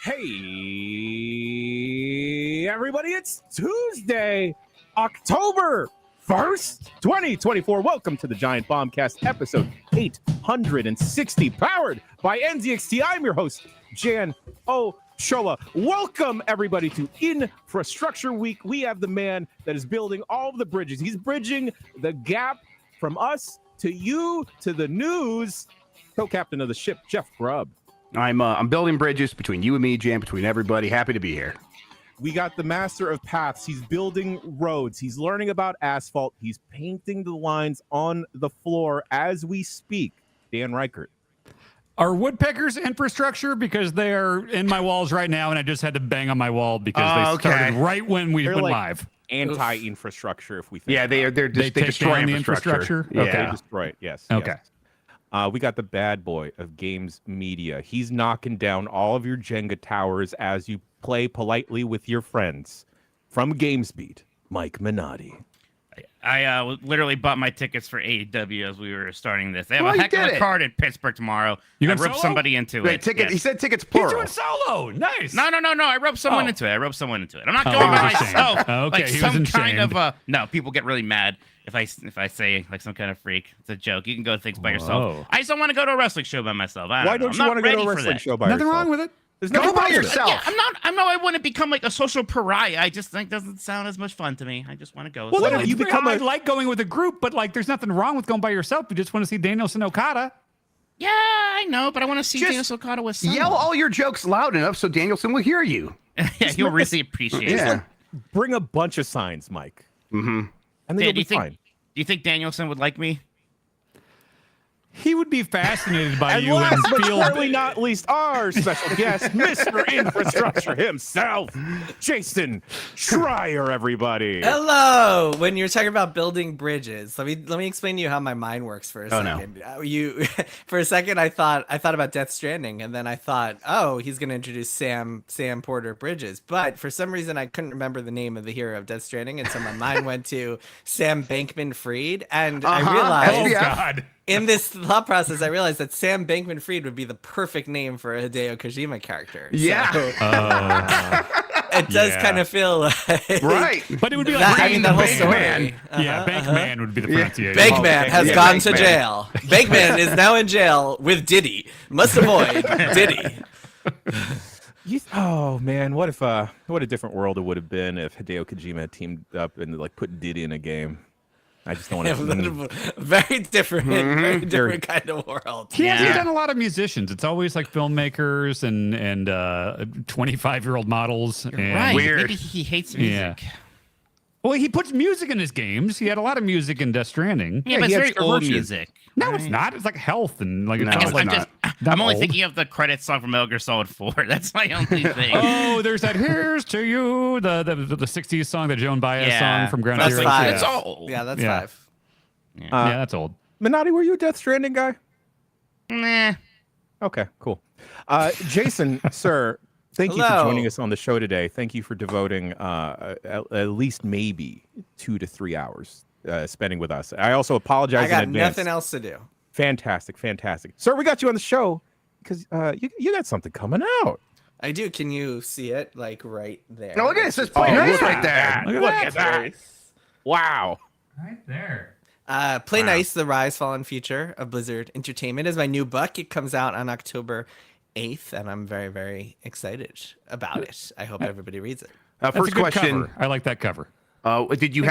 Hey, everybody, it's Tuesday, October 1st, 2024. Welcome to the Giant Bombcast, episode 860, powered by NZXT. I'm your host, Jan O'Shoa. Welcome, everybody, to Infrastructure Week. We have the man that is building all of the bridges. He's bridging the gap from us to you to the news. Co-captain of the ship, Jeff Grubb. I'm building bridges between you and me, Jan, between everybody. Happy to be here. We got the master of paths. He's building roads. He's learning about asphalt. He's painting the lines on the floor as we speak. Dan Reichert. Are woodpeckers infrastructure? Because they are in my walls right now, and I just had to bang on my wall because they started right when we went live. Anti-infrastructure, if we think. Yeah, they destroy the infrastructure. Yeah. Okay. They destroy it, yes. Okay. Yes. We got the bad boy of games media. He's knocking down all of your Jenga towers as you play politely with your friends. From GamesBeat, Mike Minotti. I literally bought my tickets for AEW as we were starting this. They have a heck of a card in Pittsburgh tomorrow. I roped somebody into it. Ticket. Yes. He said tickets plural. He's doing solo. Nice. No. I roped someone into it. I'm not going by myself. Okay, like he some was kind of no. People get really mad if I say like some kind of freak. It's a joke. You can go to things by yourself. I just don't want to go to a wrestling show by myself. Why don't you want to go to a wrestling show by yourself? Nothing wrong with it. Go by yourself. Yeah, I want to become like a social pariah. I just think doesn't sound as much fun to me. I just want to go. Well, then you become. I like going with a group, but like, there's nothing wrong with going by yourself. You just want to see Danielson Okada. Yeah, I know, but I want to see Danielson Okada with someone. Yell all your jokes loud enough so Danielson will hear you. Yeah, he'll really appreciate it. Yeah. Bring a bunch of signs, Mike. Mm-hmm. And then you'll be fine. Do you think Danielson would like me? He would be fascinated by And you last and but feel. certainly not least, our special guest, Mr. Infrastructure himself, Jason Schreier, everybody. Hello. When you're talking about building bridges, let me explain to you how my mind works for a second. You for a second I thought about Death Stranding, and then I thought, oh, he's gonna introduce Sam Porter Bridges. But for some reason I couldn't remember the name of the hero of Death Stranding, and so my mind went to Sam Bankman-Fried, and I realized Oh God. in this thought process, I realized that Sam Bankman-Fried would be the perfect name for a Hideo Kojima character. Yeah. So, it does kind of feel like... Right. But it would be that, like I mean, the whole story. Man. Yeah, Bankman would be the pronunciation. Bankman has gone to jail. Bankman is now in jail with Diddy. Must avoid Diddy. Oh man, what a different world it would have been if Hideo Kojima had teamed up and like put Diddy in a game. I just don't want to. Very different kind of world. He hasn't done a lot of musicians. It's always like filmmakers and 25-year-old models. And Right. Weird. Maybe he hates music. Yeah. Well, he puts music in his games. He had a lot of music in Death Stranding. Yeah, but he it's had very old Virtue. music. No, it's not. It's like health and like. No, it's it's like not. I'm only old. thinking of the credits song from Metal Gear Solid 4. That's my only thing. Oh, there's that "Here's to You," the '60s song, the Joan Baez song from Ground That's Zero. five. It's old. Yeah, that's Yeah. 5. Yeah, that's old. Minotti, were you a Death Stranding guy? Nah. Okay, cool. Jason, sir, thank you for joining us on the show today. Thank you for devoting at least maybe 2 to 3 hours spending with us. I also apologize I got in advance. nothing else to do. Fantastic. Sir, we got you on the show because you got something coming out. I do. Can you see it? Like right there. No, look at it. It says Play Nice right there. Look at that. Wow. Right there. Play Nice, the Rise, Fall, and Future of Blizzard Entertainment is my new book. It comes out on October 8th, and I'm very, very excited about it. I hope everybody reads it. That's First a good question. cover. I like that cover. Did you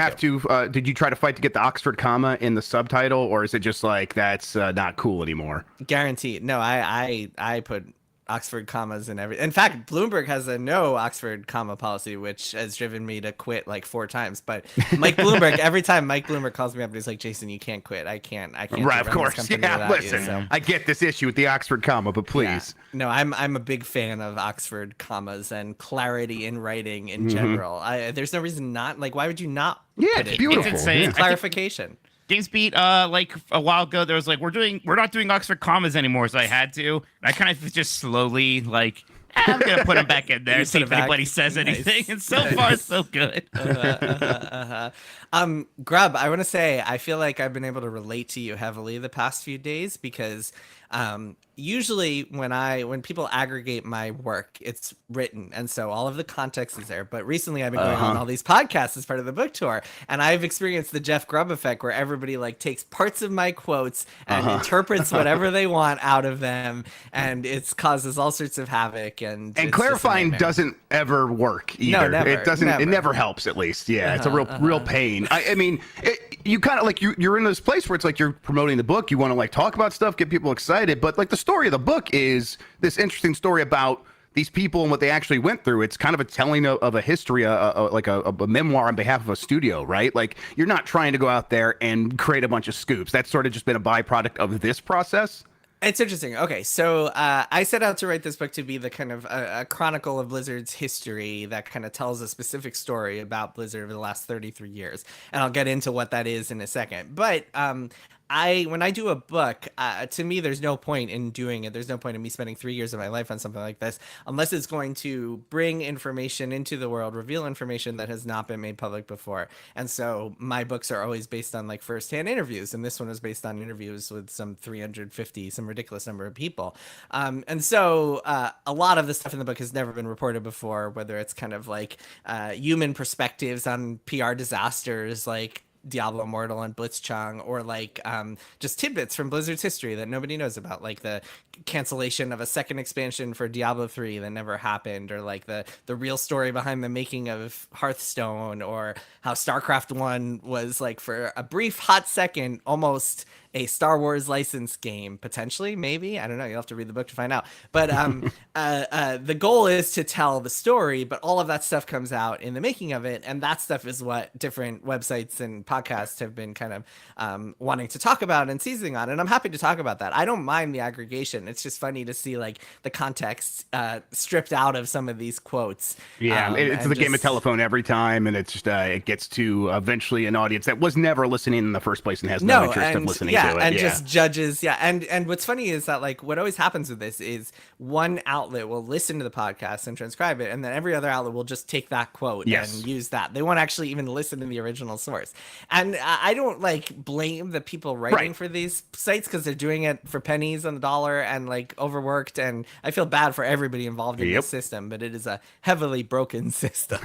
did you try to fight to get the Oxford comma in the subtitle, or is it just like that's not cool anymore? Guaranteed. No, I put Oxford commas and everything. In fact, Bloomberg has a no Oxford comma policy, which has driven me to quit like 4 times. But Mike Bloomberg, every time Mike Bloomberg calls me up, he's like, "Jason, you can't quit. I can't. Right, of course. Yeah, listen, you, so. I get this issue with the Oxford comma, but please. Yeah. No, I'm a big fan of Oxford commas and clarity in writing in general. There's no reason not. Like, why would you not? Yeah, put it's it? beautiful. It's insane. Yeah. Clarification. GamesBeat, like a while ago, there was like, we're not doing Oxford commas anymore, so I had to. And I kind of just slowly like, I'm gonna put them back in there, see if anybody says anything. And so far, so good. Grub, I want to say I feel like I've been able to relate to you heavily the past few days because usually when people aggregate my work, it's written, and so all of the context is there. But recently I've been going on all these podcasts as part of the book tour, and I've experienced the Jeff Grubb effect, where everybody like takes parts of my quotes and interprets whatever they want out of them, and it causes all sorts of havoc. And clarifying doesn't ever work either. No, never, it doesn't. Never. It never helps. At least, yeah, it's a real pain. I mean, you kind of like you're in this place where it's like you're promoting the book. You want to like talk about stuff, get people excited, but like the story of the book is this interesting story about these people and what they actually went through. It's kind of a telling of a history, like a memoir on behalf of a studio, right? Like you're not trying to go out there and create a bunch of scoops. That's sort of just been a byproduct of this process. It's interesting. Okay, so I set out to write this book to be the kind of a chronicle of Blizzard's history that kind of tells a specific story about Blizzard over the last 33 years. And I'll get into what that is in a second. But when I do a book, to me, there's no point in doing it. There's no point in me spending 3 years of my life on something like this, unless it's going to bring information into the world, reveal information that has not been made public before. And so my books are always based on like firsthand interviews. And this one was based on interviews with some ridiculous number of people. And so a lot of the stuff in the book has never been reported before, whether it's kind of like human perspectives on PR disasters, like Diablo Immortal and Blitzchung, or like just tidbits from Blizzard's history that nobody knows about, like the cancellation of a second expansion for Diablo 3 that never happened, or like the real story behind the making of Hearthstone, or how StarCraft 1 was like for a brief hot second almost a Star Wars licensed game, potentially, maybe. I don't know. You'll have to read the book to find out. But the goal is to tell the story, but all of that stuff comes out in the making of it. And that stuff is what different websites and podcasts have been kind of wanting to talk about and seizing on. And I'm happy to talk about that. I don't mind the aggregation. It's just funny to see like the context stripped out of some of these quotes. Yeah, it's the game of telephone every time. And it's just, it gets to eventually an audience that was never listening in the first place and has no interest in listening. Yeah, and just judges. Yeah, and what's funny is that like what always happens with this is one outlet will listen to the podcast and transcribe it, and then every other outlet will just take that quote and use that. They won't actually even listen to the original source. And I don't like blame the people writing for these sites, because they're doing it for pennies on the dollar and like overworked. And I feel bad for everybody involved in this system, but it is a heavily broken system.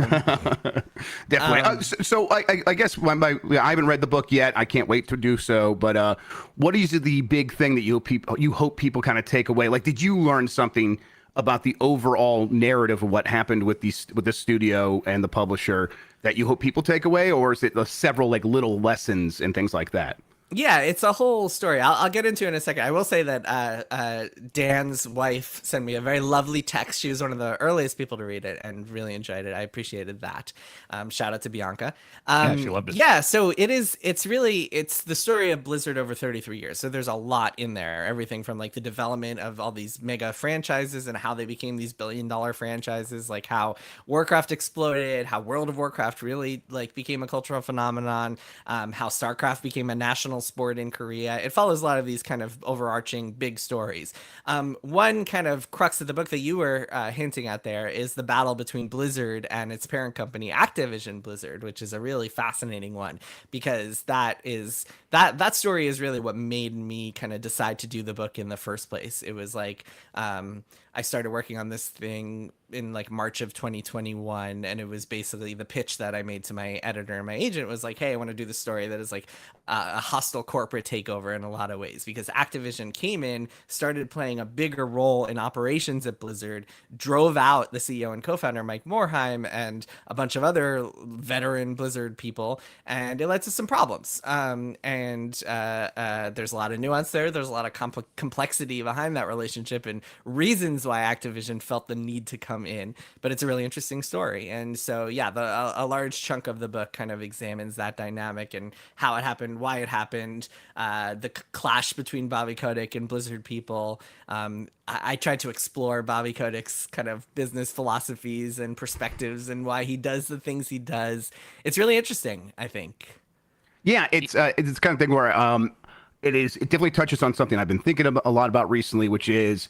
Definitely. So I guess I haven't read the book yet. I can't wait to do so. But what is the big thing that you hope people kind of take away? Like, did you learn something about the overall narrative of what happened with the studio and the publisher that you hope people take away, or is it several like little lessons and things like that? Yeah, it's a whole story. I'll get into it in a second. I will say that Dan's wife sent me a very lovely text. She was one of the earliest people to read it and really enjoyed it. I appreciated that. Shout out to Bianca. Yeah, she loved it. Yeah, so it's the story of Blizzard over 33 years. So there's a lot in there. Everything from like the development of all these mega franchises and how they became these billion-dollar franchises, like how Warcraft exploded, how World of Warcraft really like became a cultural phenomenon, how StarCraft became a national sport in Korea. It follows a lot of these kind of overarching big stories. One kind of crux of the book that you were hinting at there is the battle between Blizzard and its parent company, Activision Blizzard, which is a really fascinating one, because that story is really what made me kind of decide to do the book in the first place. It was like I started working on this thing in like March of 2021, and it was basically the pitch that I made to my editor and my agent was like, hey, I want to do this story that is like a hostile corporate takeover in a lot of ways, because Activision came in, started playing a bigger role in operations at Blizzard, drove out the CEO and co-founder Mike Morhaime and a bunch of other veteran Blizzard people, and it led to some problems. There's a lot of nuance there. There's a lot of complexity behind that relationship and reasons why Activision felt the need to come in, but it's a really interesting story. And so yeah, a large chunk of the book kind of examines that dynamic and how it happened, why it happened, the clash between Bobby Kotick and Blizzard people. I tried to explore Bobby Kotick's kind of business philosophies and perspectives and why he does the things he does. It's really interesting, I think. Yeah, it's the kind of thing where it definitely touches on something I've been thinking a lot about recently, which is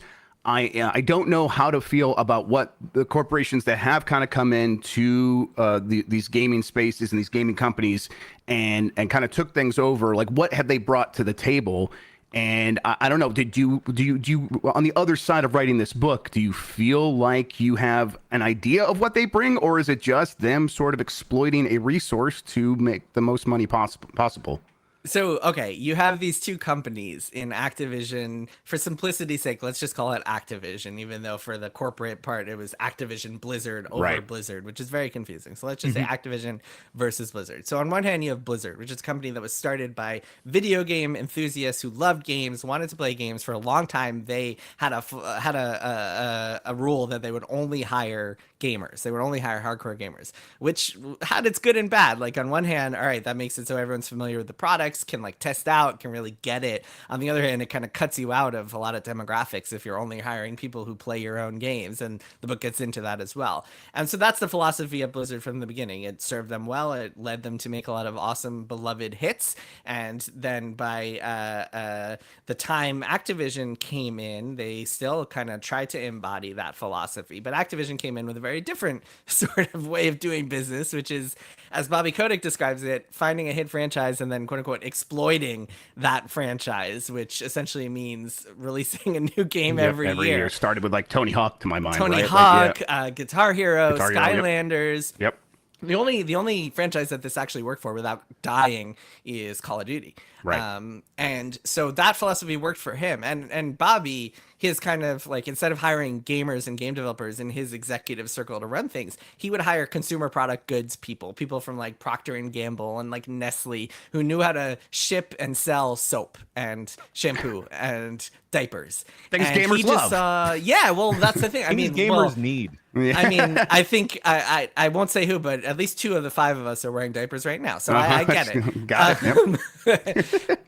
I don't know how to feel about what the corporations that have kind of come into these gaming spaces and these gaming companies and kind of took things over. Like, what have they brought to the table? And I don't know, do you on the other side of writing this book, do you feel like you have an idea of what they bring, or is it just them sort of exploiting a resource to make the most money possible? So, okay, you have these two companies in Activision. For simplicity's sake, let's just call it Activision, even though for the corporate part, it was Activision Blizzard over Blizzard, which is very confusing. So let's just say Activision versus Blizzard. So on one hand, you have Blizzard, which is a company that was started by video game enthusiasts who loved games, wanted to play games. For a long time, they had a rule that they would only hire gamers. They would only hire hardcore gamers, which had its good and bad. Like on one hand, all right, that makes it so everyone's familiar with the products, can like test out, can really get it. On the other hand, it kind of cuts you out of a lot of demographics if you're only hiring people who play your own games, and the book gets into that as well. And so that's the philosophy of Blizzard from the beginning. It served them well. It led them to make a lot of awesome, beloved hits. And then by the time Activision came in, they still kind of tried to embody that philosophy. But Activision came in with a very different sort of way of doing business, which is, as Bobby Kotick describes it, finding a hit franchise and then quote unquote exploiting that franchise, which essentially means releasing a new game every year. Started with like Tony Hawk to my mind. Tony Hawk, Guitar Hero, Skylanders. Yep. The only franchise that this actually worked for without dying is Call of Duty. Right. And so that philosophy worked for him. And Bobby, his kind of like, instead of hiring gamers and game developers in his executive circle to run things, he would hire consumer product goods people from like Procter and Gamble and like Nestle, who knew how to ship and sell soap and shampoo and diapers. Things gamers love. Yeah, well, that's the thing. I mean, gamers need. I mean, I think I won't say who, but at least 2 of the 5 of us are wearing diapers right now, so I get it. Got it. Yep.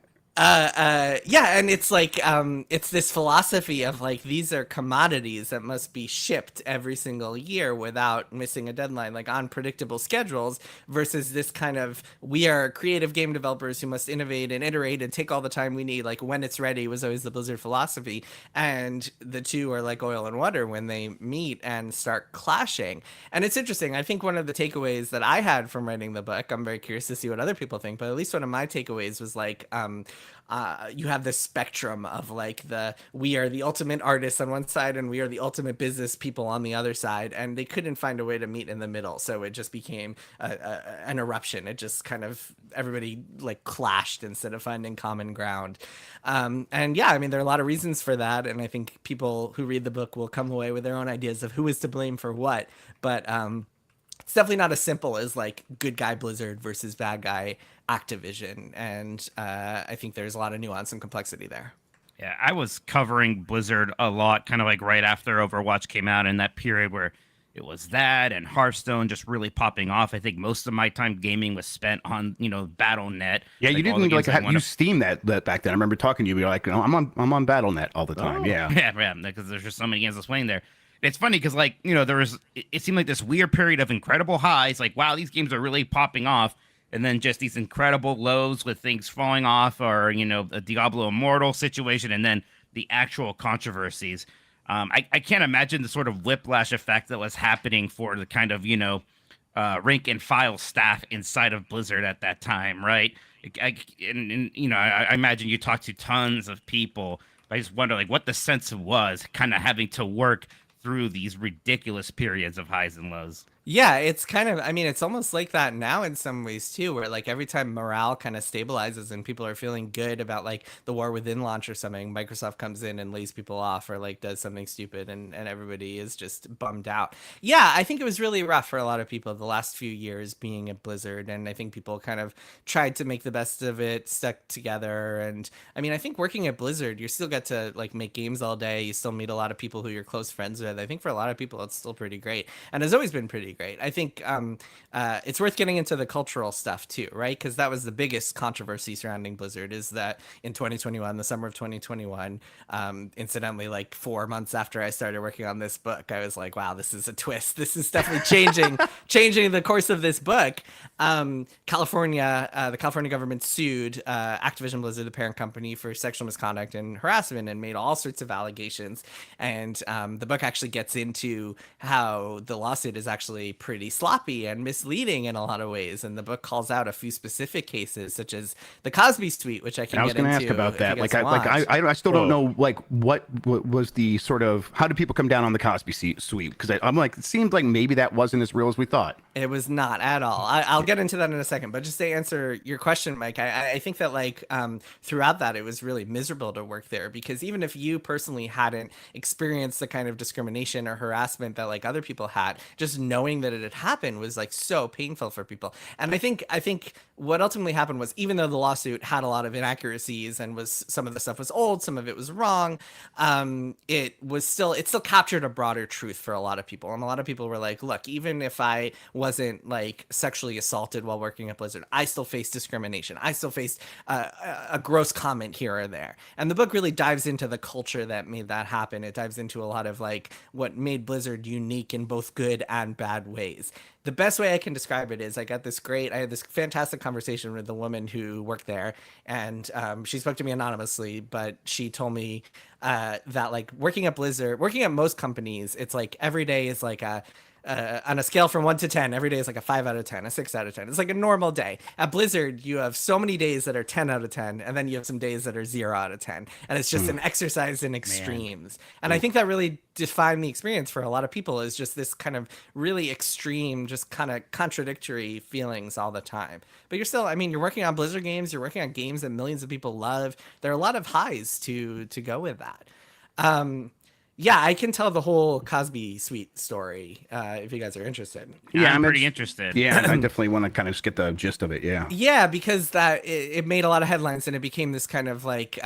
Yeah, and it's like it's this philosophy of like, these are commodities that must be shipped every single year without missing a deadline, like on predictable schedules, versus this kind of, we are creative game developers who must innovate and iterate and take all the time we need, like when it's ready was always the Blizzard philosophy. And the two are like oil and water when they meet and start clashing. And it's interesting. I think one of the takeaways that I had from writing the book, I'm very curious to see what other people think, but at least one of my takeaways was like, you have this spectrum of like we are the ultimate artists on one side and we are the ultimate business people on the other side, and they couldn't find a way to meet in the middle, so it just became an eruption. It just kind of, everybody like clashed instead of finding common ground. And yeah, I mean, there are a lot of reasons for that, and I think people who read the book will come away with their own ideas of who is to blame for what, but it's definitely not as simple as like good guy Blizzard versus bad guy Activision, and I think there's a lot of nuance and complexity there. Yeah, I was covering Blizzard a lot, kind of like right after Overwatch came out, in that period where it was that and Hearthstone just really popping off. I think most of my time gaming was spent on, Battle.net. Yeah, like, you didn't like use Steam that back then. I remember talking to you, you're like, I'm on Battle.net all the time. Yeah, because there's just so many games I was playing there. It's funny because, like, it seemed like this weird period of incredible highs, like, wow, these games are really popping off, and then just these incredible lows with things falling off, or, a Diablo Immortal situation, and then the actual controversies. I can't imagine the sort of whiplash effect that was happening for the kind of, rank and file staff inside of Blizzard at that time, right? I imagine you talk to tons of people. I just wonder, like, what the sense was kind of having to work through these ridiculous periods of highs and lows. Yeah, it's kind of, I mean, it's almost like that now in some ways too, where like every time morale kind of stabilizes and people are feeling good about like the War Within launch or something, Microsoft comes in and lays people off or like does something stupid, and everybody is just bummed out. Yeah, I think it was really rough for a lot of people the last few years being at Blizzard, and I think people kind of tried to make the best of it, stuck together. And I mean, I think working at Blizzard, you still get to like make games all day. You still meet a lot of people who you're close friends with. I think for a lot of people, it's still pretty great, and has always been pretty great. I think it's worth getting into the cultural stuff too, right? Because that was the biggest controversy surrounding Blizzard, is that in 2021, the summer of 2021, incidentally, like 4 months after I started working on this book, I was like, wow, this is a twist. This is definitely changing the course of this book. The California government sued Activision Blizzard, the parent company, for sexual misconduct and harassment, and made all sorts of allegations. And the book actually gets into how the lawsuit is actually actually pretty sloppy and misleading in a lot of ways. And the book calls out a few specific cases, such as the Cosby Suite, which I can get into. I was going to ask about that. I still don't know, like, what was the sort of, how did people come down on the Cosby Suite? Because I'm like, it seemed like maybe that wasn't as real as we thought. It was not at all. I'll get into that in a second, but just to answer your question, Mike, I think that like throughout that, it was really miserable to work there, because even if you personally hadn't experienced the kind of discrimination or harassment that like other people had, just knowing that it had happened was like so painful for people. And I think what ultimately happened was, even though the lawsuit had a lot of inaccuracies and was, some of the stuff was old, some of it was wrong, it still captured a broader truth for a lot of people. And a lot of people were like, look, even if I wasn't like sexually assaulted while working at Blizzard, I still faced discrimination. I still faced a gross comment here or there. And the book really dives into the culture that made that happen. It dives into a lot of like what made Blizzard unique in both good and bad ways. The best way I can describe it is I had this fantastic conversation with the woman who worked there, and she spoke to me anonymously, but she told me that like working at Blizzard, working at most companies, it's like every day is like on a scale from 1 to 10, every day is like a 5 out of 10, a 6 out of 10. It's like a normal day. At Blizzard, you have so many days that are 10 out of 10, and then you have some days that are 0 out of 10. And it's just an exercise in extremes. And I think that really defined the experience for a lot of people, is just this kind of really extreme, just kind of contradictory feelings all the time. But you're still, I mean, you're working on Blizzard games, you're working on games that millions of people love. There are a lot of highs to go with that. Yeah, I can tell the whole Cosby Suite story if you guys are interested. Yeah, I'm pretty interested. Yeah, I definitely want to kind of just get the gist of it. Yeah. Yeah, because it made a lot of headlines, and it became this kind of like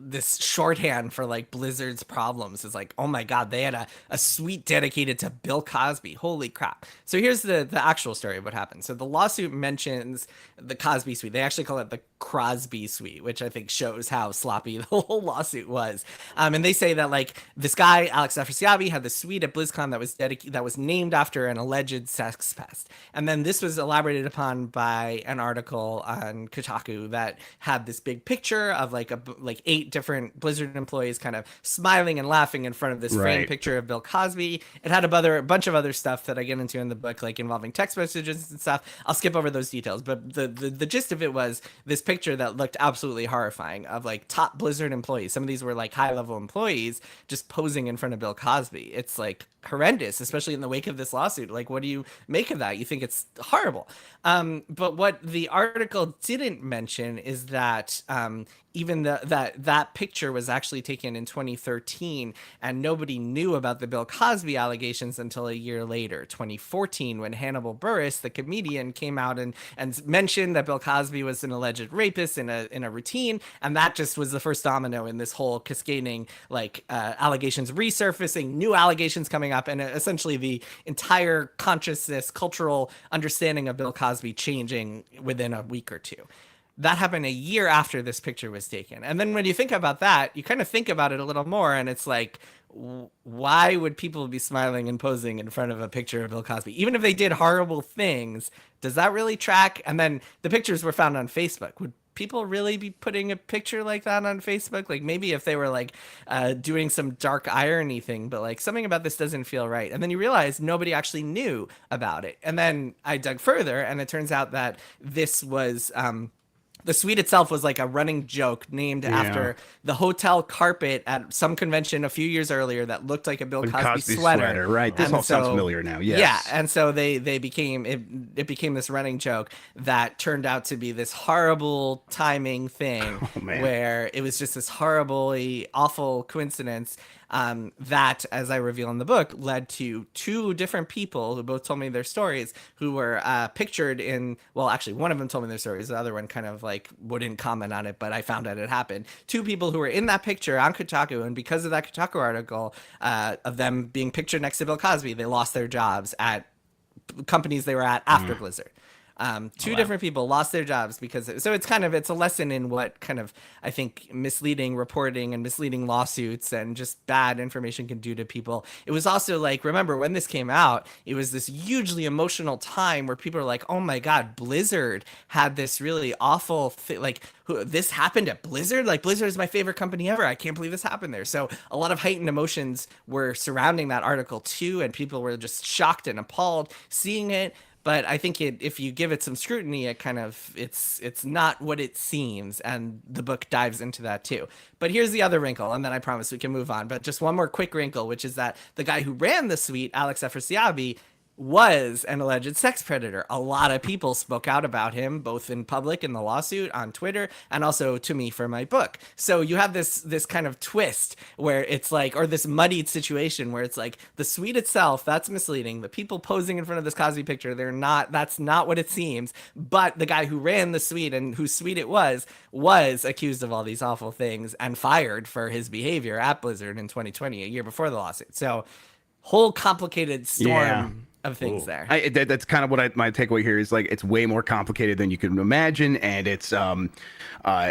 this shorthand for like Blizzard's problems. It's like, oh my God, they had a suite dedicated to Bill Cosby. Holy crap. So here's the actual story of what happened. So the lawsuit mentions the Cosby Suite. They actually call it the Crosby Suite, which I think shows how sloppy the whole lawsuit was. And they say that like this guy, Alex Afrasiabi, had the suite at BlizzCon that was named after an alleged sex pest. And then this was elaborated upon by an article on Kotaku that had this big picture of like 8 different Blizzard employees kind of smiling and laughing in front of this framed picture of Bill Cosby. It had a bunch of other stuff that I get into in the book, like involving text messages and stuff. I'll skip over those details, but the gist of it was this picture that looked absolutely horrifying of like top Blizzard employees. Some of these were like high level employees just posing in front of Bill Cosby. It's like horrendous, especially in the wake of this lawsuit. Like, what do you make of that? You think it's horrible. But what the article didn't mention is that even that picture was actually taken in 2013, and nobody knew about the Bill Cosby allegations until a year later, 2014, when Hannibal Buress, the comedian, came out and mentioned that Bill Cosby was an alleged rapist in a routine, and that just was the first domino in this whole cascading like allegations resurfacing, new allegations coming up, and essentially the entire consciousness, cultural understanding of Bill Cosby changing within a week or two. That happened a year after this picture was taken. And then when you think about that, you kind of think about it a little more, and it's like, why would people be smiling and posing in front of a picture of Bill Cosby? Even if they did horrible things, does that really track? And then the pictures were found on Facebook. Would people really be putting a picture like that on Facebook? Like maybe if they were like doing some dark irony thing, but like something about this doesn't feel right. And then you realize nobody actually knew about it. And then I dug further, and it turns out that this was the suite itself was like a running joke named after the hotel carpet at some convention a few years earlier that looked like a Bill Cosby sweater. Right. This all sounds familiar now. Yes. Yeah. And so it became this running joke that turned out to be this horrible timing thing where it was just this horribly awful coincidence. That, as I reveal in the book, led to 2 different people who both told me their stories, who were pictured in, well, actually, one of them told me their stories. The other one kind of like wouldn't comment on it, but I found out it happened. 2 people who were in that picture on Kotaku, and because of that Kotaku article of them being pictured next to Bill Cosby, they lost their jobs at companies they were at after Blizzard. Two different people lost their jobs because so it's a lesson in what kind of, I think, misleading reporting and misleading lawsuits and just bad information can do to people. It was also like, remember when this came out, it was this hugely emotional time where people are like, oh my God, Blizzard had this really awful this happened at Blizzard. Like, Blizzard is my favorite company ever. I can't believe this happened there. So a lot of heightened emotions were surrounding that article too, and people were just shocked and appalled seeing it. But I think if you give it some scrutiny, it's not what it seems, and the book dives into that too. But here's the other wrinkle, and then I promise we can move on. But just one more quick wrinkle, which is that the guy who ran the suite, Alex Afrasiabi, was an alleged sex predator. A lot of people spoke out about him, both in public in the lawsuit, on Twitter, and also to me for my book. So you have this kind of twist where it's like, or this muddied situation where it's like the suite itself, that's misleading. The people posing in front of this Cosby picture, that's not what it seems. But the guy who ran the suite and whose suite it was accused of all these awful things and fired for his behavior at Blizzard in 2020, a year before the lawsuit. So whole complicated storm of things there. That's kind of what my takeaway here is. Like, it's way more complicated than you can imagine, and it's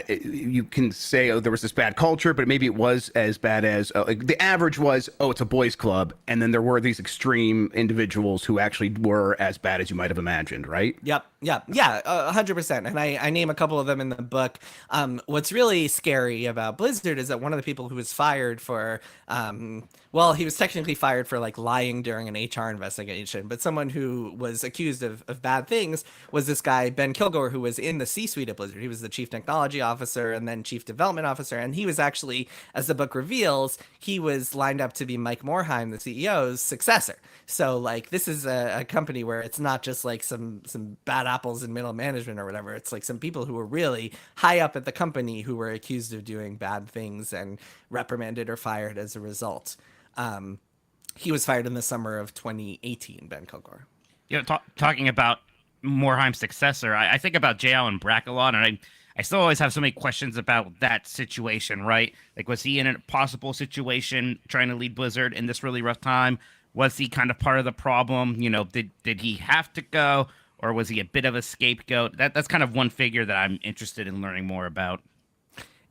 you can say, oh, there was this bad culture, but maybe it was as bad as like the average was, oh, it's a boys club, and then there were these extreme individuals who actually were as bad as you might have imagined, right? Yep. 100%. And I name a couple of them in the book. What's really scary about Blizzard is that one of the people who was fired for, he was technically fired for like lying during an HR investigation, but someone who was accused of bad things was this guy, Ben Kilgore, who was in the C-suite at Blizzard. He was the chief technology officer and then chief development officer. And he was actually, as the book reveals, he was lined up to be Mike Morhaime, the CEO's successor. So like, this is a company where it's not just like some bad apples in middle management or whatever. It's like some people who were really high up at the company who were accused of doing bad things and reprimanded or fired as a result. He was fired in the summer of 2018, Ben Kilgore. Talking about Morheime's successor, I think about J. Allen Brack a lot, and I still always have so many questions about that situation, right? Like, was he in a possible situation trying to lead Blizzard in this really rough time? Was he kind of part of the problem? Did he have to go, or was he a bit of a scapegoat? That's kind of one figure that I'm interested in learning more about.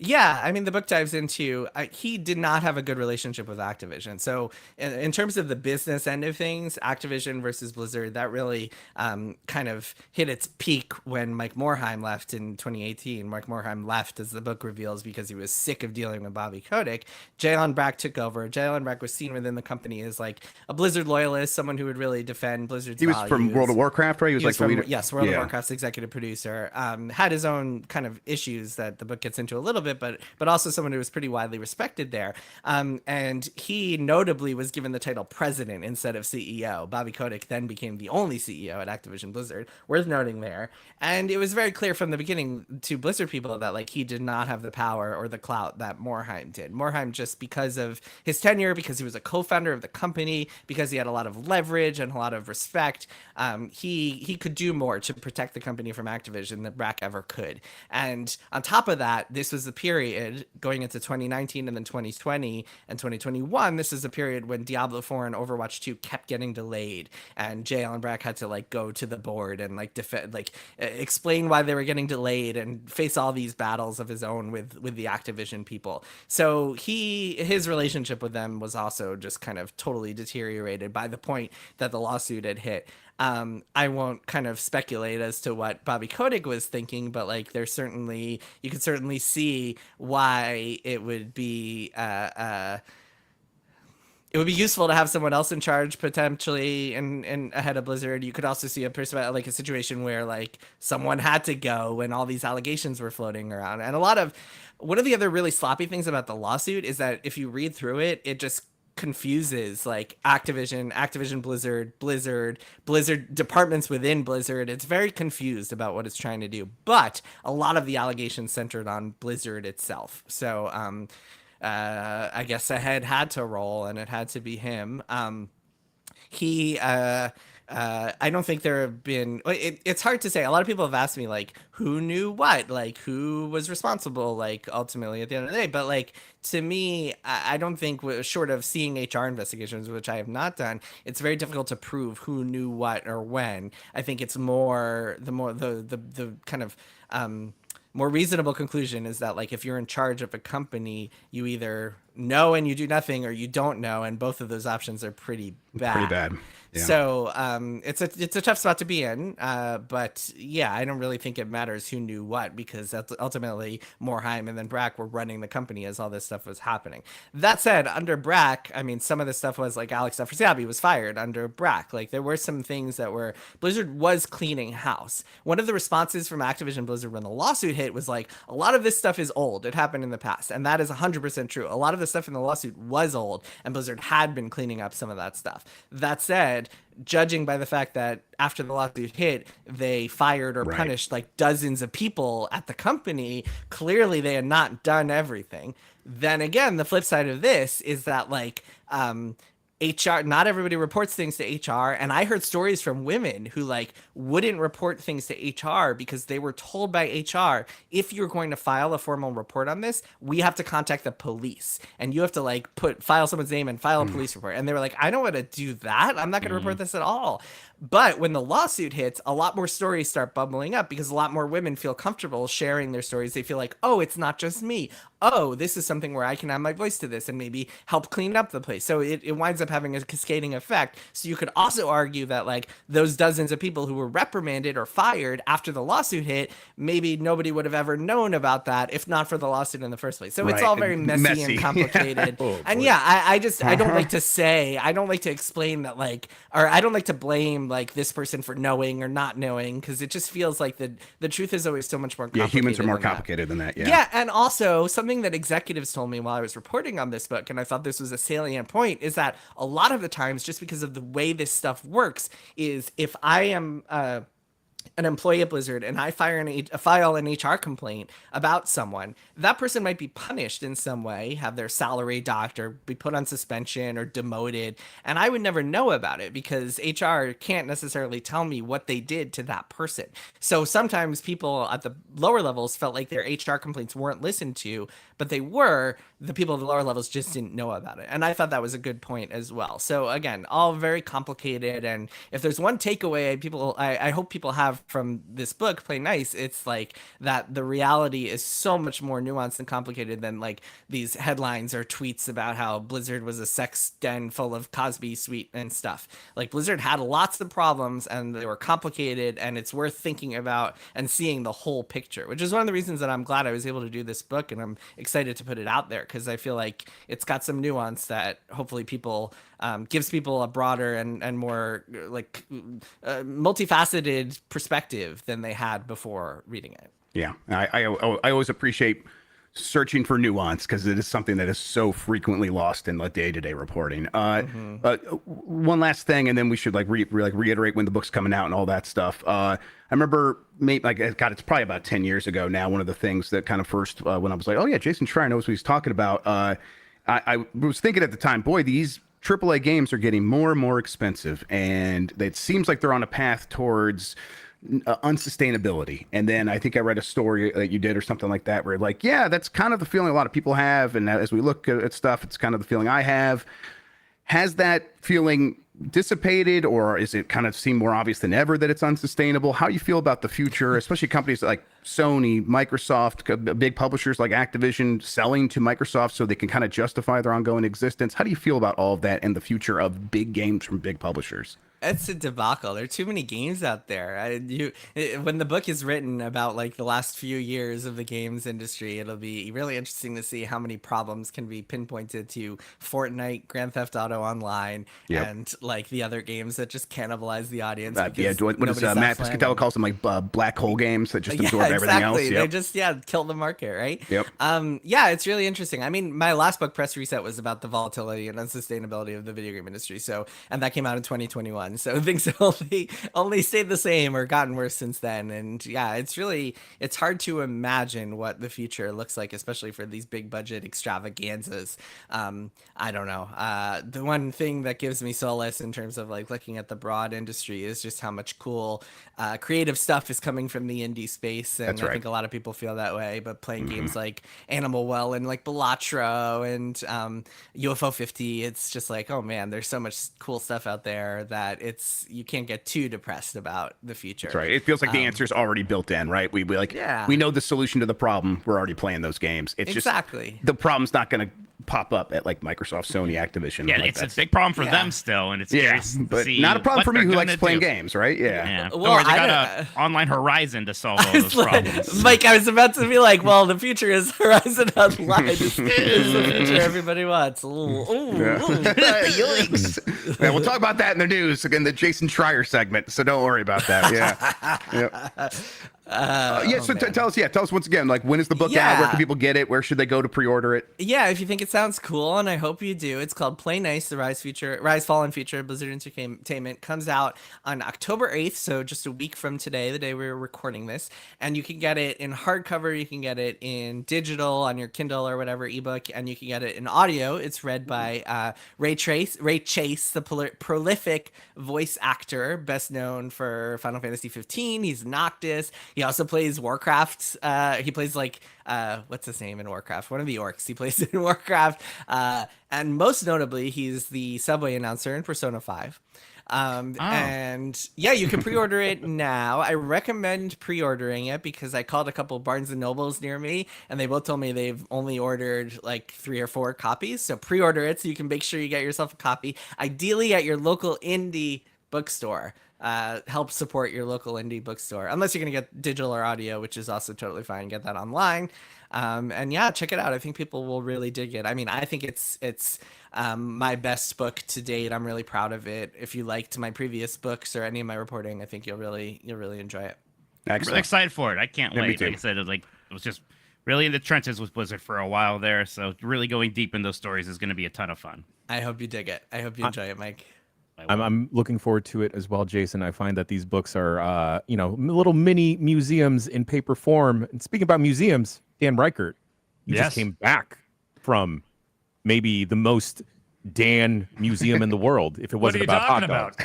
Yeah, I mean, the book dives into he did not have a good relationship with Activision. So in terms of the business end of things, Activision versus Blizzard, that really kind of hit its peak when Mike Morhaime left in 2018. Mike Morhaime left, as the book reveals, because he was sick of dealing with Bobby Kotick. J. Allen Brack took over. J. Allen Brack was seen within the company as like a Blizzard loyalist, someone who would really defend Blizzard's values. He was from World of Warcraft, right? He was like the leader. Yes, World of Warcraft's executive producer. Had his own kind of issues that the book gets into a little bit, but also someone who was pretty widely respected there. And he notably was given the title president instead of CEO. Bobby Kotick then became the only CEO at Activision Blizzard, worth noting there. And it was very clear from the beginning to Blizzard people that like he did not have the power or the clout that Morhaime did. Morhaime, just because of his tenure, because he was a co-founder of the company, because he had a lot of leverage and a lot of respect, he could do more to protect the company from Activision than Brack ever could. And on top of that, this was the period going into 2019 and then 2020 and 2021. This is a period when Diablo 4 and Overwatch 2 kept getting delayed, and J. Allen Brack had to like go to the board and like explain why they were getting delayed and face all these battles of his own with the Activision people. So his relationship with them was also just kind of totally deteriorated by the point that the lawsuit had hit. I won't kind of speculate as to what Bobby Kotick was thinking, but like you could certainly see why it would be useful to have someone else in charge potentially and ahead of Blizzard. You could also see a situation where like someone had to go when all these allegations were floating around. And one of the other really sloppy things about the lawsuit is that if you read through it, it just confuses like Activision, Blizzard departments within Blizzard. It's very confused about what it's trying to do, but a lot of the allegations centered on Blizzard itself. So I guess a head had to roll, and it had to be him. He I don't think there have been. It's hard to say. A lot of people have asked me like, who knew what, like who was responsible, like ultimately at the end of the day. But like to me, I don't think, short of seeing HR investigations, which I have not done, it's very difficult to prove who knew what or when. I think it's the kind of more reasonable conclusion is that like if you're in charge of a company, you either know and you do nothing, or you don't know, and both of those options are pretty bad. Pretty bad. Yeah. So it's a tough spot to be in, but yeah, I don't really think it matters who knew what, because ultimately Morheim and then Brack were running the company as all this stuff was happening. That said, under Brack, I mean, some of the stuff was like Alex Afrasiabi was fired under Brack. Like there were some things that were, Blizzard was cleaning house. One of the responses from Activision Blizzard when the lawsuit hit was like, a lot of this stuff is old. It happened in the past, and that is 100% true. A lot of the stuff in the lawsuit was old, and Blizzard had been cleaning up some of that stuff. That said, judging by the fact that after the lawsuit hit, they fired or punished like dozens of people at the company, clearly they had not done everything. Then again, the flip side of this is that like HR, not everybody reports things to HR, and I heard stories from women who like wouldn't report things to HR because they were told by HR, if you're going to file a formal report on this, we have to contact the police, and you have to like file someone's name and file a police report. And they were like, I don't want to do that. I'm not going to report this at all. But when the lawsuit hits, a lot more stories start bubbling up because a lot more women feel comfortable sharing their stories. They feel like, oh, it's not just me. Oh, this is something where I can add my voice to this and maybe help clean up the place. So it winds up having a cascading effect. So you could also argue that like those dozens of people who were reprimanded or fired after the lawsuit hit, maybe nobody would have ever known about that if not for the lawsuit in the first place. So it's all very messy and complicated. And yeah, I don't like to say, I don't like to explain that like, or I don't like to blame like this person for knowing or not knowing, because it just feels like the truth is always so much more complicated. Yeah, humans are more complicated than that. Yeah, and also something that executives told me while I was reporting on this book, and I thought this was a salient point, is that a lot of the times, just because of the way this stuff works, is if I am an employee at Blizzard and I file an HR complaint about someone, that person might be punished in some way, have their salary docked or be put on suspension or demoted, and I would never know about it because HR can't necessarily tell me what they did to that person. So sometimes people at the lower levels felt like their HR complaints weren't listened to, but they were. The people at the lower levels just didn't know about it. And I thought that was a good point as well. So again, all very complicated. And if there's one takeaway I hope people have from this book, Play Nice, it's like that the reality is so much more nuanced and complicated than like these headlines or tweets about how Blizzard was a sex den full of Cosby suite and stuff. Like Blizzard had lots of problems and they were complicated, and it's worth thinking about and seeing the whole picture, which is one of the reasons that I'm glad I was able to do this book, and I'm excited to put it out there because I feel like it's got some nuance that hopefully people gives people a broader and more like multifaceted perspective than they had before reading it. Yeah, I always appreciate searching for nuance because it is something that is so frequently lost in like day-to-day reporting. One last thing, and then we should reiterate when the book's coming out and all that stuff. I remember, it's probably about 10 years ago now. One of the things that kind of first, when I was like, oh yeah, Jason Schreier knows what he's talking about. I was thinking at the time, boy, these AAA games are getting more and more expensive, and it seems like they're on a path towards unsustainability. And then I think I read a story that you did or something like that where like, yeah, that's kind of the feeling a lot of people have. And as we look at stuff, it's kind of the feeling I have. Has that feeling dissipated, or is it kind of seem more obvious than ever that it's unsustainable? How do you feel about the future, especially companies like Sony, Microsoft, big publishers like Activision selling to Microsoft so they can kind of justify their ongoing existence? How do you feel about all of that and the future of big games from big publishers? It's a debacle. There are too many games out there. When the book is written about like the last few years of the games industry, it'll be really interesting to see how many problems can be pinpointed to Fortnite, Grand Theft Auto Online, and like the other games that just cannibalize the audience. What is Matt Piscatello calls them, like black hole games that just absorb everything else? They just kill the market, right? Yep. It's really interesting. I mean, my last book, Press Reset, was about the volatility and unsustainability of the video game industry. And that came out in 2021. one. So things have only stayed the same or gotten worse since then. And yeah, it's hard to imagine what the future looks like, especially for these big budget extravaganzas. I don't know. The one thing that gives me solace in terms of like looking at the broad industry is just how much cool creative stuff is coming from the indie space. And I think a lot of people feel that way, but playing games like Animal Well and like Balatro and UFO 50, it's just like, oh man, there's so much cool stuff out there that you can't get too depressed about the future. That's right. It feels like the answer is already built in, right? We know the solution to the problem. We're already playing those games. It's just the problem's not going to pop up at like Microsoft, Sony, Activision. Yeah, like it's a big problem for them still, and it's curious but to see not a problem for me who likes playing do. games, right? Yeah. Well, they got an online Horizon to solve all those problems. Mike, I was about to be like, well, the future is Horizon Online. This is the future everybody wants. Yikes. Yeah, we'll talk about that in the news in the Jason Schreier segment, so don't worry about that. Yeah. So tell us once again, like, when is the book out? Where can people get it? Where should they go to pre-order it? Yeah, if you think it sounds cool, and I hope you do, it's called Play Nice, the Rise Fall and feature Blizzard Entertainment, comes out on October 8th, so just a week from today, the day we're recording this, and you can get it in hardcover, you can get it in digital on your Kindle or whatever ebook, and you can get it in audio. It's read by Ray Chase, the prolific voice actor, best known for Final Fantasy 15. He's Noctis. He also plays Warcraft. He plays like what's his name in Warcraft? One of the orcs. He plays in Warcraft. And most notably, he's the subway announcer in Persona 5. And yeah, you can pre-order it now. I recommend pre-ordering it because I called a couple Barnes and Nobles near me and they both told me they've only ordered like 3 or 4 copies. So pre-order it so you can make sure you get yourself a copy, ideally at your local indie bookstore. Help support your local indie bookstore, unless you're going to get digital or audio, which is also totally fine. Get that online. And yeah, check it out. I think people will really dig it. I mean, I think it's my best book to date. I'm really proud of it. If you liked my previous books or any of my reporting, I think you'll really enjoy it. I'm really excited for it. I can't wait. Like I said, it was just really in the trenches with Blizzard for a while there. So really going deep in those stories is going to be a ton of fun. I hope you dig it. I hope you enjoy it, Mike. I'm looking forward to it as well, Jason. I find that these books are, little mini museums in paper form. And speaking about museums, Dan Reichert, you just came back from maybe the most Dan museum in the world, if it wasn't about hot dogs.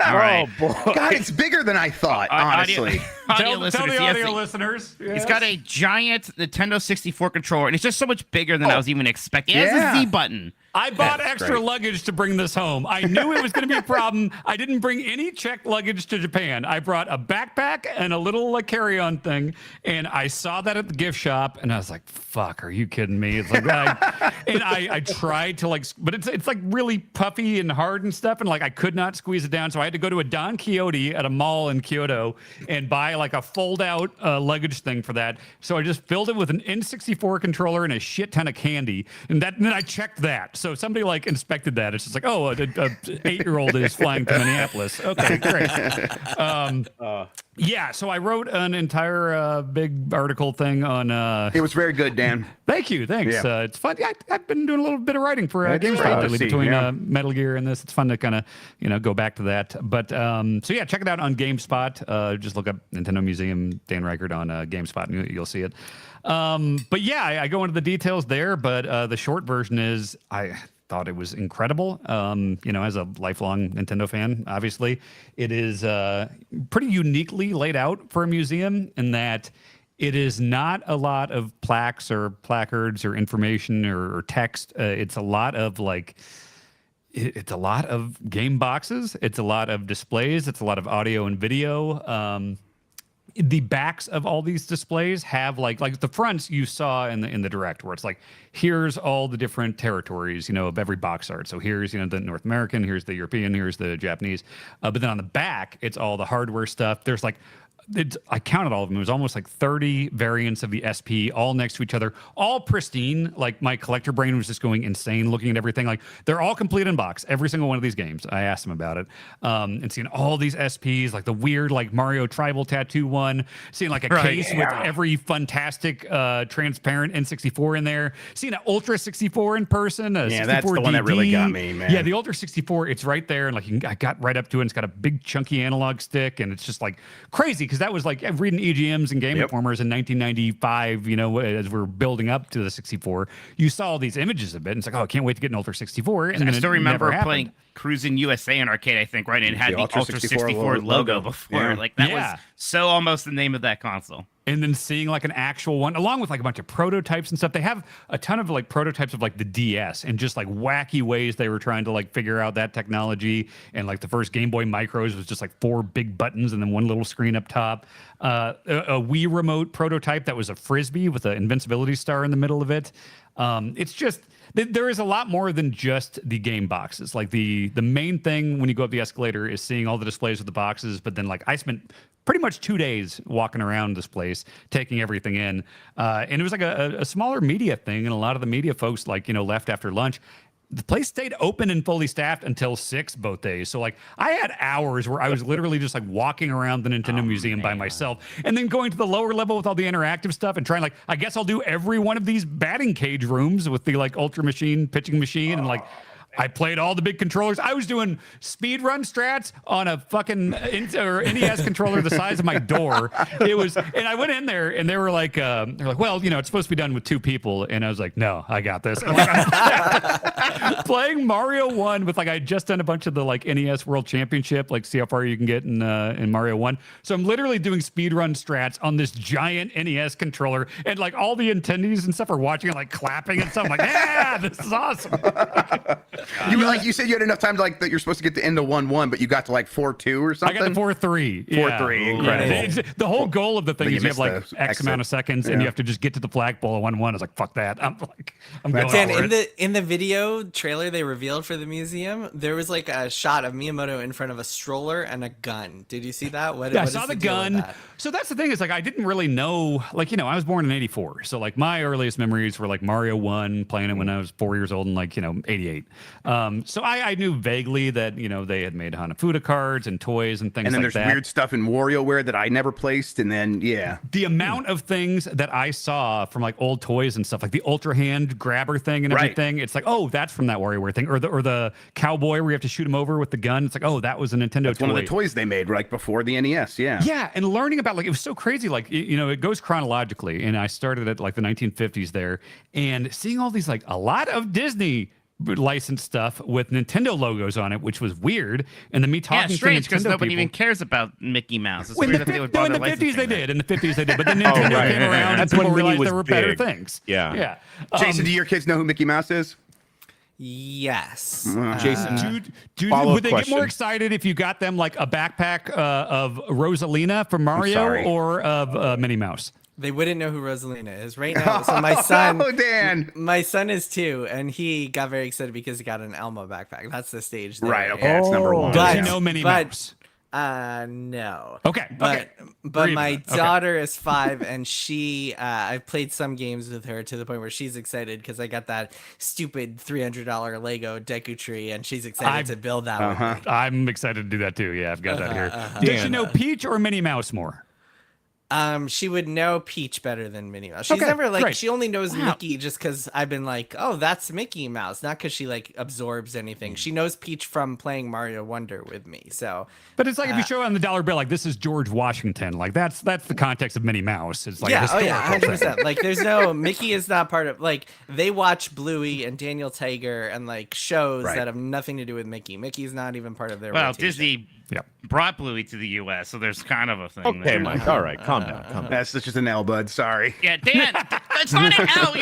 All right. Oh, boy. God, it's bigger than I thought, honestly. Tell the audio listeners. He's got a giant Nintendo 64 controller, and it's just so much bigger than I was even expecting. It has a Z button. I bought extra luggage to bring this home. I knew it was going to be a problem. I didn't bring any checked luggage to Japan. I brought a backpack and a little carry-on thing, and I saw that at the gift shop, and I was like, "Fuck, are you kidding me?" It's like, I tried to but it's like really puffy and hard and stuff, and like I could not squeeze it down, so I had to go to a Don Quixote at a mall in Kyoto and buy like a fold-out luggage thing for that. So I just filled it with an N64 controller and a shit ton of candy, and then I checked that. So somebody like inspected that. It's just like, oh, a 8-year-old is flying to Minneapolis. Okay, great. Yeah, so I wrote an entire big article thing on. It was very good, Dan. Thank you, thanks. Yeah. It's fun. I've been doing a little bit of writing for GameSpot lately between Metal Gear and this. It's fun to kind of go back to that. But so yeah, check it out on GameSpot. Just look up Nintendo Museum Dan Reichert on GameSpot, and you'll see it. But yeah, I go into the details there. But the short version is I thought it was incredible. As a lifelong Nintendo fan, obviously, it is pretty uniquely laid out for a museum in that it is not a lot of plaques or placards or information or text. It's a lot of it's a lot of game boxes. It's a lot of displays. It's a lot of audio and video. The backs of all these displays have like the fronts you saw in the direct, where it's like, here's all the different territories, of every box art. So here's, the North American, here's the European, here's the Japanese. But then on the back, it's all the hardware stuff. There's like I counted all of them. It was almost like 30 variants of the SP, all next to each other, all pristine. Like my collector brain was just going insane looking at everything. Like they're all complete in box, every single one of these games. I asked him about it, and seeing all these SPs, like the weird like Mario tribal tattoo one, seeing like a case with every fantastic transparent N64 in there, seeing an Ultra 64 in person. Yeah, 64 that's the one that really got me, man. Yeah, the Ultra 64, it's right there, and like I got right up to it. And it's got a big chunky analog stick, and it's just like crazy because that was like reading EGMs and Game Informers in 1995. You know, as we're building up to the 64, you saw all these images of it, and it's like, oh, I can't wait to get an Ultra 64. And I then still remember never playing Cruising USA in arcade, I think, right? And it had the Ultra 64 logo before. Yeah. Like that was so almost the name of that console. And then seeing like an actual one, along with like a bunch of prototypes and stuff. They have a ton of like prototypes of like the DS and just like wacky ways they were trying to like figure out that technology. And like the first Game Boy Micros was just like 4 big buttons and then one little screen up top. A Wii remote prototype that was a Frisbee with an invincibility star in the middle of it. It's just, there is a lot more than just the game boxes. Like the main thing when you go up the escalator is seeing all the displays of the boxes. But then like I spent pretty much 2 days walking around this place, taking everything in. And it was like a smaller media thing. And a lot of the media folks like, you know, left after lunch. The place stayed open and fully staffed until 6 both days. So like I had hours where I was literally just like walking around the Nintendo Museum by myself and then going to the lower level with all the interactive stuff and trying like, I guess I'll do every one of these batting cage rooms with the like Ultra Machine, pitching machine, and like I played all the big controllers. I was doing speed run strats on a fucking NES controller the size of my door. It was, and I went in there and they were like, well, you know, it's supposed to be done with 2 people. And I was like, no, I got this. Playing Mario 1 with like, I had just done a bunch of the like NES World Championship, like see how far you can get in Mario 1. So I'm literally doing speed run strats on this giant NES controller, and like all the attendees and stuff are watching and like clapping and stuff. I'm like, yeah, this is awesome. You said you had enough time to like that you're supposed to get to end of 1-1, but you got to like 4-2 or something. I got to 4-3. 4-3, incredible. The whole goal of the thing is you have like X exit. amount of seconds, and you have to just get to the flagpole at 1-1. I was like, fuck that. I'm going Dan, for it. in the video trailer they revealed for the museum, there was like a shot of Miyamoto in front of a stroller and a gun. Did you see that? What I is saw the deal with gun. that? So that's the thing is like I didn't really know, like, you know, I was born in 84. So like my earliest memories were like Mario 1, playing it when I was 4 years old, and like, you know, 88. So I knew vaguely that, you know, they had made Hanafuda cards and toys and things like that. And then there's weird stuff in WarioWare that I never placed. And then, the amount of things that I saw from like old toys and stuff, like the Ultra Hand grabber thing and everything, it's like, oh, that's from that WarioWare thing. Or the cowboy where you have to shoot him over with the gun. It's like, oh, that was a Nintendo that's toy. one of the toys they made like before the NES. Yeah, and learning about like, it was so crazy. Like, you know, it goes chronologically, and I started at like the 1950s there, and seeing all these like a lot of Disney licensed stuff with Nintendo logos on it, which was weird. And then me talking to strange because Nintendo nobody people, even cares about Mickey Mouse. It's in weird the, that they would no, in bother the 50s they licensing that. did. In the 50s they did. But then Nintendo came around, That's and people when Minnie realized was there were better big. things. Yeah. Jason, do your kids know who Mickey Mouse is? Yes. Jason, Would they get question. more excited if you got them like a backpack of Rosalina from Mario sorry. or of Minnie Mouse? They wouldn't know who Rosalina is right now. So my son, Dan. my son is 2, and he got very excited because he got an Elmo backpack. That's the stage. There. Right. Okay. That's number 1. Does But- he know Minnie but- Mouse? No. Okay. But Breathe my it. Okay. daughter is 5, and she I've played some games with her to the point where she's excited because I got that stupid $300 Lego Deku Tree, and she's excited to build that with me. I'm excited to do that too. Yeah, I've got that here. Does she Dan, know Peach or Minnie Mouse more? She would know Peach better than Minnie Mouse. She's Okay, never like great. she only knows Mickey just because I've been like, oh, that's Mickey Mouse, not because she like absorbs anything. She knows Peach from playing Mario Wonder with me. So, But it's like if you show on the dollar bill, like this is George Washington, like that's the context of Minnie Mouse. It's like a yeah, historical 100%. thing. Like, there's no Mickey is not part of like they watch Bluey and Daniel Tiger and like shows Right. that have nothing to do with Mickey. Mickey's not even part of their. Well, rotation. Disney brought Bluey to the U.S., so there's kind of a thing Okay, there. Mike. All right, calm down. That's just an L, bud. Sorry. Yeah, Dan, It's not how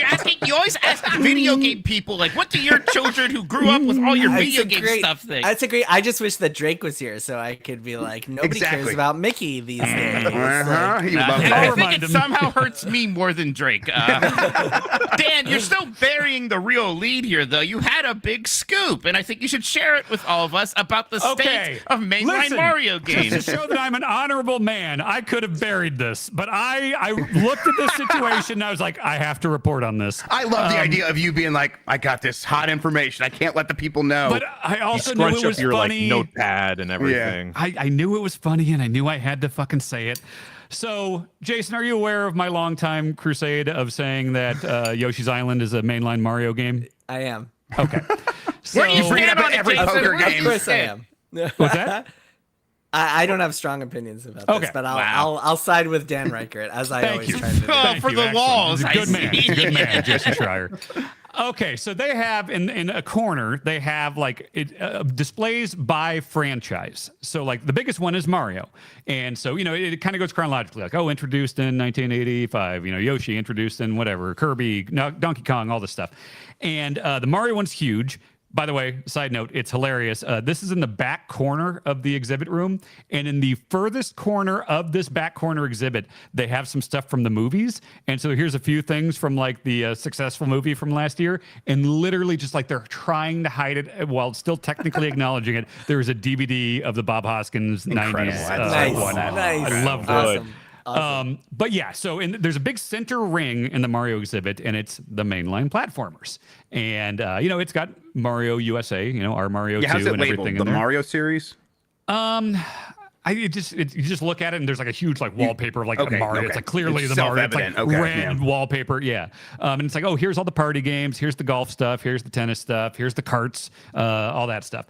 you always ask video game people, like, what do your children who grew up with all your video game stuff think? That's a great. I just wish that Drake was here so I could be like, nobody cares about Mickey these days. I think it somehow hurts me more than Drake. Dan, you're still burying the real lead here, though. You had a big scoop, and I think you should share it with all of us about the state of mainline Mario games. Just to show that I'm an honorable man, I could have buried this, but I looked at this situation and I was like, I have to report on this. I love the idea of you being like, I got this hot information. I can't let the people know. But I also knew it was your, funny. Like, notepad and everything. Yeah. I knew it was funny, and I knew I had to fucking say it. So, Jason, are you aware of my longtime crusade of saying that Yoshi's Island is a mainline Mario game? I am. Okay. So, where do you stand on every poker game? Of course I am. What's that? I don't have strong opinions about this, but I'll side with Dan Reichert, as I always try to do. Oh, for the walls. He's a good man. He's a good man, Jason Schreier. Okay, so they have in a corner, they have like displays by franchise. So like the biggest one is Mario. And so, it kind of goes chronologically, like, introduced in 1985, Yoshi introduced in whatever, Kirby, Donkey Kong, all this stuff. And the Mario one's huge. By the way, side note, it's hilarious. This is in the back corner of the exhibit room. And in the furthest corner of this back corner exhibit, they have some stuff from the movies. And so here's a few things from like the successful movie from last year. And literally just like they're trying to hide it while still technically acknowledging it. There was a DVD of the Bob Hoskins 90s one. Nice. I love that. Awesome. Awesome. But yeah, so there's a big center ring in the Mario exhibit, and it's the mainline platformers. And, it's got Mario USA, our Mario 2 how's it and labeled? everything The in there. Mario series? You just look at it, and there's like a huge like wallpaper of like Mario. Okay. It's like clearly It's the Mario. It's like self-evident. red wallpaper. Yeah. And it's like, here's all the party games. Here's the golf stuff. Here's the tennis stuff. Here's the carts, all that stuff.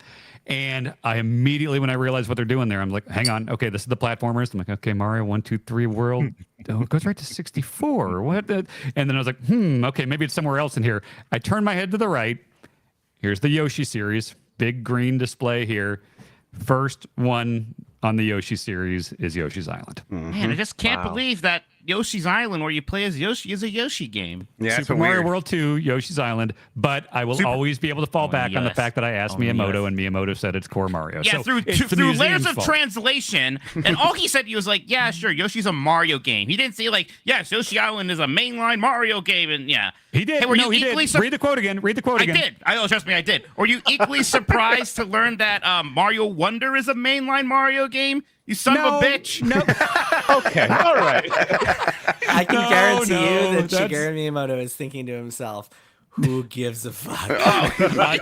And I immediately, when I realized what they're doing there, I'm like, hang on. Okay, this is the platformers. I'm like, okay, Mario 1, 2, 3 World. Oh, it goes right to 64. What? And then I was like, okay, maybe it's somewhere else in here. I turned my head to the right. Here's the Yoshi series. Big green display here. First one on the Yoshi series is Yoshi's Island. Man, I just can't believe that Yoshi's Island, where you play as Yoshi, is a Yoshi game. Yeah, Super Mario World 2, Yoshi's Island, but I will always be able to fall back on the fact that I asked Miyamoto, and Miyamoto said it's core Mario. Yeah, so through layers of translation, and all he said, he was like, yeah, sure, Yoshi's a Mario game. He didn't say like, yes, Yoshi Island is a mainline Mario game, and yeah. He did. Hey, he did. Read the quote again. I did. Trust me, I did. Were you equally surprised to learn that Mario Wonder is a mainline Mario game? You son of a bitch. No. Okay. All right. I can guarantee you that Shigeru Miyamoto is thinking to himself, who gives a fuck?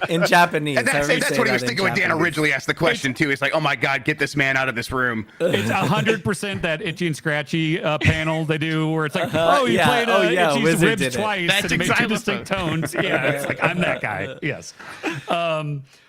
In Japanese. And that's what he was thinking when Dan originally asked the question, too. He's like, oh, my God, get this man out of this room. It's 100% that Itchy and Scratchy panel they do where it's like, played Itchy's ribs twice and made two distinct tones. Yeah, it's like, I'm that guy. Yes.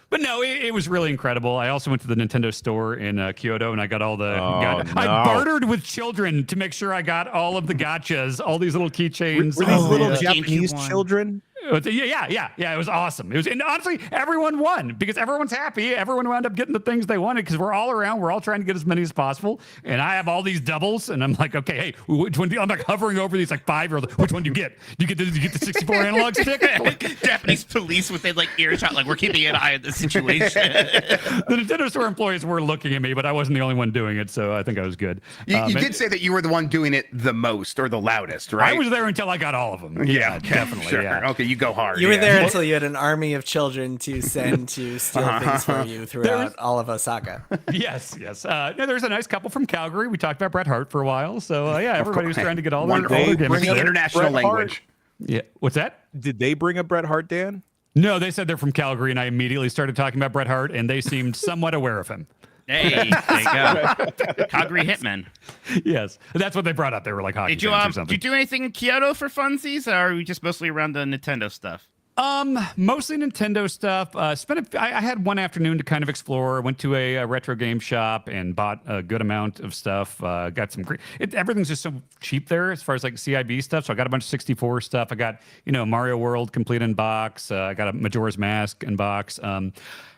But no, it was really incredible. I also went to the Nintendo store in Kyoto, and I got all the. I bartered with children to make sure I got all of the gachas, all these little keychains. Were these little Japanese children? Yeah. It was awesome. And honestly, everyone won because everyone's happy. Everyone wound up getting the things they wanted because we're all around. We're all trying to get as many as possible. And I have all these doubles, and I'm like, okay, hey, which one? I'm like hovering over these like 5-year-olds. Which one do you get? Do you get the 64 analog stick? Like, Japanese police with their like earshot, like we're keeping an eye on the situation. The Nintendo store employees were looking at me, but I wasn't the only one doing it, so I think I was good. You did say that you were the one doing it the most or the loudest, right? I was there until I got all of them. Yeah, definitely. Sure. Yeah. Okay, you go hard. You were there until you had an army of children to send to steal things for you throughout all of Osaka. Yes. There's a nice couple from Calgary. We talked about Bret Hart for a while, so everybody was trying to get all their gimmicks. International language. Yeah. What's that? Did they bring a Bret Hart, Dan? No, they said they're from Calgary, and I immediately started talking about Bret Hart, and they seemed somewhat aware of him. Hey, there you go. Calgary Hitman. Yes, that's what they brought up. They were like hockey fans or something. Did you do anything in Kyoto for funsies, or are we just mostly around the Nintendo stuff? Mostly Nintendo stuff. I had one afternoon to kind of explore. Went to a retro game shop and bought a good amount of stuff. Got some great. Everything's just so cheap there as far as like CIB stuff. So I got a bunch of 64 stuff. I got Mario World complete in box. I got a Majora's Mask in box.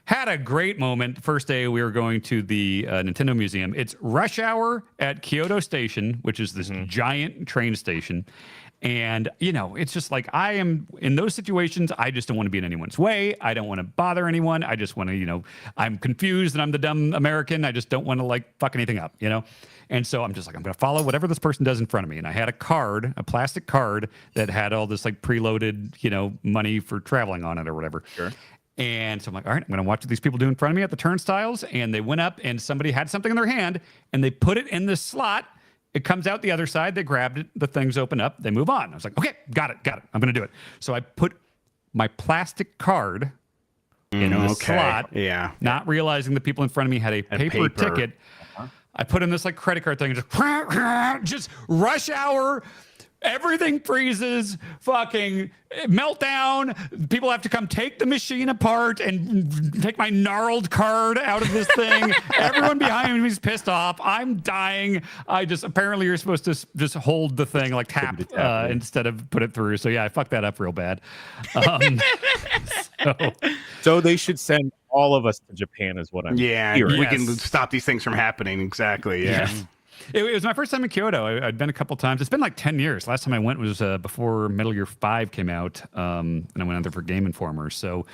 Had a great moment. First day we were going to the Nintendo Museum. It's rush hour at Kyoto Station, which is this giant train station. And, it's just like I am in those situations. I just don't want to be in anyone's way. I don't want to bother anyone. I just want to, I'm confused and I'm the dumb American. I just don't want to like fuck anything up, And so I'm just like, I'm going to follow whatever this person does in front of me. And I had a plastic card that had all this like preloaded, money for traveling on it or whatever. Sure. And so I'm like, all right, I'm going to watch what these people do in front of me at the turnstiles. And they went up and somebody had something in their hand and they put it in this slot. It comes out the other side. They grabbed it. The things open up. They move on. I was like, okay, got it. I'm going to do it. So I put my plastic card in the slot. Yeah. Not realizing the people in front of me had a paper ticket. I put in this like credit card thing and just rush hour. Everything freezes, fucking meltdown. People have to come take the machine apart and take my gnarled card out of this thing. Everyone behind me is pissed off. I'm dying. Apparently you're supposed to just hold the thing, like tap instead of put it through. So yeah, I fucked that up real bad. So they should send all of us to Japan is what I'm hearing. We can stop these things from happening. Exactly. Yeah. It was my first time in Kyoto. I'd been a couple times. It's been like 10 years. Last time I went was before Metal Gear 5 came out, and I went out there for Game Informer. So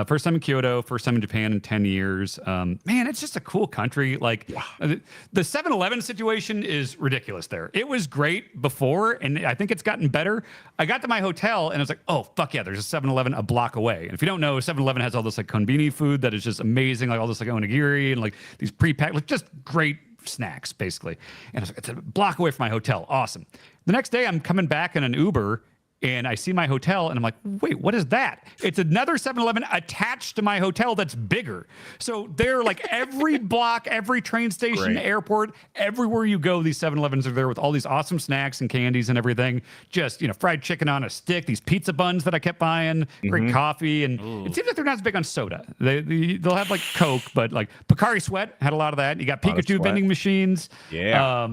first time in Kyoto, first time in Japan in 10 years. Man, it's just a cool country. Like the 7-Eleven situation is ridiculous there. It was great before, and I think it's gotten better. I got to my hotel, and I was like, oh, fuck yeah, there's a 7-Eleven a block away. And if you don't know, 7-Eleven has all this like konbini food that is just amazing, like all this like onigiri and like these pre-packed, like just great snacks basically. And I was like, it's a block away from my hotel. Awesome. The next day I'm coming back in an Uber and I see my hotel and I'm like, wait, what is that? It's another 7-Eleven attached to my hotel that's bigger. So they're like every block, every train station, airport, everywhere you go, these 7-Elevens are there with all these awesome snacks and candies and everything. Just, fried chicken on a stick, these pizza buns that I kept buying, great coffee. And it seems like they're not as big on soda. They'll have like Coke, but like Pocari Sweat had a lot of that. You got Pikachu vending machines. Yeah.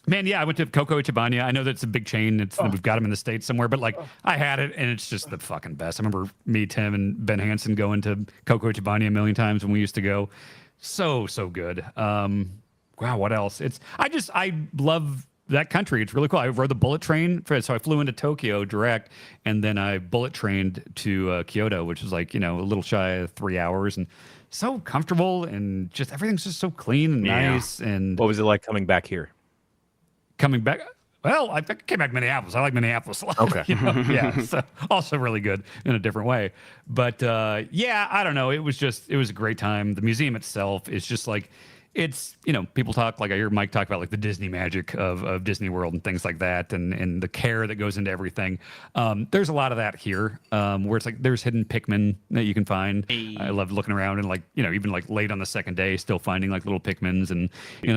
Man, yeah, I went to Coco Ichibanya. I know that's a big chain. We've got them in the States somewhere, but like I had it, and it's just the fucking best. I remember me, Tim, and Ben Hansen going to Coco Ichibanya a million times when we used to go. So good. Wow, what else? I love that country. It's really cool. I rode the bullet train, so I flew into Tokyo direct, and then I bullet trained to Kyoto, which is like, a little shy of 3 hours, and so comfortable, and just everything's just so clean and nice. And what was it like coming back here? Coming back, well, I came back to Minneapolis. I like Minneapolis a lot. Okay. Yeah, so also really good in a different way. But yeah, I don't know. It was a great time. The museum itself is just like, it's, people talk, like I hear Mike talk about like the Disney magic of Disney World and things like that, and the care that goes into everything. There's a lot of that here, where it's like there's hidden Pikmin that you can find. I love looking around and like, even like late on the second day, still finding like little Pikmins and,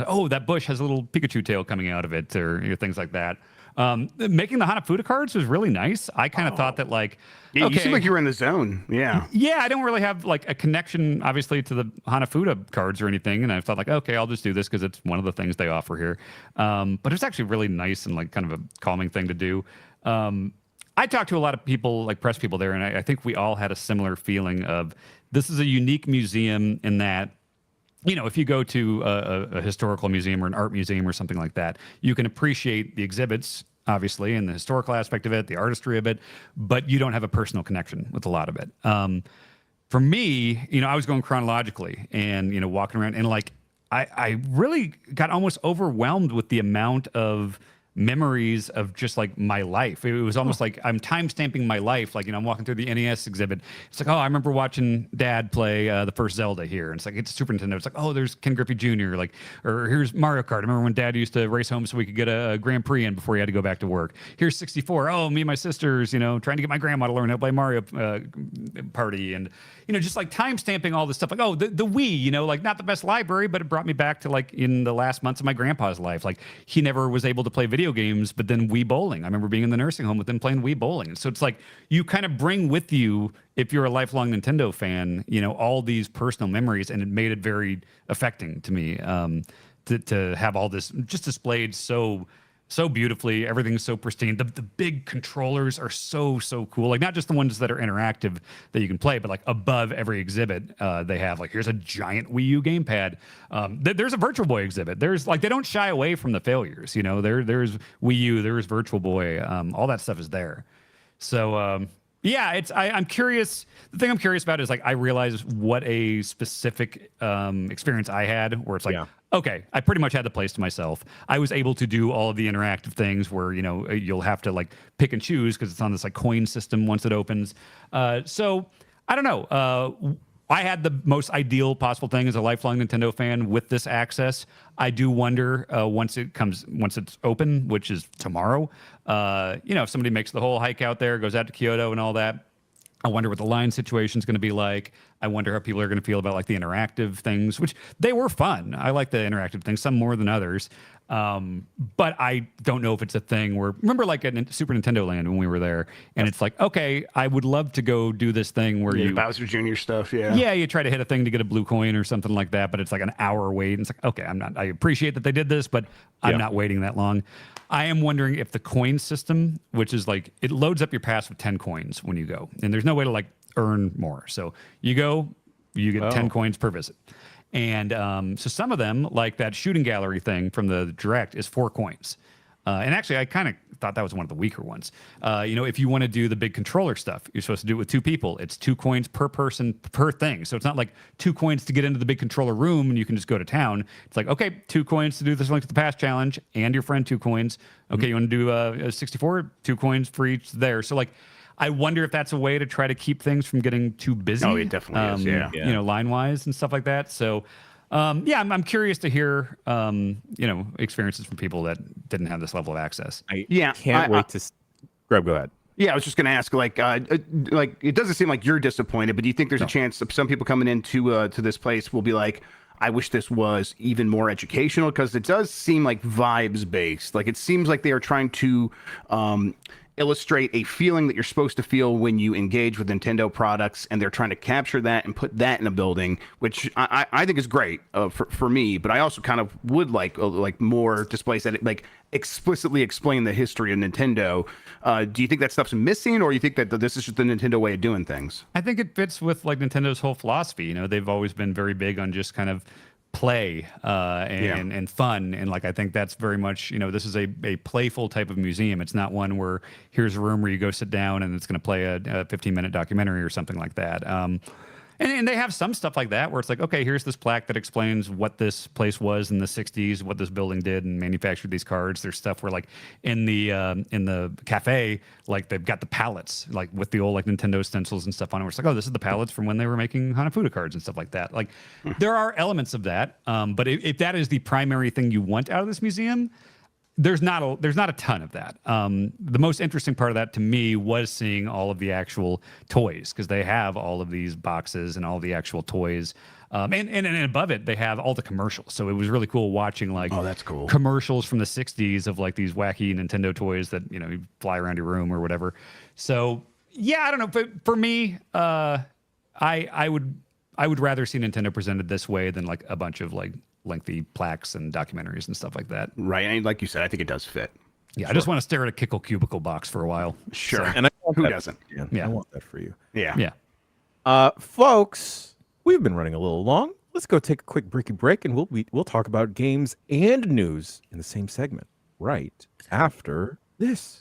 oh, that bush has a little Pikachu tail coming out of it, or things like that. Making the Hanafuda cards was really nice. I kind of thought that like, yeah, you seem like you were in the zone. Yeah. Yeah, I don't really have like a connection, obviously, to the Hanafuda cards or anything. And I thought like, okay, I'll just do this because it's one of the things they offer here. But it's actually really nice and like kind of a calming thing to do. I talked to a lot of people, like press people there, and I think we all had a similar feeling of this is a unique museum in that, if you go to a historical museum or an art museum or something like that, you can appreciate the exhibits, obviously, and the historical aspect of it, the artistry of it, but you don't have a personal connection with a lot of it. For me, I was going chronologically and, walking around and like, I really got almost overwhelmed with the amount of memories of just like my life. It was almost like I'm time stamping my life. Like, I'm walking through the NES exhibit. It's like, oh, I remember watching Dad play the first Zelda here. And it's like, it's Super Nintendo. It's like, oh, there's Ken Griffey Jr. Like, or here's Mario Kart. I remember when Dad used to race home so we could get a Grand Prix in before he had to go back to work. Here's 64. Oh, me and my sisters, trying to get my grandma to learn how to play Mario Party. And, just like time stamping all this stuff. Like, oh, the Wii, like not the best library, but it brought me back to like in the last months of my grandpa's life. Like he never was able to play video games, but then Wii bowling. I remember being in the nursing home with them playing Wii bowling. And so it's like you kind of bring with you, if you're a lifelong Nintendo fan, all these personal memories, and it made it very affecting to me to have all this just displayed so so beautifully. Everything's so pristine. The big controllers are so cool. Like not just the ones that are interactive that you can play, but like above every exhibit, they have like here's a giant Wii U gamepad. There's a Virtual Boy exhibit. There's like they don't shy away from the failures. You know, there's Wii U, there's Virtual Boy. All that stuff is there. So yeah, I'm curious. The thing I'm curious about is like I realize what a specific experience I had where it's like, okay, I pretty much had the place to myself. I was able to do all of the interactive things where, you know, you'll have to like pick and choose because it's on this like coin system once it opens. So I don't know. I had the most ideal possible thing as a lifelong Nintendo fan with this access. I do wonder once it's open, which is tomorrow, you know, if somebody makes the whole hike out there, goes out to Kyoto and all that, I wonder what the line situation is going to be like. I wonder how people are going to feel about like the interactive things, which they were fun. I like the interactive things, some more than others. But I don't know if it's a thing where, remember like at Super Nintendo Land when we were there, and it's like, okay, I would love to go do this thing where you Bowser Jr. stuff, yeah, you try to hit a thing to get a blue coin or something like that, but it's like an hour wait. And it's like, okay, I appreciate that they did this, but I'm not waiting that long. I am wondering if the coin system, which is like, it loads up your pass with 10 coins when you go, and there's no way to like earn more. So you go, you get 10 coins per visit. And so some of them, like that shooting gallery thing from the Direct, is 4 coins. And actually, I kind of thought that was one of the weaker ones. You know, if you want to do the big controller stuff, you're supposed to do it with 2 people. It's 2 coins per person per thing. So it's not like 2 coins to get into the big controller room and you can just go to town. It's like, okay, 2 coins to do this Link to the Past challenge and your friend 2 coins. Okay, you want to do a 64, 2 coins for each there. So like, I wonder if that's a way to try to keep things from getting too busy. Oh, it definitely is, yeah. You know, line-wise and stuff like that. So, yeah, I'm curious to hear, you know, experiences from people that didn't have this level of access. I can't wait to... Greg, go ahead. Yeah, I was just going to ask, like it doesn't seem like you're disappointed, but do you think there's a chance some people coming into to this place will be like, I wish this was even more educational? Because it does seem like vibes-based. Like, it seems like they are trying to illustrate a feeling that you're supposed to feel when you engage with Nintendo products, and they're trying to capture that and put that in a building, which I think is great for me. But I also kind of would like more displays that like explicitly explain the history of Nintendo. Do you think that stuff's missing, or you think that this is just the Nintendo way of doing things? I think it fits with like Nintendo's whole philosophy. You know, they've always been very big on just kind of play and fun, and like I think that's very much, you know, this is a playful type of museum. It's not one where here's a room where you go sit down and it's going to play a 15-minute documentary or something like that. And they have some stuff like that where it's like, okay, here's this plaque that explains what this place was in the 60s, what this building did and manufactured these cards. There's stuff where like in the cafe, like they've got the pallets, like with the old like Nintendo stencils and stuff on it. Where it's like, oh, this is the pallets from when they were making Hanafuda cards and stuff like that. Like there are elements of that. But if that is the primary thing you want out of this museum, there's not a ton of that. The most interesting part of that to me was seeing all of the actual toys, because they have all of these boxes and all the actual toys. And above it, they have all the commercials. So it was really cool watching like that's cool. commercials from the 60s of like these wacky Nintendo toys that, you know, you fly around your room or whatever. So yeah, I don't know. But for me, I would rather see Nintendo presented this way than like a bunch of like lengthy plaques and documentaries and stuff like that. Right. And like you said, I think it does fit. Yeah, sure. I just want to stare at a Kickle Cubicle box for a while. Sure. So. And who doesn't? Yeah, I want that for you. Yeah. Yeah. Folks, we've been running a little long. Let's go take a quick break, and we'll talk about games and news in the same segment right after this.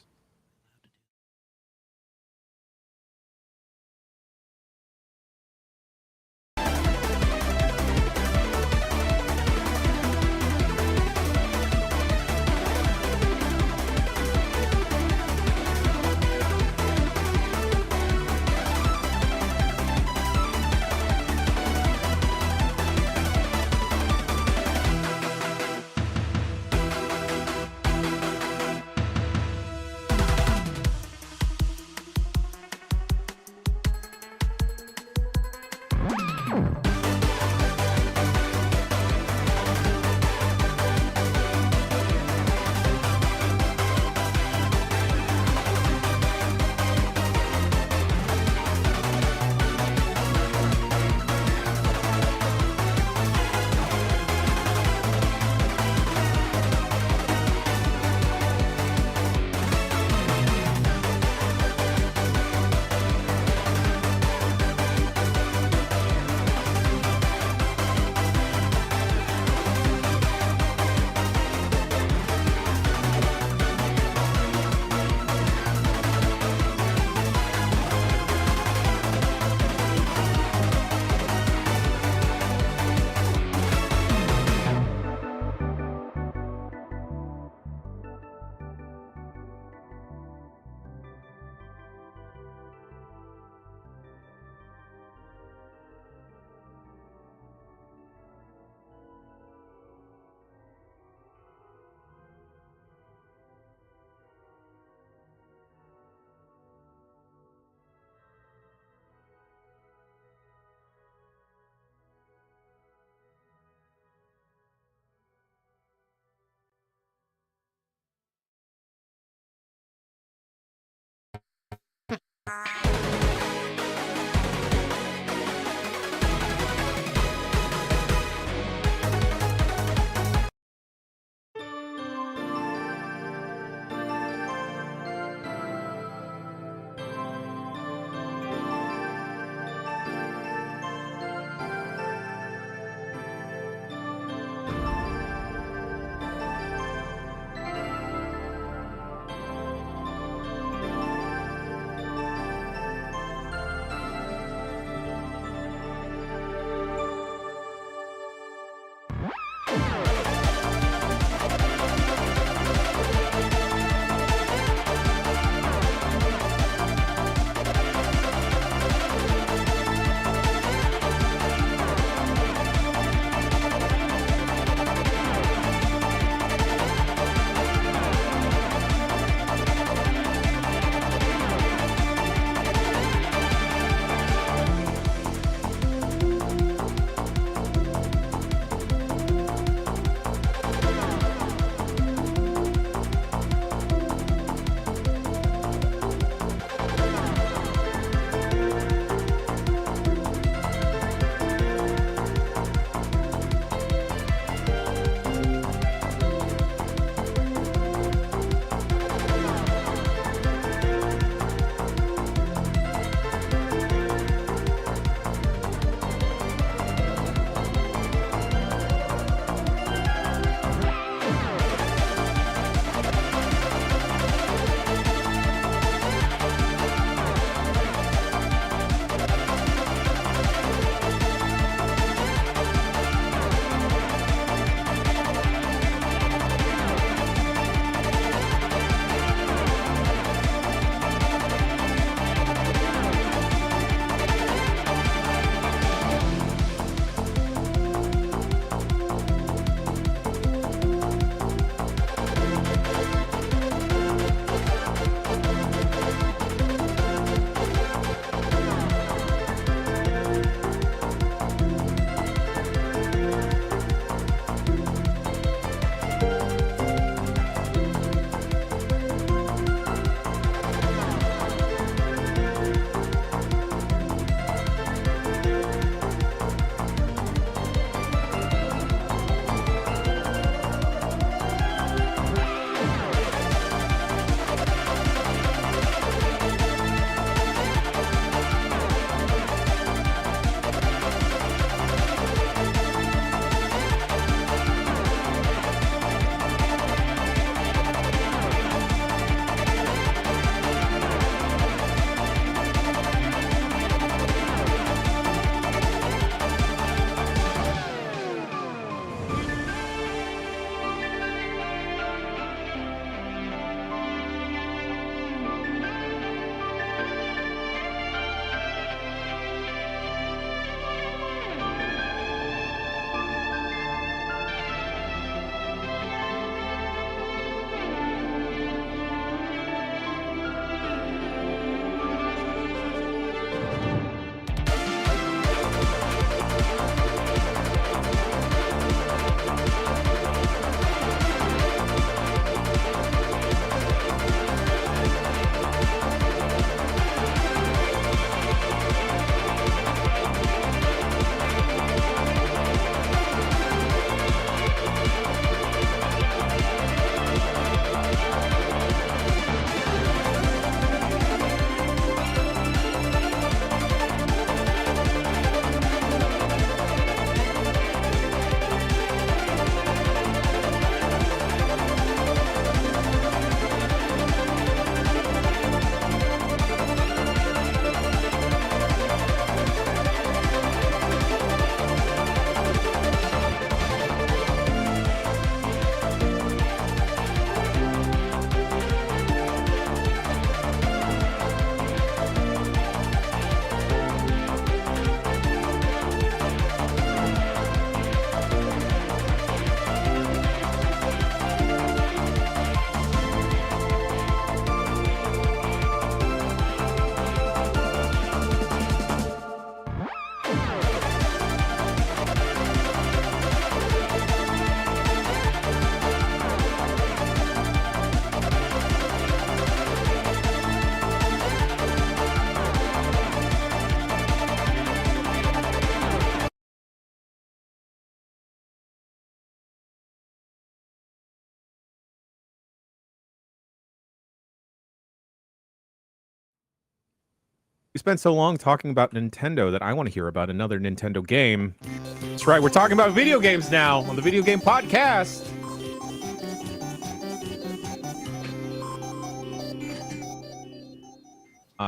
We spent so long talking about Nintendo that I want to hear about another Nintendo game. That's right, we're talking about video games now on the Video Game Podcast.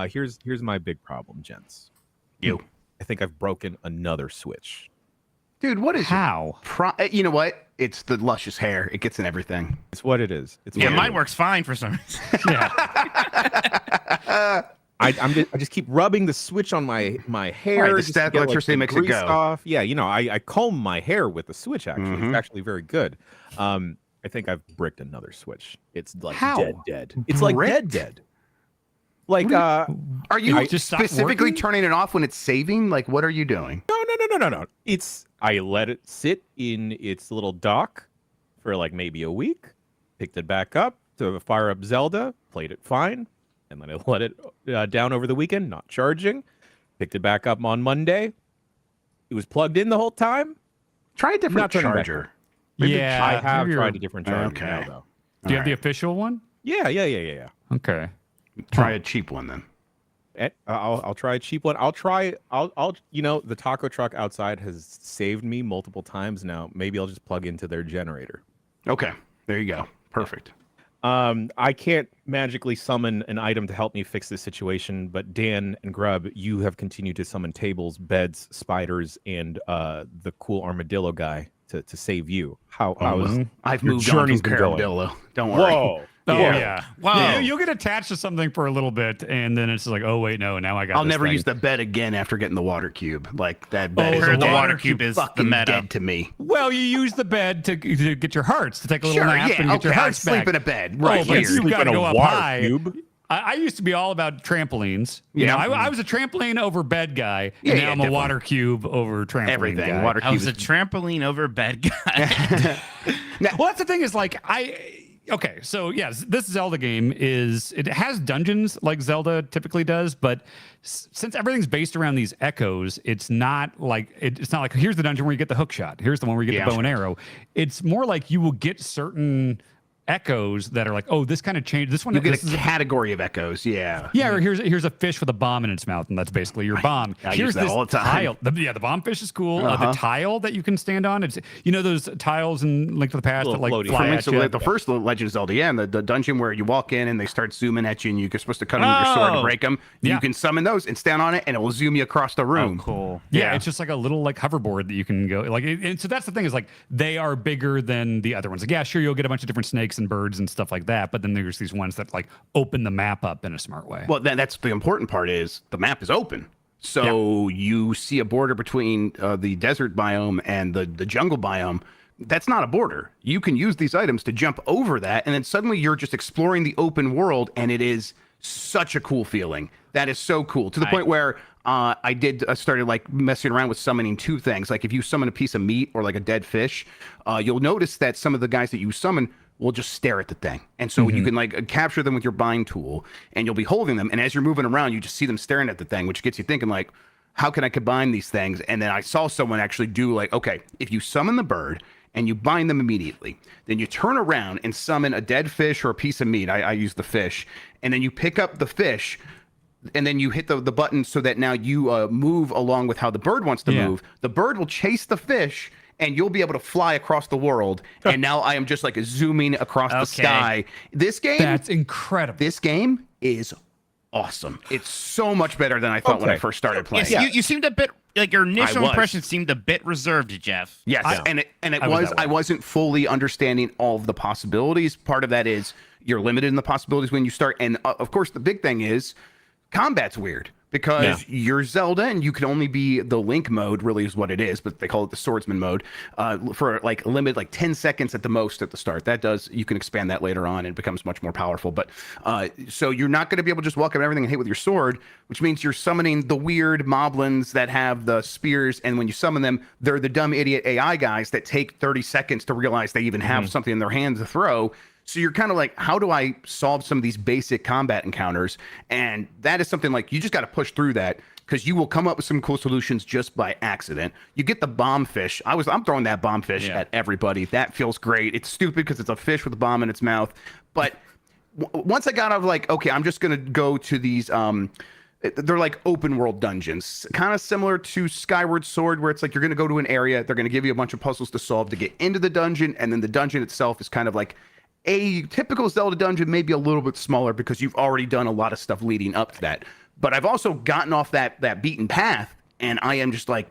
Here's my big problem, gents. I think I've broken another Switch. Dude, what is how? You know what? It's the luscious hair. It gets in everything. It's what it is. Mine works fine for some reason. I just keep rubbing the Switch on my hair. Right, the just to stat get, electricity makes it go. off. Yeah, I comb my hair with the Switch. Actually, it's actually very good. I think I've bricked another Switch. It's like dead. It's like dead. Like, are you just specifically turning it off when it's saving? Like, what are you doing? No. I let it sit in its little dock for like maybe a week. Picked it back up to fire up Zelda. Played it fine. And then I let it down over the weekend, not charging. Picked it back up on Monday. It was plugged in the whole time. Try a different charger. Yeah, I have tried a different charger Okay. now, though. Do you have the official one? Yeah. Okay. Try a cheap one then. I'll try a cheap one. I'll the taco truck outside has saved me multiple times now. Maybe I'll just plug into their generator. Okay, there you go. Perfect. I can't magically summon an item to help me fix this situation, but Dan and Grub, you have continued to summon tables, beds, spiders, and the cool armadillo guy to save you. I've your moved on journey's from been going? Armadillo. Don't worry. Whoa. Oh yeah. Wow. Yeah, you'll get attached to something for a little bit, and then it's like, oh wait, no, now I got. I'll this never thing. use the bed again after getting the water cube. Like that bed I is heard the dead. water cube is the fucking meta. dead to me. Well, you use the bed to get your hearts, to take a little Sure, nap yeah, and get your okay, I hearts back. sleep in a bed. Oh, Right but here. you've got to go up high. Cube. I used to be all about trampolines. You Yeah. know, I was a trampoline over bed guy, and Yeah, now yeah, I'm a definitely. water cube over trampoline Everything. guy. Water I cube was a is trampoline over bed guy. Well, that's the thing is like okay, so yes, this Zelda game it has dungeons like Zelda typically does, but since everything's based around these echoes, it's not like here's the dungeon where you get the hook shot, here's the one where you get the bow and arrow. It's more like you will get certain echoes that are like, oh, this kind of changed. This one, You get this a is category of echoes. Yeah. yeah, or here's a fish with a bomb in its mouth, and that's basically your bomb. I Here's use that this all the time. tile. The bomb fish is cool. The tile that you can stand on. It's those tiles in Link to the Past that Little like floaty. fly For me, at so you. like the first Legend of Zelda, and the dungeon where you walk in and they start zooming at you, and you're supposed to cut them with your sword to break them. Yeah. You can summon those and stand on it, and it will zoom you across the room. Cool. Yeah, it's just like a little like hoverboard that you can go like. And so that's the thing is like they are bigger than the other ones. Like yeah, sure, you'll get a bunch of different snakes and birds and stuff like that, but then there's these ones that like open the map up in a smart way. Well, that's the important part is the map is open. So you see a border between the desert biome and the jungle biome. That's not a border. You can use these items to jump over that, and then suddenly you're just exploring the open world, and it is such a cool feeling. That is so cool to the point where I started like messing around with summoning two things. Like if you summon a piece of meat or like a dead fish, you'll notice that some of the guys that you summon will just stare at the thing. And so you can like capture them with your bind tool, and you'll be holding them. And as you're moving around, you just see them staring at the thing, which gets you thinking like, how can I combine these things? And then I saw someone actually do like, okay, if you summon the bird and you bind them immediately, then you turn around and summon a dead fish or a piece of meat. I use the fish. And then you pick up the fish, and then you hit the button so that now you move along with how the bird wants to move. The bird will chase the fish, and you'll be able to fly across the world. And now I am just like zooming across the sky. This game, that's incredible. This game is awesome. It's so much better than I thought when I first started playing. Yes, you seemed a bit like your initial was. impression seemed a bit reserved, Jeff. Yes, and it I was that way. I wasn't fully understanding all of the possibilities. Part of that is you're limited in the possibilities when you start, and of course the big thing is combat's weird because you're Zelda and you can only be the Link mode, really is what it is, but they call it the swordsman mode, for like limited like 10 seconds at the most at the start. You can expand that later on and it becomes much more powerful. But so you're not going to be able to just walk up everything and hit with your sword, which means you're summoning the weird moblins that have the spears, and when you summon them, they're the dumb idiot AI guys that take 30 seconds to realize they even have something in their hand to throw. So you're kind of like, how do I solve some of these basic combat encounters? And that is something like you just got to push through that, because you will come up with some cool solutions just by accident. You get the bomb fish. I'm throwing that bomb fish at everybody. That feels great. It's stupid because it's a fish with a bomb in its mouth. But once I got out of like, okay, I'm just going to go to these they're like open world dungeons, kind of similar to Skyward Sword, where it's like you're going to go to an area, they're going to give you a bunch of puzzles to solve to get into the dungeon, and then the dungeon itself is kind of like a typical Zelda dungeon, maybe a little bit smaller because you've already done a lot of stuff leading up to that. But I've also gotten off that beaten path, and I am just like,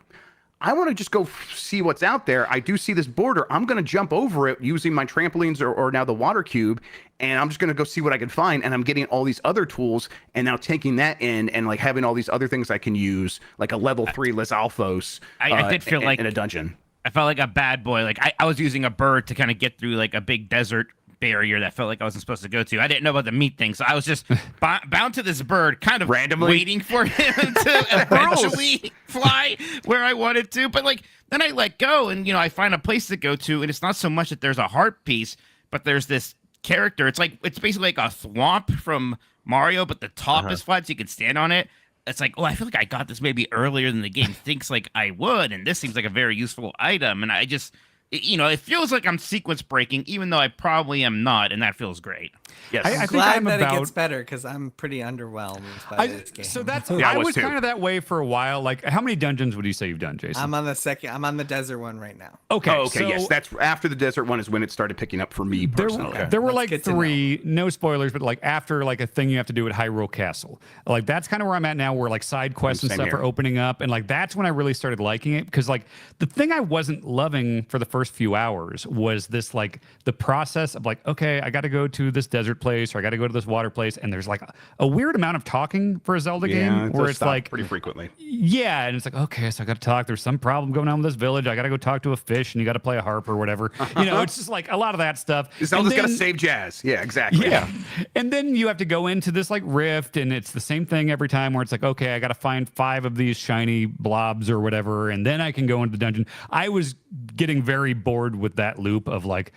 I want to just go see what's out there. I do see this border. I'm going to jump over it using my trampolines or now the water cube, and I'm just going to go see what I can find. And I'm getting all these other tools, and now taking that in and like having all these other things I can use, like a level 3 Les Alphos. I did feel like in a dungeon. I felt like a bad boy. Like I was using a bird to kind of get through like a big desert barrier that felt like I wasn't supposed to go to. I didn't know about the meat thing, so I was just bound to this bird, kind of randomly waiting for him to eventually fly where I wanted to. But like then I let go, and I find a place to go to, and it's not so much that there's a heart piece, but there's this character. It's basically like a thwomp from Mario, but the top is flat, so you can stand on it. It's like, I feel like I got this maybe earlier than the game thinks like I would, and this seems like a very useful item, and I just. It feels like I'm sequence breaking, even though I probably am not, and that feels great. Yes, I'm glad that it gets better because I'm pretty underwhelmed by this game. So that's I was was kind of that way for a while. Like, how many dungeons would you say you've done, Jason? I'm on the desert one right now. Okay, okay, yes, that's after the desert one is when it started picking up for me personally. There were That's like good to 3, no spoilers, but like after like a thing you have to do at Hyrule Castle. Like that's kind of where I'm at now, where like side quests and Same stuff here. are opening up, and like that's when I really started liking it, because like the thing I wasn't loving for the first few hours was this like the process of like, okay, I got to go to this desert place or I got to go to this water place, and there's like a weird amount of talking for a Zelda game where it's like pretty frequently. Yeah, and it's like, okay, so I got to talk. There's some problem going on with this village. I got to go talk to a fish, and you got to play a harp or whatever. It's just like a lot of that stuff. Zelda's got to save Jazz. Yeah, exactly. Yeah. And then you have to go into this like rift, and it's the same thing every time where it's like, okay, I got to find 5 of these shiny blobs or whatever, and then I can go into the dungeon. I was getting very bored with that loop of like,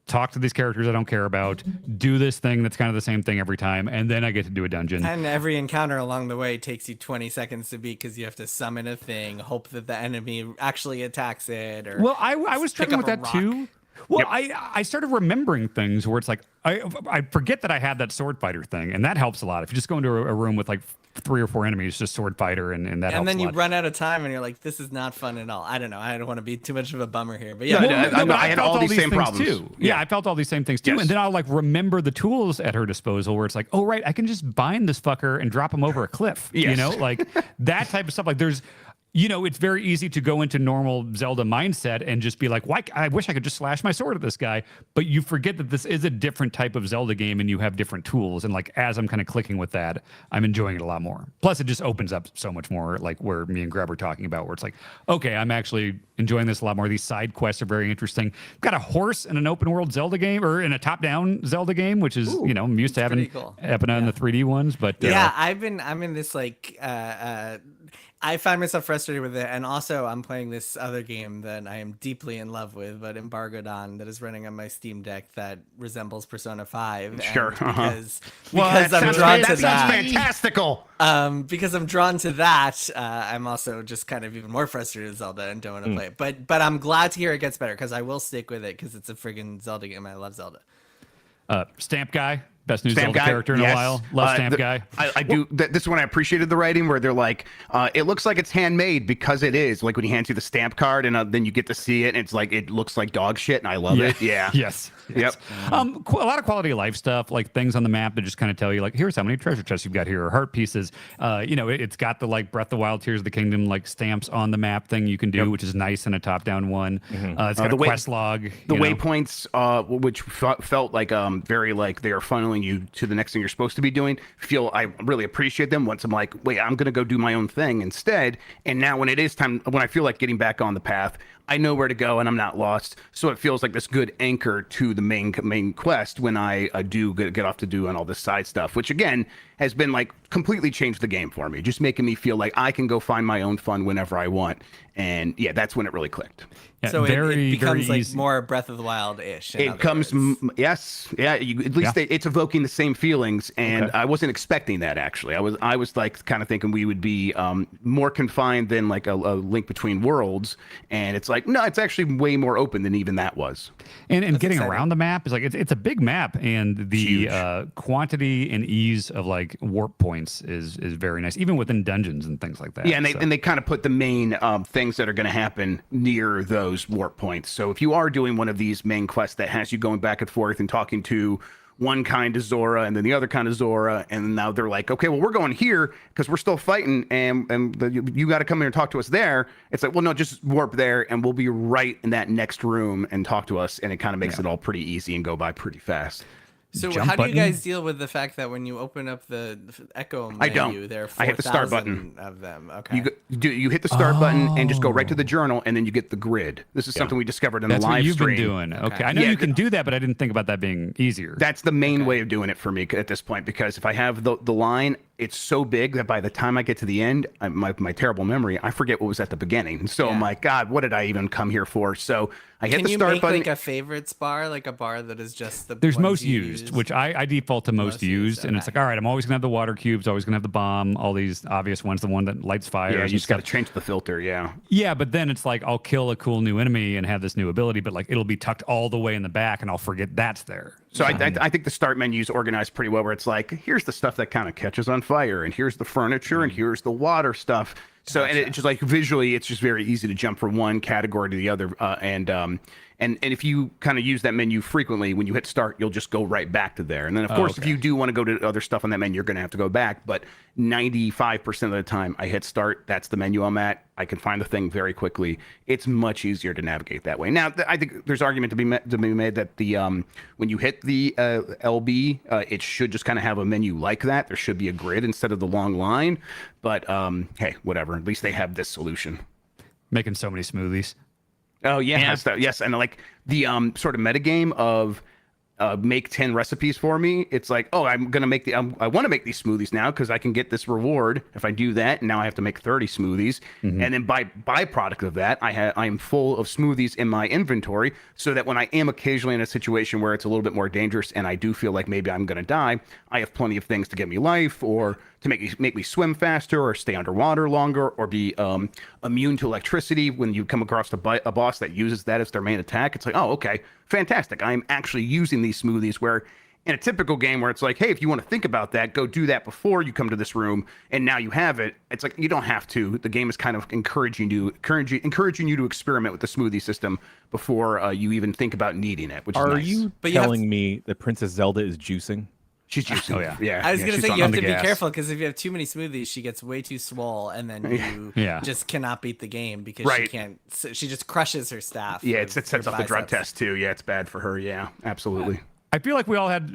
talk to these characters I don't care about, do this thing that's kind of the same thing every time, and then I get to do a dungeon. And every encounter along the way takes you 20 seconds to beat because you have to summon a thing, hope that the enemy actually attacks it. Or well, I was pick struggling up with a that rock. too. Well, I started remembering things where it's like I forget that I had that sword fighter thing, and that helps a lot. If you just go into a room with like 3 or 4 enemies, just sword fighter, and that helps. And then a you lot. run out of time, and you're like, "This is not fun at all." I don't know. I don't want to be too much of a bummer here, but yeah, I had all these same things problems too. Yeah, I felt all these same things too, Yes. and then I'll like remember the tools at her disposal, where it's like, oh right, I can just bind this fucker and drop him over a cliff. Yes. Like that type of stuff. Like there's. It's very easy to go into normal Zelda mindset and just be like, why? I wish I could just slash my sword at this guy. But you forget that this is a different type of Zelda game and you have different tools. And like, as I'm kind of clicking with that, I'm enjoying it a lot more. Plus, it just opens up so much more, like where me and Greg were talking about, where it's like, okay, I'm actually enjoying this a lot more. These side quests are very interesting. Got a horse in an open world Zelda game or in a top down Zelda game, which is, I'm used to having cool. Epona in the 3D ones. But I'm in this like, I find myself frustrated with it, and also I'm playing this other game that I am deeply in love with, but embargoed on, that is running on my Steam Deck that resembles Persona 5. Sure. Because that I'm sounds drawn to sounds that. fantastical. Because I'm drawn to that, I'm also just kind of even more frustrated with Zelda and don't want to play it. But I'm glad to hear it gets better because I will stick with it because it's a friggin' Zelda game. I love Zelda. Stamp Guy. Best new Stamp Zelda guy, character in yes. a while. Love Stamp Guy. I do. This one I appreciated the writing where they're like, it looks like it's handmade because it is. Like when he hands you the stamp card and then you get to see it and it's like, it looks like dog shit and I love it. Yeah. Yes. Yep. A lot of quality of life stuff, like things on the map that just kind of tell you, like, here's how many treasure chests you've got here, or heart pieces. It's got the like Breath of the Wild, Tears of the Kingdom, like stamps on the map thing you can do, which is nice in a top-down one. It's got a quest log. The waypoints, which felt like very like they are funneling you to the next thing you're supposed to be doing. I really appreciate them. Once I'm like, wait, I'm gonna go do my own thing instead. And now when it is time, when I feel like getting back on the path, I know where to go and I'm not lost. So it feels like this good anchor to the main quest when I do get off to do and all this side stuff, which again has been like completely changed the game for me, just making me feel like I can go find my own fun whenever I want. And yeah, that's when it really clicked. Yeah, So very, it becomes very like easy. more Breath of the Wild-ish. It comes, yes, yeah. At least it's evoking the same feelings, and I wasn't expecting that actually. I was like kind of thinking we would be more confined than like a Link Between Worlds, and it's like no, it's actually way more open than even that was. And getting exciting. around the map is like it's a big map, and the quantity and ease of like warp points is very nice, even within dungeons and things like that. Yeah, and they kind of put the main things that are going to happen near those warp points. So if you are doing one of these main quests that has you going back and forth and talking to one kind of Zora and then the other kind of Zora, and now they're like, okay, well, we're going here because we're still fighting, and you got to come here and talk to us there. It's like, well, no, just warp there, and we'll be right in that next room and talk to us, and it kind of makes it all pretty easy and go by pretty fast. So Jump how do button? you guys deal with the fact that when you open up the Echo menu, I don't. there are I hit the start 4,000 button. of them? Okay. You hit the start button and just go right to the journal, and then you get the grid. This is something we discovered in That's the live what you've stream. been doing. Okay, I know Yeah, you can do that, but I didn't think about that being easier. That's the main way of doing it for me at this point, because if I have the line, it's so big that by the time I get to the end, my terrible memory, I forget what was at the beginning. So I'm like, God, what did I even come here for? So I hit Can the you start make button. like a favorites bar, like a bar that is just the There's ones most you used, use? which I default to most used, and it's like, all right, I'm always gonna have the water cubes, always gonna have the bomb, all these obvious ones, the one that lights fire. Yeah, and you just got to stuff. change the filter. Yeah. Yeah, but then it's like I'll kill a cool new enemy and have this new ability, but like it'll be tucked all the way in the back, and I'll forget that's there. So I think the start menu is organized pretty well, where it's like, here's the stuff that kind of catches on fire, and here's the furniture, and here's the water stuff. So and it's just like visually, it's just very easy to jump from one category to the other, and if you kind of use that menu frequently, when you hit start, you'll just go right back to there. And then, of course, if you do want to go to other stuff on that menu, you're going to have to go back. But 95% of the time, I hit start. That's the menu I'm at. I can find the thing very quickly. It's much easier to navigate that way. Now, I think there's argument to be made that the when you hit the LB, it should just kind of have a menu like that. There should be a grid instead of the long line. But hey, whatever. At least they have this solution. Making so many smoothies. Oh yeah, yes, and like the sort of metagame of make 10 recipes for me. It's like, oh, I'm gonna make I want to make these smoothies now because I can get this reward if I do that. And now I have to make 30 smoothies, and then by byproduct of that, I am full of smoothies in my inventory, so that when I am occasionally in a situation where it's a little bit more dangerous and I do feel like maybe I'm gonna die, I have plenty of things to give me life or to make me swim faster or stay underwater longer or be immune to electricity when you come across a boss that uses that as their main attack. It's like, oh, okay, fantastic. I'm actually using these smoothies, where in a typical game where it's like, hey, if you want to think about that, go do that before you come to this room, and now you have it. It's like you don't have to. The game is kind of encouraging you to experiment with the smoothie system before you even think about needing it, which is nice. Are you telling me that Princess Zelda is juicing? She's juicing. Oh, yeah. I was gonna she's say on you have the to be gas. careful, because if you have too many smoothies, she gets way too swole, and then you just cannot beat the game because she can't. She just crushes her staff. Yeah, it sets up the drug test too. Yeah, it's bad for her. Yeah, absolutely. I feel like we all had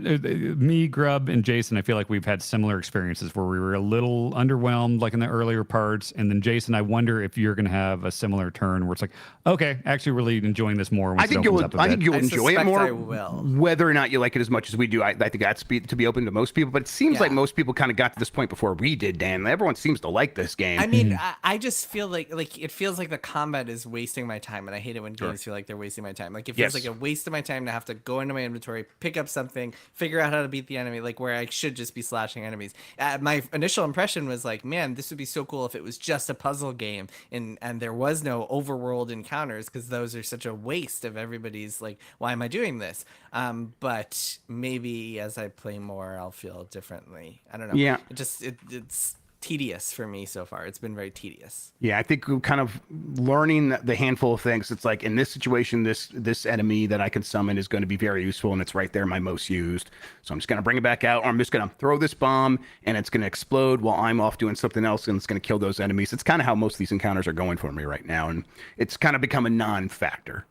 me, Grub, and Jason. I feel like we've had similar experiences where we were a little underwhelmed, like in the earlier parts. And then Jason, I wonder if you're going to have a similar turn where it's like, okay, actually, really enjoying this more. Once I think it opens up a I think bit. you'll enjoy it more. I will. Whether or not you like it as much as we do, I think that's to be open to most people. But it seems like most people kind of got to this point before we did, Dan. Everyone seems to like this game. I mean, I just feel like it feels like the combat is wasting my time, and I hate it when games feel like they're wasting my time. Like it feels like a waste of my time to have to go into my inventory, pick up something, figure out how to beat the enemy, like where I should just be slashing enemies. My initial impression was like, man, this would be so cool if it was just a puzzle game and there was no overworld encounters, because those are such a waste of everybody's like, why am I doing this? But maybe as I play more, I'll feel differently. I don't know. Yeah. It's tedious for me so far. It's been very tedious. Yeah, I think we're kind of learning the handful of things. It's like in this situation, this enemy that I can summon is going to be very useful, and it's right there, my most used. So I'm just going to bring it back out, or I'm just going to throw this bomb, and it's going to explode while I'm off doing something else, and it's going to kill those enemies. It's kind of how most of these encounters are going for me right now, and it's kind of become a non-factor.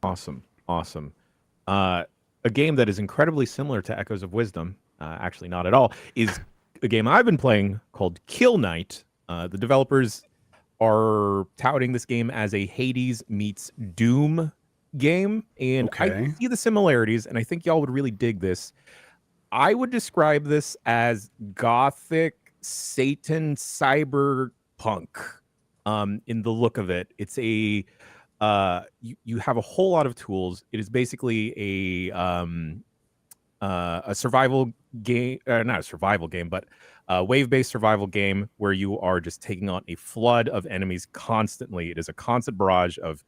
Awesome. A game that is incredibly similar to Echoes of Wisdom, actually not at all, is a game I've been playing called Kill Knight. The developers are touting this game as a Hades meets Doom game, and I see the similarities, and I think y'all would really dig this. I would describe this as gothic Satan cyberpunk in the look of it. It's a you have a whole lot of tools. It is basically a survival game, not a survival game, but a wave-based survival game where you are just taking on a flood of enemies constantly. It is a constant barrage of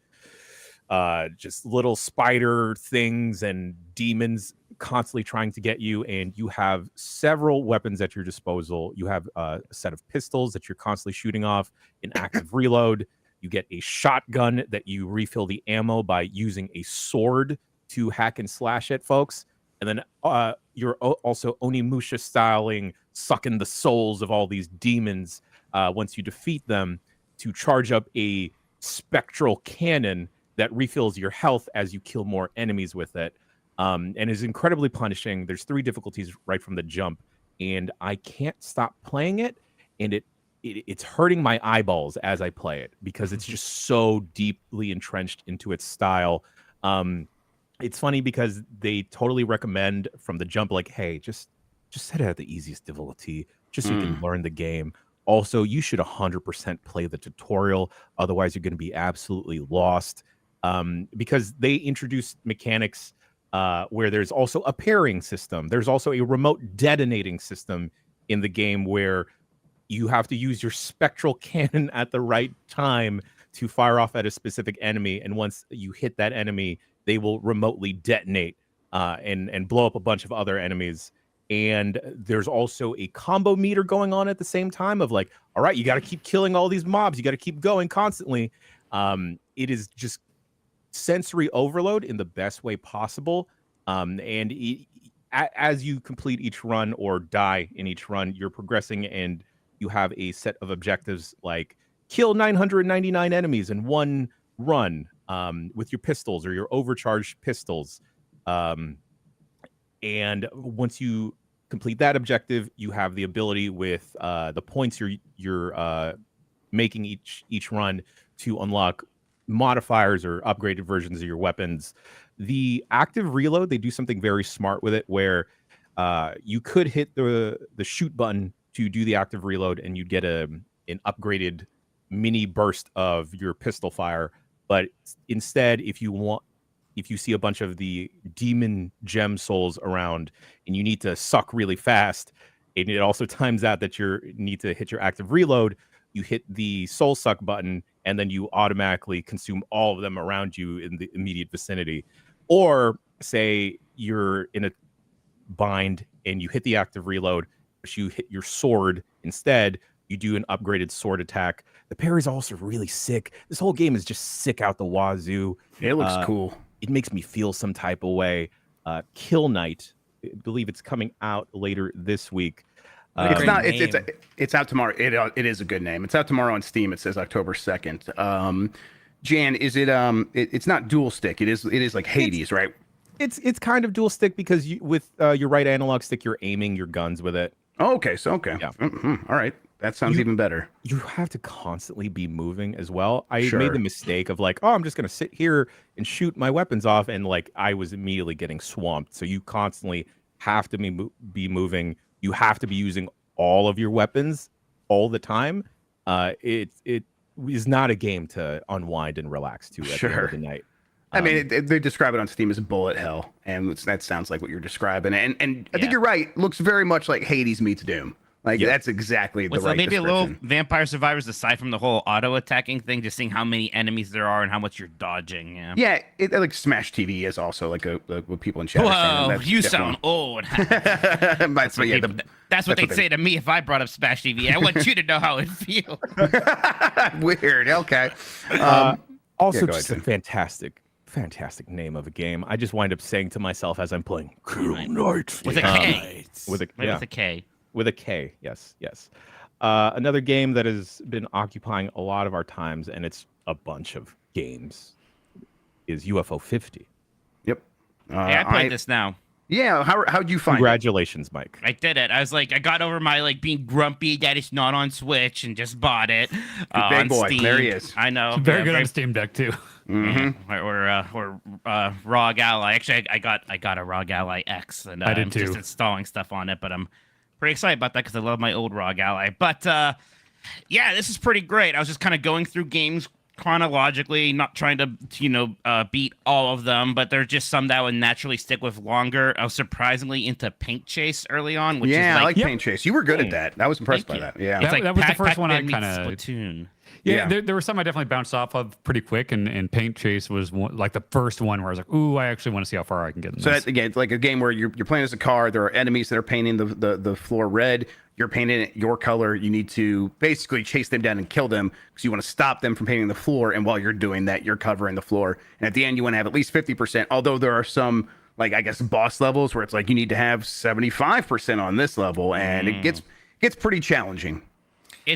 just little spider things and demons constantly trying to get you, and you have several weapons at your disposal. You have a set of pistols that you're constantly shooting off, an active reload. You get a shotgun that you refill the ammo by using a sword to hack and slash at folks. And then you're also Onimusha styling, sucking the souls of all these demons once you defeat them, to charge up a spectral cannon that refills your health as you kill more enemies with it, and is incredibly punishing. There's 3 difficulties right from the jump, and I can't stop playing it, and it's hurting my eyeballs as I play it because it's just so deeply entrenched into its style. It's funny because they totally recommend from the jump, like, hey, just set it at the easiest difficulty, just so you can learn the game. Also, you should 100% play the tutorial, otherwise you're going to be absolutely lost. Because they introduce mechanics where there's also a pairing system. There's also a remote detonating system in the game where you have to use your spectral cannon at the right time to fire off at a specific enemy. And once you hit that enemy, they will remotely detonate and blow up a bunch of other enemies. And there's also a combo meter going on at the same time of like, all right, you got to keep killing all these mobs. You got to keep going constantly. It is just sensory overload in the best way possible. As you complete each run or die in each run, you're progressing and you have a set of objectives like kill 999 enemies in one run with your pistols or your overcharged pistols. And once you complete that objective, you have the ability with the points you're making each run to unlock modifiers or upgraded versions of your weapons. The active reload, they do something very smart with it where you could hit the shoot button to do the active reload and you'd get an upgraded mini burst of your pistol fire. But instead, if you see a bunch of the demon gem souls around and you need to suck really fast, and it also times out that you need to hit your active reload, you hit the soul suck button and then you automatically consume all of them around you in the immediate vicinity. Or say you're in a bind and you hit the active reload, but you hit your sword instead, you do an upgraded sword attack. The parry's also really sick. This whole game is just sick out the wazoo. It looks cool. It makes me feel some type of way. Kill Knight, I believe it's coming out later this week. It's not. It's out tomorrow. It is a good name. It's out tomorrow on Steam. It says October 2nd. Jan, is it? It's not dual stick. It is like Hades, right? It's kind of dual stick because with your right analog stick, you're aiming your guns with it. Oh, okay. So okay. Yeah. Mm-hmm. All right. That sounds even better. You have to constantly be moving as well. I made the mistake of like, oh, I'm just gonna sit here and shoot my weapons off, and like I was immediately getting swamped. So you constantly have to be moving. You have to be using all of your weapons all the time. It is not a game to unwind and relax to at the end of the night. I mean, they describe it on Steam as bullet hell, and that sounds like what you're describing. And I think you're right. Looks very much like Hades meets Doom. Like that's exactly the right maybe description. a little Vampire Survivors aside from the whole auto attacking thing, just seeing how many enemies there are and how much you're dodging. Yeah, like Smash TV is also like what people in chat. Whoa, you sound old. That's what they'd say to me if I brought up Smash TV. I want you to know how it feels. Weird. Okay. Also, just a fantastic name of a game. I just wind up saying to myself as I'm playing, Kill Knight. With a K. With a K. With a K, yes. Another game that has been occupying a lot of our times, and it's a bunch of games, is UFO 50. Yep. Hey, I played this now. Yeah, how'd you find Congratulations, Mike. I did it. I was like, I got over my like being grumpy that it's not on Switch and just bought it. Big boy, Steam. there he is. I know. Very good on Steam Deck too. Mm-hmm. Or ROG Ally. Actually, I got a ROG Ally X, and I did too. Just installing stuff on it, but I'm pretty excited about that because I love my old ROG Ally. But yeah, this is pretty great. I was just kind of going through games chronologically, not trying to beat all of them, but there's just some that would naturally stick with longer. I was surprisingly into Paint Chase early on, which is I like Yep. Paint Chase. You were good at that. I was impressed by that. Yeah. It's like that was the first Pac-Man one I meets kind of Splatoon. Yeah, there were some I definitely bounced off of pretty quick, and Paint Chase was like the first one where I was like, ooh, I actually want to see how far I can get in So this. that, again, it's like a game where you're playing as a car. There are enemies that are painting the floor red. You're painting it your color. You need to basically chase them down and kill them because you want to stop them from painting the floor. And while you're doing that, you're covering the floor. And at the end, you want to have at least 50%. Although there are some, like I guess, boss levels where it's like you need to have 75% on this level, and it gets pretty challenging.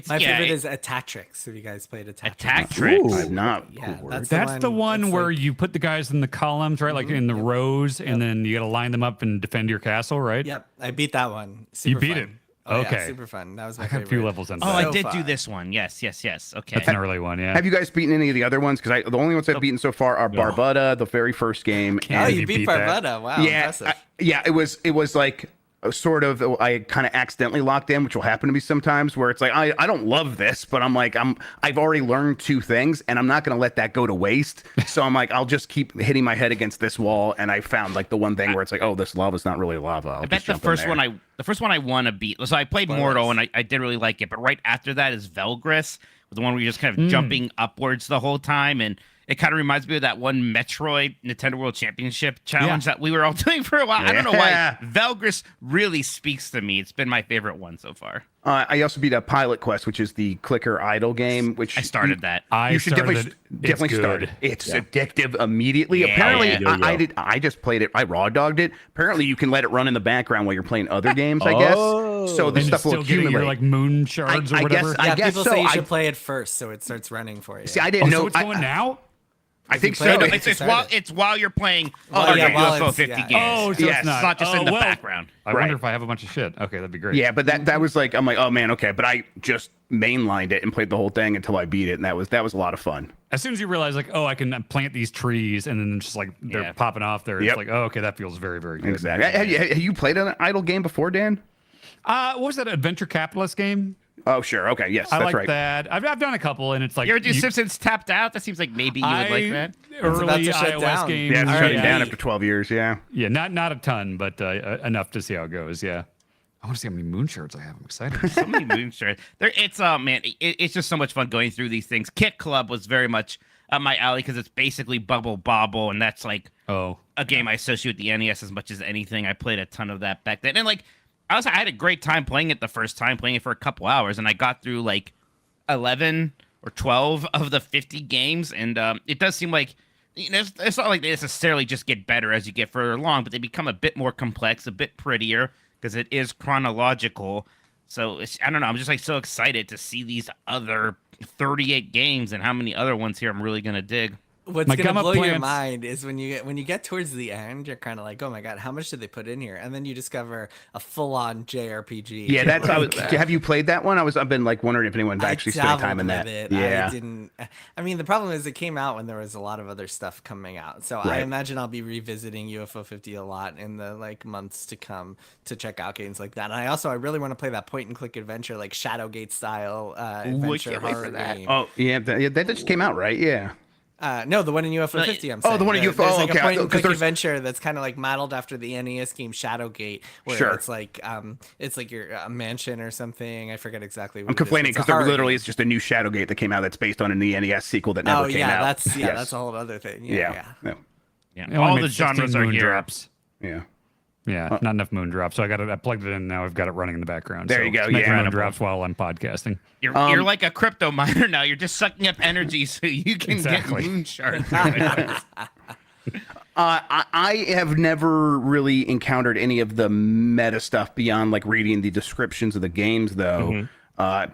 My favorite is Attactrix. Have you guys played Attactrix? Attactrix. I've not. Yeah, Cool. that's the one it's where like- you put the guys in the columns, right? Like in the rows, and then you got to line them up and defend your castle, right? Yep, I beat that one. Super beat fun. it? Oh, Okay. yeah, super fun. That was my I got a favorite. few levels into Oh, that. I did do fun. this one. Yes. Okay. That's an early one, yeah. Have you guys beaten any of the other ones? Because the only ones I've beaten so far are Barbuda, the very first game. Oh, And you you beat beat that. Barbuda. Wow, yeah, impressive. it was like a sort of I kind of accidentally locked in, which will happen to me sometimes, where it's like I don't love this, but I've already learned 2 things, and I'm not going to let that go to waste. So I'm like, I'll just keep hitting my head against this wall, and I found like the one thing where it's like, oh, this lava's not really lava. I bet the first one I want to beat. So I played Mortal and I did really like it, but right after that is Velgris, the one where you're just kind of jumping upwards the whole time, and it kind of reminds me of that one Metroid Nintendo World Championship challenge that we were all doing for a while. I don't know why Velgris really speaks to me. It's been my favorite one so far. I also beat a Pilot Quest, which is the clicker idle game, which I started that. You should definitely start it. It's addictive immediately. Apparently, I just played it. I raw dogged it. Apparently, you can let it run in the background while you're playing other games. I guess so. This And stuff will still getting accumulate. your like moon shards or I whatever. guess- Yeah, guess people so. say you I- should play it first, so it starts running for you. See, I didn't know. So it's going now? I think play so. it, It's while you're playing While- other yeah, while UFO it's- 50 yeah. games. Oh, so Yes. it's not. It's not just in the background. I Right. wonder if I have a bunch of shit. Okay, that'd be great. Yeah, but that was like, I'm like, oh man, okay. But I just mainlined it and played the whole thing until I beat it, and that was a lot of fun. As soon as you realize, like, oh, I can plant these trees, and then just like they're popping off there, Yep. it's like, oh, okay, that feels very, very good. Exactly. Have you played an idle game before, Dan? What was that adventure capitalist game? Oh, sure. Okay. Yes, I that's like right. that. I've done a couple, and it's like You ever do Simpsons Tapped Out? That seems like maybe you would like that. about Early to shut iOS down. games. Yeah, it's shutting Alright. down after 12 years. Yeah. Yeah, not a ton, but enough to see how it goes. Yeah, I want to see how many moon shards I have. I'm excited. So many moonshots. It's man, it's just so much fun going through these things. Kit Club was very much up my alley because it's basically Bubble Bobble, and that's like Oh, a game I associate with the NES as much as anything. I played a ton of that back then, and like I had a great time playing it the first time, playing it for a couple hours, and I got through like 11 or 12 of the 50 games, and it does seem like it's not like they necessarily just get better as you get further along, but they become a bit more complex, a bit prettier because it is chronological. So I don't know. I'm just like so excited to see these other 38 games and how many other ones here I'm really gonna dig. What's My gonna gum up blow your plants- mind is when you get towards the end, you're kind of like, oh my god, how much did they put in here? And then you discover a full-on JRPG. Yeah, that's how. Like that. Have you played that one? I've been like wondering if anyone's actually spent time in dabbled that. with it. Yeah. I didn't. I mean, the problem is it came out when there was a lot of other stuff coming out. So I Right. imagine I'll be revisiting UFO 50 a lot in the like months to come to check out games like that. And I really want to play that point-and-click adventure, like Shadowgate style adventure can't wait for horror that. game. Oh, yeah. That just came out, right? Yeah. No, the one in UFO 50. I'm saying. Oh, the one in There's UFO, like okay, a point and 'cause click there's- adventure that's kind of like modeled after the NES game Shadowgate, where Sure. it's like you're a mansion or something. I forget exactly. What I'm complaining because because there literally is just a new Shadowgate that came out that's based on an NES sequel that never Oh came yeah, out. that's Yes. that's a whole other thing. Yeah. Yeah. Yeah, I only all made the 16 genres are moon here. drops. Yeah. Yeah, not enough moon drops. So I plugged it in. Now I've got it running in the background. There so you go, it's making yeah. moon drops while I'm podcasting. You're like a crypto miner now. You're just sucking up energy so you can Exactly. get moon shards. I have never really encountered any of the meta stuff beyond like reading the descriptions of the games, though.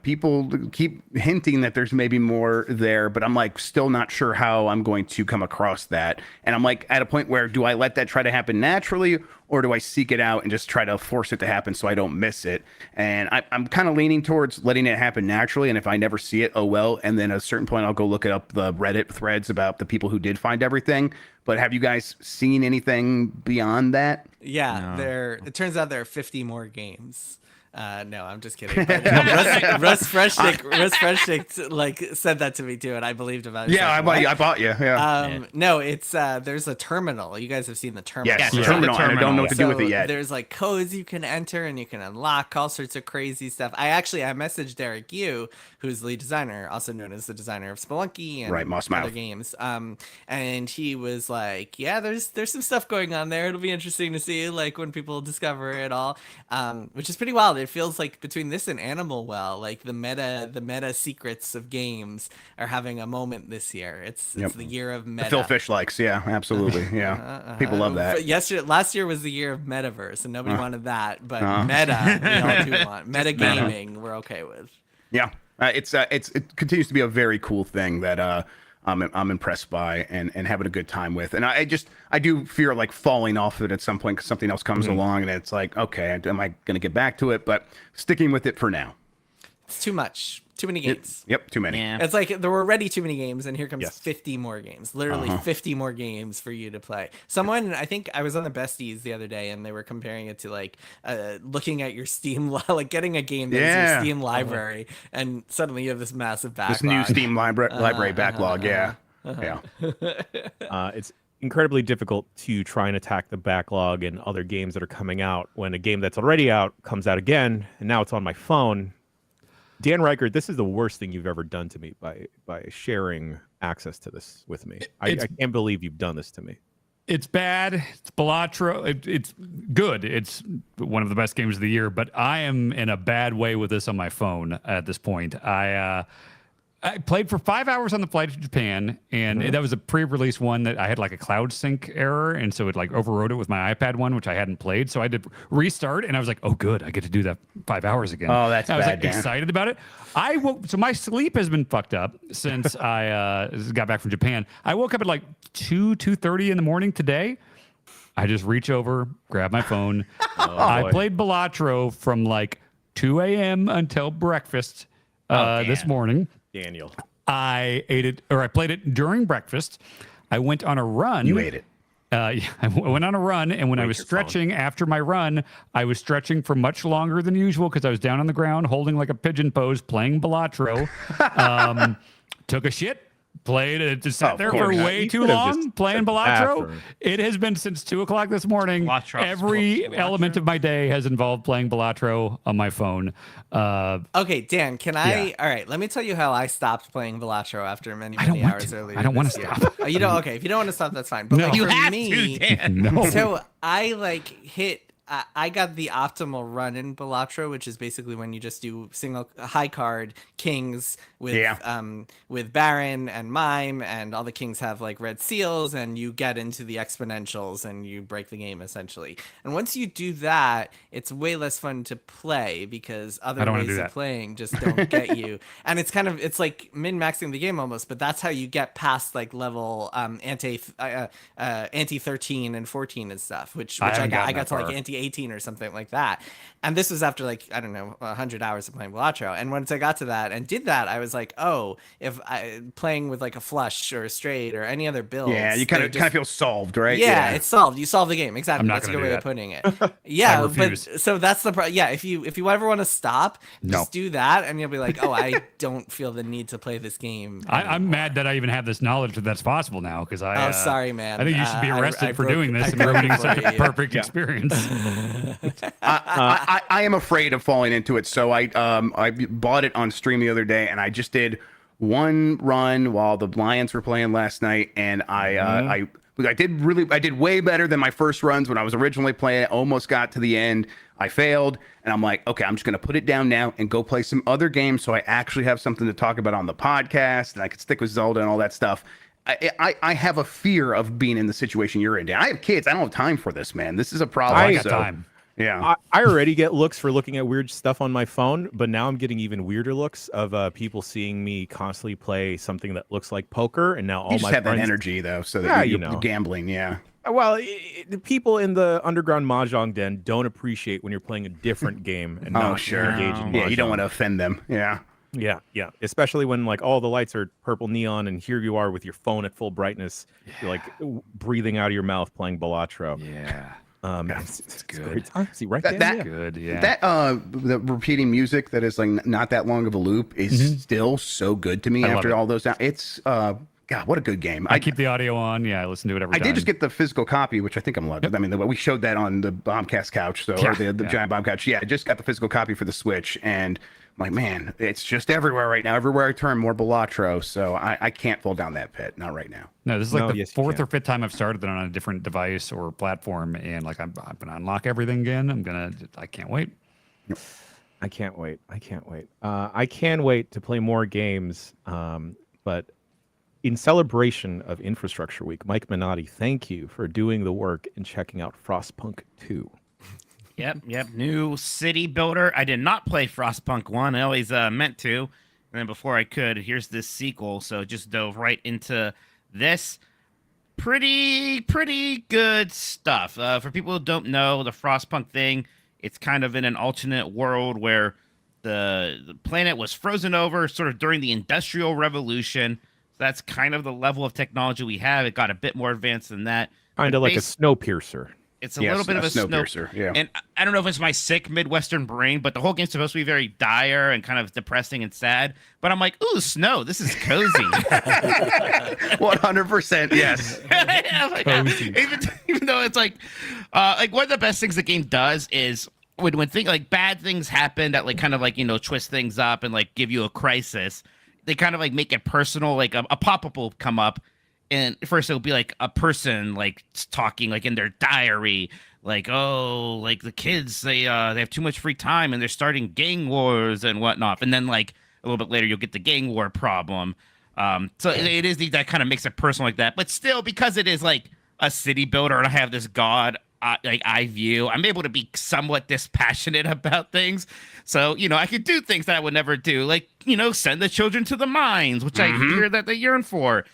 People keep hinting that there's maybe more there, but I'm like still not sure how I'm going to come across that. And I'm like at a point where do I let that try to happen naturally, or do I seek it out and just try to force it to happen so I don't miss it? And I'm kind of leaning towards letting it happen naturally. And if I never see it, oh well. And then at a certain point, I'll go look up the Reddit threads about the people who did find everything. But have you guys seen anything beyond that? Yeah, it turns out there are 50 more games. No, I'm just kidding. Russ Freshnick like said that to me too, and I believed him. Yeah, I bought you. Yeah. No, it's there's a terminal. You guys have seen the terminal. Yes, Yeah. terminal. And I don't know what to do with it yet. There's like codes you can enter, and you can unlock all sorts of crazy stuff. I messaged Derek Yu, who's the lead designer, also known as the designer of Spelunky and other games. And he was like, "Yeah, there's some stuff going on there. It'll be interesting to see like when people discover it all." Which is pretty wild. It feels like between this and Animal Well, like the meta secrets of games are having a moment this year. It's the year of meta. Phil Fish likes, yeah, absolutely, yeah. People love that. Last year was the year of metaverse, and nobody wanted that, but meta we all do want. Meta gaming, we're okay with. Yeah, it continues to be a very cool thing that I'm impressed by and having a good time with. And I do fear like falling off of it at some point because something else comes along and it's like, okay, am I going to get back to it? But sticking with it for now. It's too much. Too many games. Yep, too many. Yeah. It's like there were already too many games, and here comes 50 more games. Literally 50 more games for you to play. I think I was on the Besties the other day, and they were comparing it to like looking at your Steam, like getting a game that's your Steam library, and suddenly you have this massive backlog. This new Steam library backlog, yeah. It's incredibly difficult to try and attack the backlog and other games that are coming out when a game that's already out comes out again, and now it's on my phone. Dan Reichert, this is the worst thing you've ever done to me by sharing access to this with me. I can't believe you've done this to me. It's bad. It's Balatro. It's good. It's one of the best games of the year, but I am in a bad way with this on my phone at this point. I played for 5 hours on the flight to Japan, and that was a pre-release one that I had like a cloud sync error, and so it like overrode it with my iPad one, which I hadn't played. So I did restart, and I was like, "Oh, good, I get to do that 5 hours again." Oh, that's I was bad, Dan. excited about it. So my sleep has been fucked up since I got back from Japan. I woke up at like 2:30 in the morning today. I just reach over, grab my phone. I played Balatro from like 2 a.m. until breakfast this morning. Daniel. I played it during breakfast. I went on a run. You ate it. I went on a run, and when I was stretching after my run, I was stretching for much longer than usual because I was down on the ground holding like a pigeon pose, playing Balatro. Took a shit. Played it, just sat there for way too long playing Balatro. It has been since 2:00 this morning. Every element of my day has involved playing Balatro on my phone. Okay, Dan, can I? All right, let me tell you how I stopped playing Balatro after many hours earlier. I don't want to stop. You don't. Okay, if you don't want to stop, that's fine. But No. like, You for have me, to, Dan. No. So I like hit. I got the optimal run in Balatro, which is basically when you just do single high card kings with Baron and Mime, and all the kings have like red seals, and you get into the exponentials and you break the game essentially. And once you do that, it's way less fun to play because other ways of playing just don't get you. And it's like min-maxing the game almost, but that's how you get past like level anti 13 and 14 and stuff, which I got to like anti 18 or something like that. And this was after like, I don't know, 100 hours of playing Balatro. And once I got to that and did that, I was like, oh, if I playing with like a flush or a straight or any other build. Yeah, you kind of feel solved, right? Yeah, it's solved. You solve the game. Exactly. That's a good way of putting it. Yeah, but so that's the problem. Yeah, if you ever want to stop, just do that and you'll be like, oh, I don't feel the need to play this game. I'm mad that I even have this knowledge that that's possible now because I. Oh, sorry, man. I think you should be arrested for doing this and ruining such a perfect experience. I am afraid of falling into it, so I bought it on stream the other day, and I just did one run while the Lions were playing last night, and I did way better than my first runs when I was originally playing it. Almost got to the end. I failed, and I'm like, okay, I'm just gonna put it down now and go play some other games, so I actually have something to talk about on the podcast, and I can stick with Zelda and all that stuff. I have a fear of being in the situation you're in, Dan. I have kids. I don't have time for this, man. This is a problem. I got time. Yeah, I already get looks for looking at weird stuff on my phone, but now I'm getting even weirder looks of people seeing me constantly play something that looks like poker, and now all you just my have friends that energy though, so that you're gambling. Yeah. Well, the people in the underground mahjong den don't appreciate when you're playing a different game and not engaged in mahjong. Yeah, you don't want to offend them. Yeah. Yeah. Especially when like all the lights are purple neon, and here you are with your phone at full brightness, you're like breathing out of your mouth playing Balatro. Yeah. It's good. See, right That- there. that- Good, yeah. That the repeating music that is like not that long of a loop is still so good to me I love after it. all those. It's God, what a good game. I keep the audio on. Yeah, I listen to it every I time. did just get the physical copy, which I think I'm allowed to. I mean, we showed that on the Bombcast couch, so or the giant bomb couch. Yeah, I just got the physical copy for the Switch, and I'm like, man, it's just everywhere right now. Everywhere I turn, more Balatro. So I can't fall down that pit. Not right now. No, this is like the yes, you fourth can. or fifth time I've started it on a different device or platform, and like I'm gonna unlock everything again. I can't wait. I can't wait. I can't wait. I can wait to play more games. But in celebration of Infrastructure Week, Mike Minotti, thank you for doing the work and checking out Frostpunk 2. Yep. New city builder. I did not play Frostpunk 1. I always meant to. And then before I could, here's this sequel. So just dove right into this. Pretty good stuff. For people who don't know, the Frostpunk thing, it's kind of in an alternate world where the planet was frozen over sort of during the Industrial Revolution. So that's kind of the level of technology we have. It got a bit more advanced than that. Kind of like a Snowpiercer. It's a little bit of a Snowpiercer, yeah. And I don't know if it's my sick Midwestern brain, but the whole game's supposed to be very dire and kind of depressing and sad. But I'm like, ooh, snow. This is cozy. 100%. Yes. Even though it's like one of the best things the game does is when things like bad things happen that like kind of like, twist things up and like give you a crisis, they kind of like make it personal. Like a pop-up will come up. And first it'll be like a person like talking like in their diary, like, oh, like the kids, they have too much free time and they're starting gang wars and whatnot. And then like a little bit later you'll get the gang war problem. So it is that kind of makes it personal like that. But still, because it is like a city builder and I have this god eye view, I'm able to be somewhat dispassionate about things. So, I could do things that I would never do, like, send the children to the mines, which I hear that they yearn for.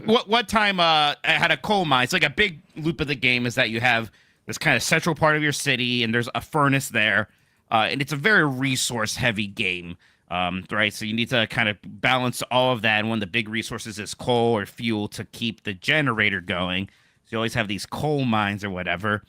What time I had a coal mine. It's like a big loop of the game is that you have this kind of central part of your city and there's a furnace there. And it's a very resource heavy game. Right. So you need to kind of balance all of that. And one of the big resources is coal or fuel to keep the generator going. So you always have these coal mines or whatever.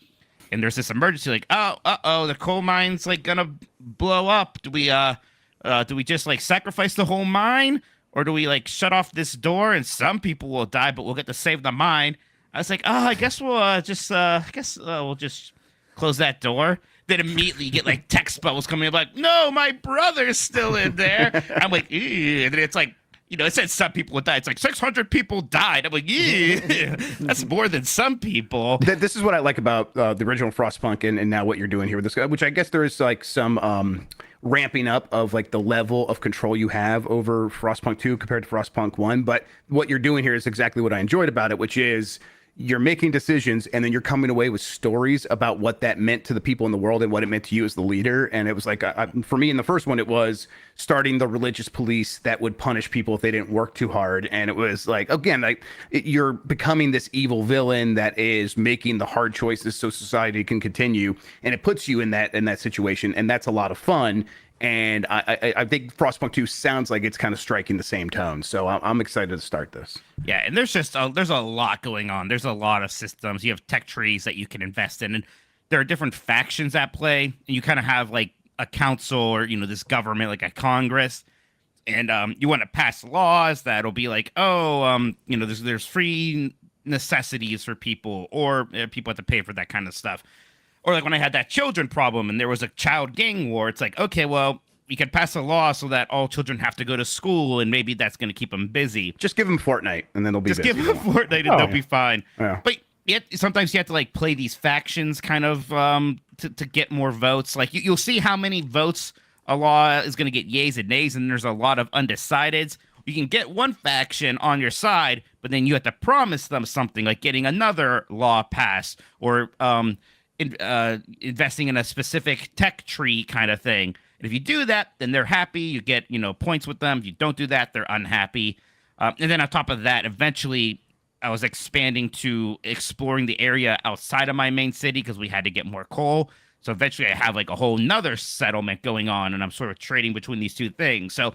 And there's this emergency like, the coal mine's like gonna blow up. Do we just like sacrifice the whole mine? Or do we like shut off this door and some people will die, but we'll get to save the mine? I was like, I guess we'll we'll just close that door. Then immediately you get like text bubbles coming up like, no, my brother's still in there. I'm like, ew. And then it's like, it said some people would die. It's like 600 people died. I'm like, yeah, that's more than some people. This is what I like about the original Frostpunk and now what you're doing here with this guy, which I guess there is like some ramping up of like the level of control you have over Frostpunk 2 compared to Frostpunk 1. But what you're doing here is exactly what I enjoyed about it, which is you're making decisions and then you're coming away with stories about what that meant to the people in the world and what it meant to you as the leader. And it was like, for me in the first one, it was starting the religious police that would punish people if they didn't work too hard. And it was like, again, like you're becoming this evil villain that is making the hard choices so society can continue. And it puts you in that situation. And that's a lot of fun. And I think Frostpunk 2 sounds like it's kind of striking the same tone. So I'm excited to start this. Yeah, and there's a lot going on. There's a lot of systems. You have tech trees that you can invest in. And there are different factions at play. And you kind of have like a council or, this government, like a Congress. And you want to pass laws that'll be like, there's free necessities for people or people have to pay for that kind of stuff. Or like when I had that children problem and there was a child gang war, it's like, okay, well, we could pass a law so that all children have to go to school and maybe that's going to keep them busy. Just give them Fortnite and then they'll be busy. Just give them Fortnite and they'll be fine. Yeah. But yet sometimes you have to like play these factions kind of to get more votes. Like you'll see how many votes a law is going to get yays and nays, and there's a lot of undecideds. You can get one faction on your side, but then you have to promise them something like getting another law passed or investing in a specific tech tree kind of thing. And if you do that, then they're happy. You get, points with them. If you don't do that, they're unhappy. And then on top of that, eventually I was expanding to exploring the area outside of my main city because we had to get more coal. So eventually I have like a whole nother settlement going on and I'm sort of trading between these two things. So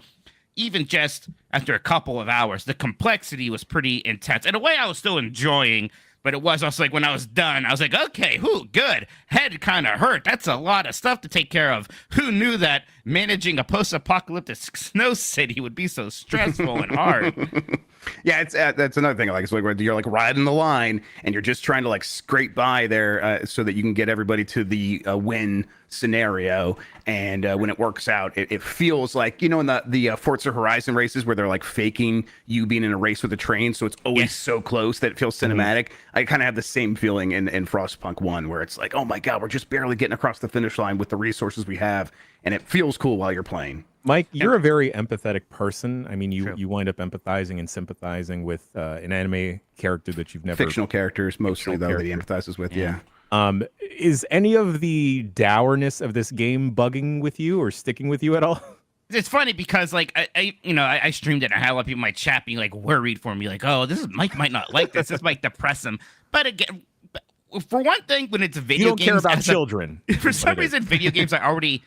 even just after a couple of hours, the complexity was pretty intense. In a way, I was still enjoying But it was also like when I was done, I was like, okay, good. Head kind of hurt. That's a lot of stuff to take care of. Who knew that managing a post-apocalyptic snow city would be so stressful and hard? Yeah, it's that's another thing. Like, it's like you're like riding the line and you're just trying to like scrape by there so that you can get everybody to the win scenario. And when it works out, it feels like, in the Forza Horizon races where they're like faking you being in a race with a train, so it's always so close that it feels cinematic. I kind of have the same feeling in Frostpunk 1, where it's like, oh my god, we're just barely getting across the finish line with the resources we have, and it feels cool while you're playing. Mike, you're a very empathetic person. I mean, you wind up empathizing and sympathizing with an anime character that you've never... Fictional characters, mostly, that he empathizes with, yeah. Is any of the dourness of this game bugging with you or sticking with you at all? It's funny because, like, I streamed it and I had a lot of people in my chat being, like, worried for me. Like, oh, Mike might not like this. This might depress him. But again, for one thing, when it's video games... You don't care about children. For some reason, video games I already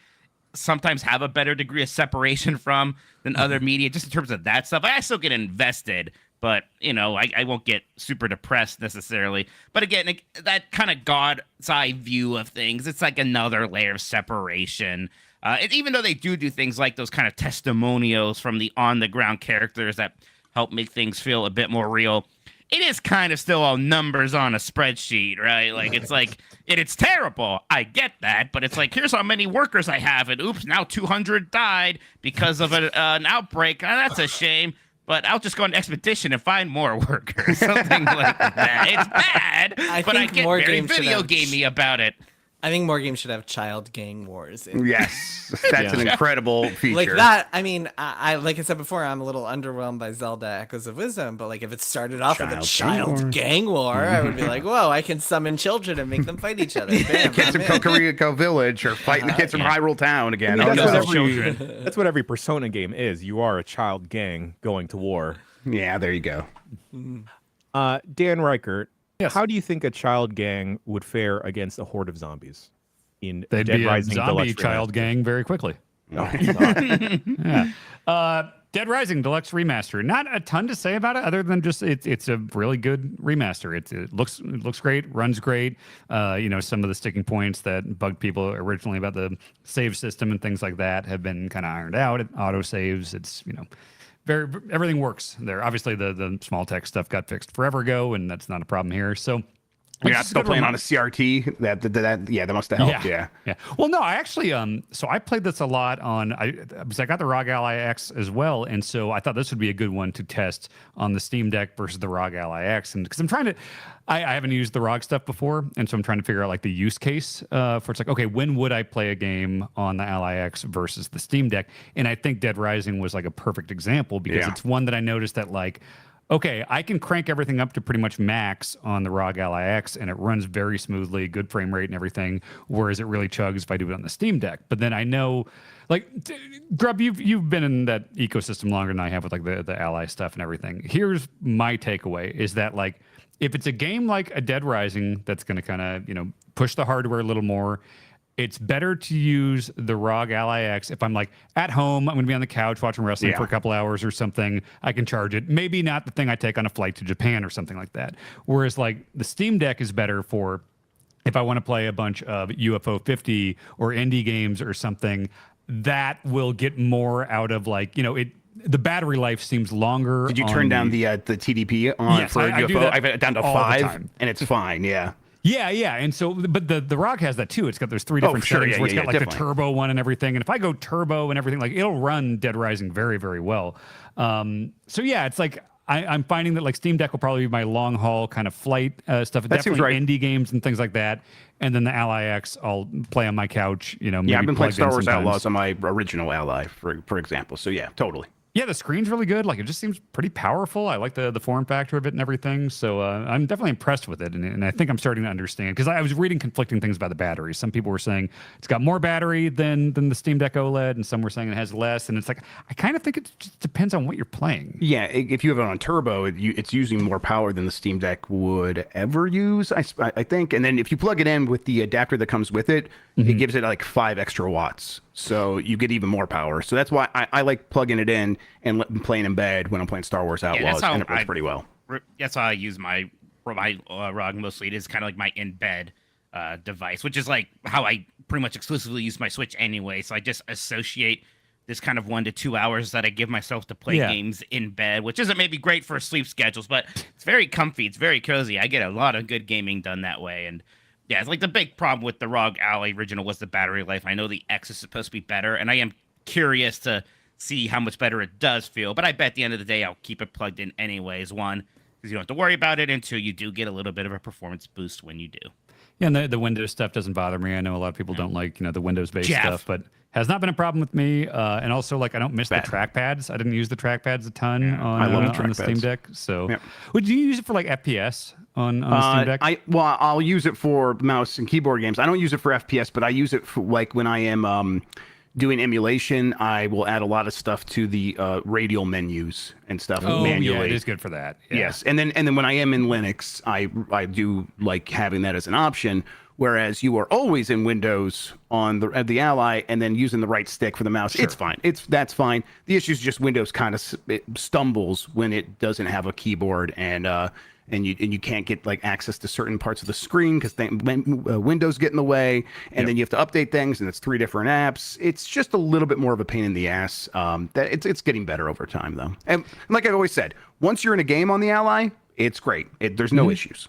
sometimes have a better degree of separation from than other media, just in terms of that stuff. I still get invested, but, I won't get super depressed necessarily. But again, that kind of God's eye view of things, it's like another layer of separation. Even though they do things like those kind of testimonials from the on-the-ground characters that help make things feel a bit more real, it is kind of still all numbers on a spreadsheet, right? Like, it's terrible. I get that, but it's like, here's how many workers I have, and oops, now 200 died because of an outbreak. That's a shame, but I'll just go on an expedition and find more workers, something like that. It's bad, but I get very video gamey about it. I think more games should have child gang wars. Yes, that's an incredible feature. Like that, I mean, I like I said before, I'm a little underwhelmed by Zelda Echoes of Wisdom, but like if it started off with a child gang war, I would be like, whoa, I can summon children and make them fight each other. Bam, kids from Kokoriko Village or fighting the kids from Hyrule Town again. I mean, that's what every Persona game is. You are a child gang going to war. Yeah, there you go. Dan Reichert. Yes. How do you think a child gang would fare against a horde of zombies in They'd Dead be Rising a zombie Deluxe child Remaster? gang very quickly. Oh, Yeah. Dead Rising Deluxe Remaster. Not a ton to say about it, other than just it's a really good remaster. It looks great, runs great. Some of the sticking points that bugged people originally about the save system and things like that have been kind of ironed out. It auto saves. It's everything works there. Obviously, the small text stuff got fixed forever ago, and that's not a problem here. So you're not still playing on a CRT. That must have helped. Yeah. Well, no, I actually so I played this a lot on because I got the ROG Ally X as well, and so I thought this would be a good one to test on the Steam Deck versus the ROG Ally X, and because I'm trying to. I haven't used the ROG stuff before, and so I'm trying to figure out like the use case for it's like, okay, when would I play a game on the Ally X versus the Steam Deck? And I think Dead Rising was like a perfect example because it's one that I noticed that like, okay, I can crank everything up to pretty much max on the ROG Ally X, and it runs very smoothly, good frame rate and everything, whereas it really chugs if I do it on the Steam Deck. But then I know, like, Grub, you've been in that ecosystem longer than I have with like the Ally stuff and everything. Here's my takeaway is that like, if it's a game like a Dead Rising that's going to kind of, push the hardware a little more, it's better to use the ROG Ally X. If I'm like at home, I'm going to be on the couch watching wrestling for a couple hours or something, I can charge it. Maybe not the thing I take on a flight to Japan or something like that. Whereas like the Steam Deck is better for if I want to play a bunch of UFO 50 or indie games or something, that will get more out of like, the battery life seems longer. Did you turn down the TDP on for UFO? I've it down to 5, and it's fine. Yeah. Yeah. And so, but the ROG has that too. It's got those 3 different settings where it's got like definitely. The turbo one and everything. And if I go turbo and everything, like it'll run Dead Rising very, very well. So yeah, it's like I'm finding that like Steam Deck will probably be my long haul kind of flight stuff. That seems right. Indie games and things like that. And then the Ally X, I'll play on my couch. Maybe I've been playing Star Wars Outlaws on my original Ally, for example. So yeah, totally. Yeah, the screen's really good. Like, it just seems pretty powerful. I like the form factor of it and everything. So I'm definitely impressed with it. And I think I'm starting to understand. Because I was reading conflicting things about the battery. Some people were saying it's got more battery than the Steam Deck OLED. And some were saying it has less. And it's like, I kind of think it just depends on what you're playing. Yeah, if you have it on turbo, it's using more power than the Steam Deck would ever use, I think. And then if you plug it in with the adapter that comes with it, it gives it like 5 extra watts. So you get even more power. So that's why I like plugging it in and playing in bed when I'm playing Star Wars Outlaws, and it works pretty well. That's how I use my my ROG mostly. It is kind of like my in-bed device, which is like how I pretty much exclusively use my Switch anyway. So I just associate this kind of 1 to 2 hours that I give myself to play games in bed, which isn't maybe great for sleep schedules, but it's very comfy. It's very cozy. I get a lot of good gaming done that way. And yeah, it's like the big problem with the ROG Ally original was the battery life. I know the X is supposed to be better, and I am curious to see how much better it does feel. But I bet at the end of the day, I'll keep it plugged in anyways. One, because you don't have to worry about it, and two, you do get a little bit of a performance boost when you do. Yeah, and the Windows stuff doesn't bother me. I know a lot of people don't like, the Windows-based stuff, but has not been a problem with me. And also, I don't miss the trackpads. I didn't use the trackpads a ton on the Steam Deck. So, would you use it for FPS on the Steam Deck? I'll use it for mouse and keyboard games. I don't use it for FPS, but I use it for when I am doing emulation. I will add a lot of stuff to the radial menus and stuff manually. Yeah, it is good for that. Yeah. Yes, and then when I am in Linux, I do like having that as an option. Whereas you are always in Windows on the Ally and then using the right stick for the mouse. Sure. It's fine. That's fine. The issue is just Windows kind of stumbles when it doesn't have a keyboard and you can't get access to certain parts of the screen because Windows get in the way, and then you have to update things, and it's 3 different apps. It's just a little bit more of a pain in the ass. That it's getting better over time though. And like I've always said, once you're in a game on the Ally, it's great. There's no issues.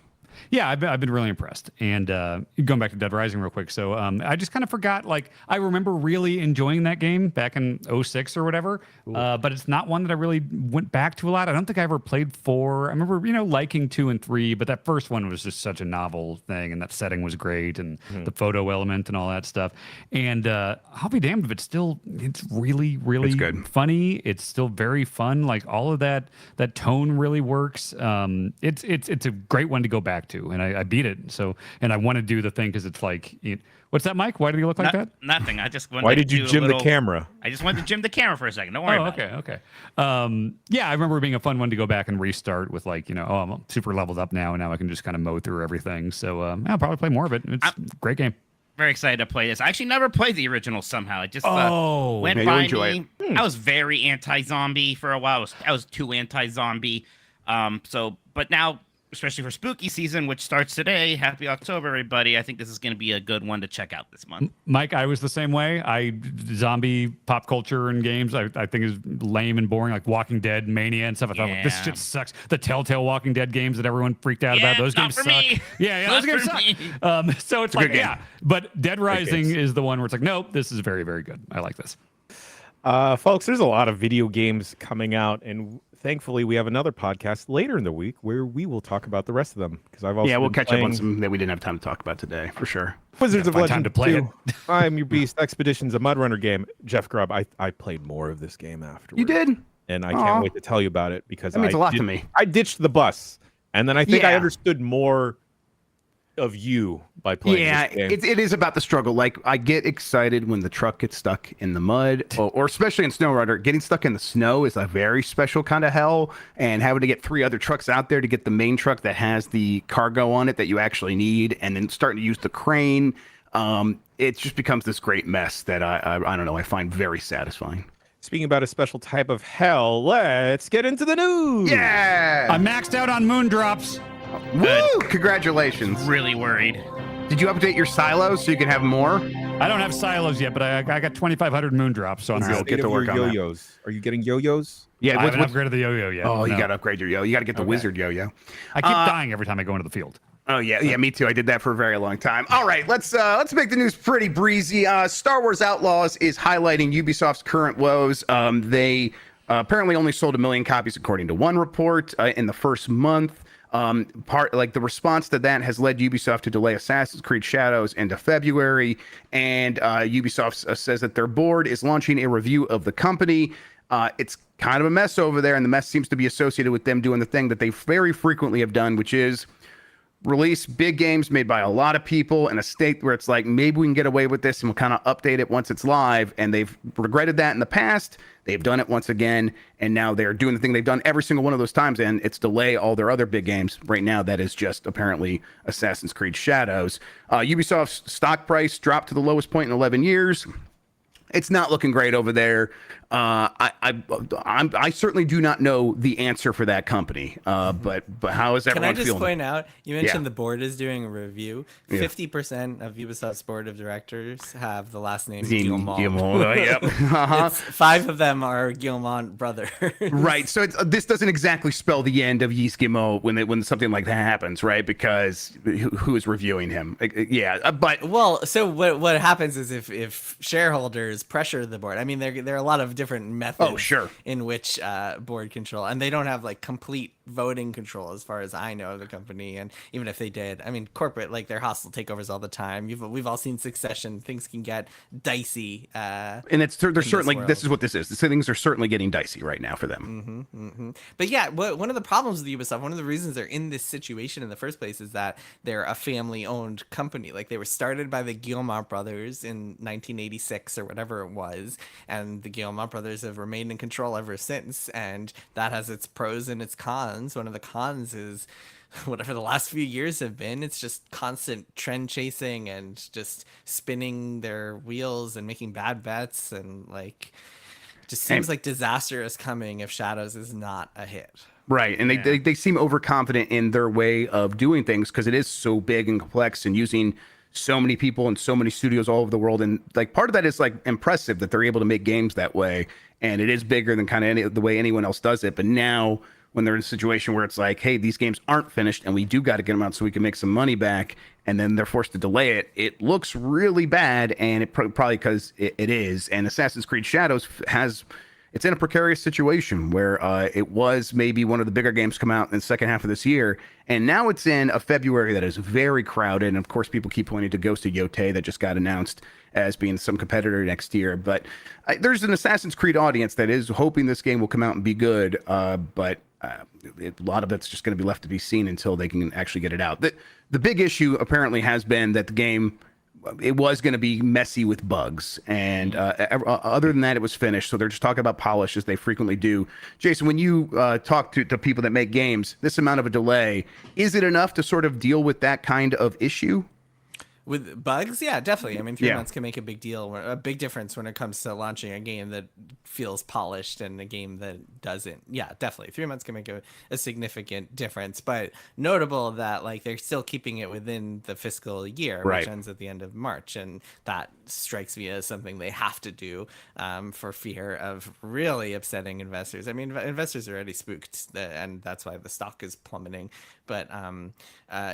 Yeah, I've been really impressed. And going back to Dead Rising real quick. So I just kind of forgot, I remember really enjoying that game back in 06 or whatever, but it's not one that I really went back to a lot. I don't think I ever played 4. I remember, liking 2 and 3, but that first one was just such a novel thing, and that setting was great, and the photo element and all that stuff. And I'll be damned if it's really, really it's good. Funny. It's still very fun. All of that tone really works. It's a great one to go back to. And I beat it. So, and I want to do the thing because it's what's that, Mike? Why did he look like that? Nothing. I just wanted Why did you jim the camera? I just wanted to jim the camera for a second. Don't worry about it. Okay. Yeah, I remember it being a fun one to go back and restart with I'm super leveled up now, and now I can just kind of mow through everything. So I'll probably play more of it. It's a great game. Very excited to play this. I actually never played the original somehow. It just went by me. I was very anti-zombie for a while. I was too anti-zombie. But now, especially for spooky season, which starts today. Happy October, everybody. I think this is going to be a good one to check out this month. Mike, I was the same way. Zombie pop culture and games, I think is lame and boring, like Walking Dead, Mania and stuff. I thought, this shit sucks. The Telltale Walking Dead games that everyone freaked out about, those games suck. Me. Yeah, those games suck. So it's but Dead Rising is the one where it's nope, this is very, very good. I like this. Folks, there's a lot of video games coming out, and thankfully we have another podcast later in the week where we will talk about the rest of them. Because I've also we'll catch up on some that we didn't have time to talk about today for sure. Wizards of Legend time to play 2. I'm Your Beast Expeditions, a Mud Runner game. Jeff Grubb, I played more of this game afterwards. You did, and I can't wait to tell you about it because that means a lot to me. I ditched the bus, and then I think I understood more of you by playing this game. It is about the struggle. I get excited when the truck gets stuck in the mud, or especially in SnowRunner. Getting stuck in the snow is a very special kind of hell, and having to get 3 other trucks out there to get the main truck that has the cargo on it that you actually need, and then starting to use the crane, it just becomes this great mess that I don't know, I find very satisfying. Speaking about a special type of hell, let's get into the news. Yeah! I maxed out on moon drops. Woo! Congratulations. Really worried. Did you update your silos so you can have more? I don't have silos yet, but I got 2,500 moon drops, so I'm good. Get to work on yo-yos. Are you getting yo-yos? Yeah, I haven't upgraded the yo-yo yet. Oh, you got to upgrade your yo. You got to get the wizard yo-yo. I keep dying every time I go into the field. Oh yeah, me too. I did that for a very long time. All right, let's make the news pretty breezy. Star Wars Outlaws is highlighting Ubisoft's current woes. They apparently only sold 1 million copies according to one report in the first month. The response to that has led Ubisoft to delay Assassin's Creed Shadows into February, and Ubisoft says that their board is launching a review of the company. It's kind of a mess over there, and the mess seems to be associated with them doing the thing that they very frequently have done, which is release big games made by a lot of people in a state where it's maybe we can get away with this and we'll kind of update it once it's live. And they've regretted that in the past. They've done it once again. And now they're doing the thing they've done every single one of those times. And it's delay all their other big games. Right now, that is just apparently Assassin's Creed Shadows. Ubisoft's stock price dropped to the lowest point in 11 years. It's not looking great over there. I certainly do not know the answer for that company. But how is everyone feeling? Can I just point out, you mentioned Yeah. the board is doing a review. 50% of Ubisoft's board of directors have the last name Guillemot. Yep. Uh-huh. 5 of them are Guillemot brothers. Right. So this doesn't exactly spell the end of Yves Guillemot when something like that happens, right? Because who is reviewing him? Yeah. But well, so what happens is if shareholders pressure the board, I mean, there are a lot of different methods in which board control, and they don't have like complete voting control as far as I know of the company. And even if they did, I mean, corporate, like, they're hostile takeovers all the time. We've all seen Succession. Things can get dicey. And they're certainly, this is what this is. The things are certainly getting dicey right now for them. But yeah, one of the problems with Ubisoft, one of the reasons they're in this situation in the first place, is that they're a family-owned company. Like, they were started by the Guillemot brothers in 1986 or whatever it was, and the Guillemot brothers have remained in control ever since, and that has its pros and its cons. One of the cons is whatever the last few years have been. It's just constant trend chasing and just spinning their wheels and making bad bets, and like, just seems like disaster is coming if Shadows is not a hit. Right. And they seem overconfident in their way of doing things because it is so big and complex and using so many people and so many studios all over the world. And like, part of that is like impressive that they're able to make games that way. And it is bigger than kind of the way anyone else does it. But now, when they're in a situation where it's like, hey, these games aren't finished and we do got to get them out so we can make some money back, and then they're forced to delay it, it looks really bad. And it probably because it is. And Assassin's Creed Shadows it's in a precarious situation where it was maybe one of the bigger games come out in the second half of this year. And now it's in a February that is very crowded. And of course, people keep pointing to Ghost of Yotei that just got announced as being some competitor next year. But there's an Assassin's Creed audience that is hoping this game will come out and be good. But a lot of it's just going to be left to be seen until they can actually get it out. The big issue apparently has been that the game, it was going to be messy with bugs, and other than that, it was finished. So they're just talking about polish, as they frequently do. Jason, when you talk to people that make games, this amount of a delay, is it enough to sort of deal with that kind of issue? With bugs, yeah, definitely. I mean, 3 months can make a big difference when it comes to launching a game that feels polished and a game that doesn't. Yeah, definitely. 3 months can make a significant difference. But notable that, like, they're still keeping it within the fiscal year, which ends at the end of March, and that strikes me as something they have to do for fear of really upsetting investors. I mean, investors are already spooked, and that's why the stock is plummeting. But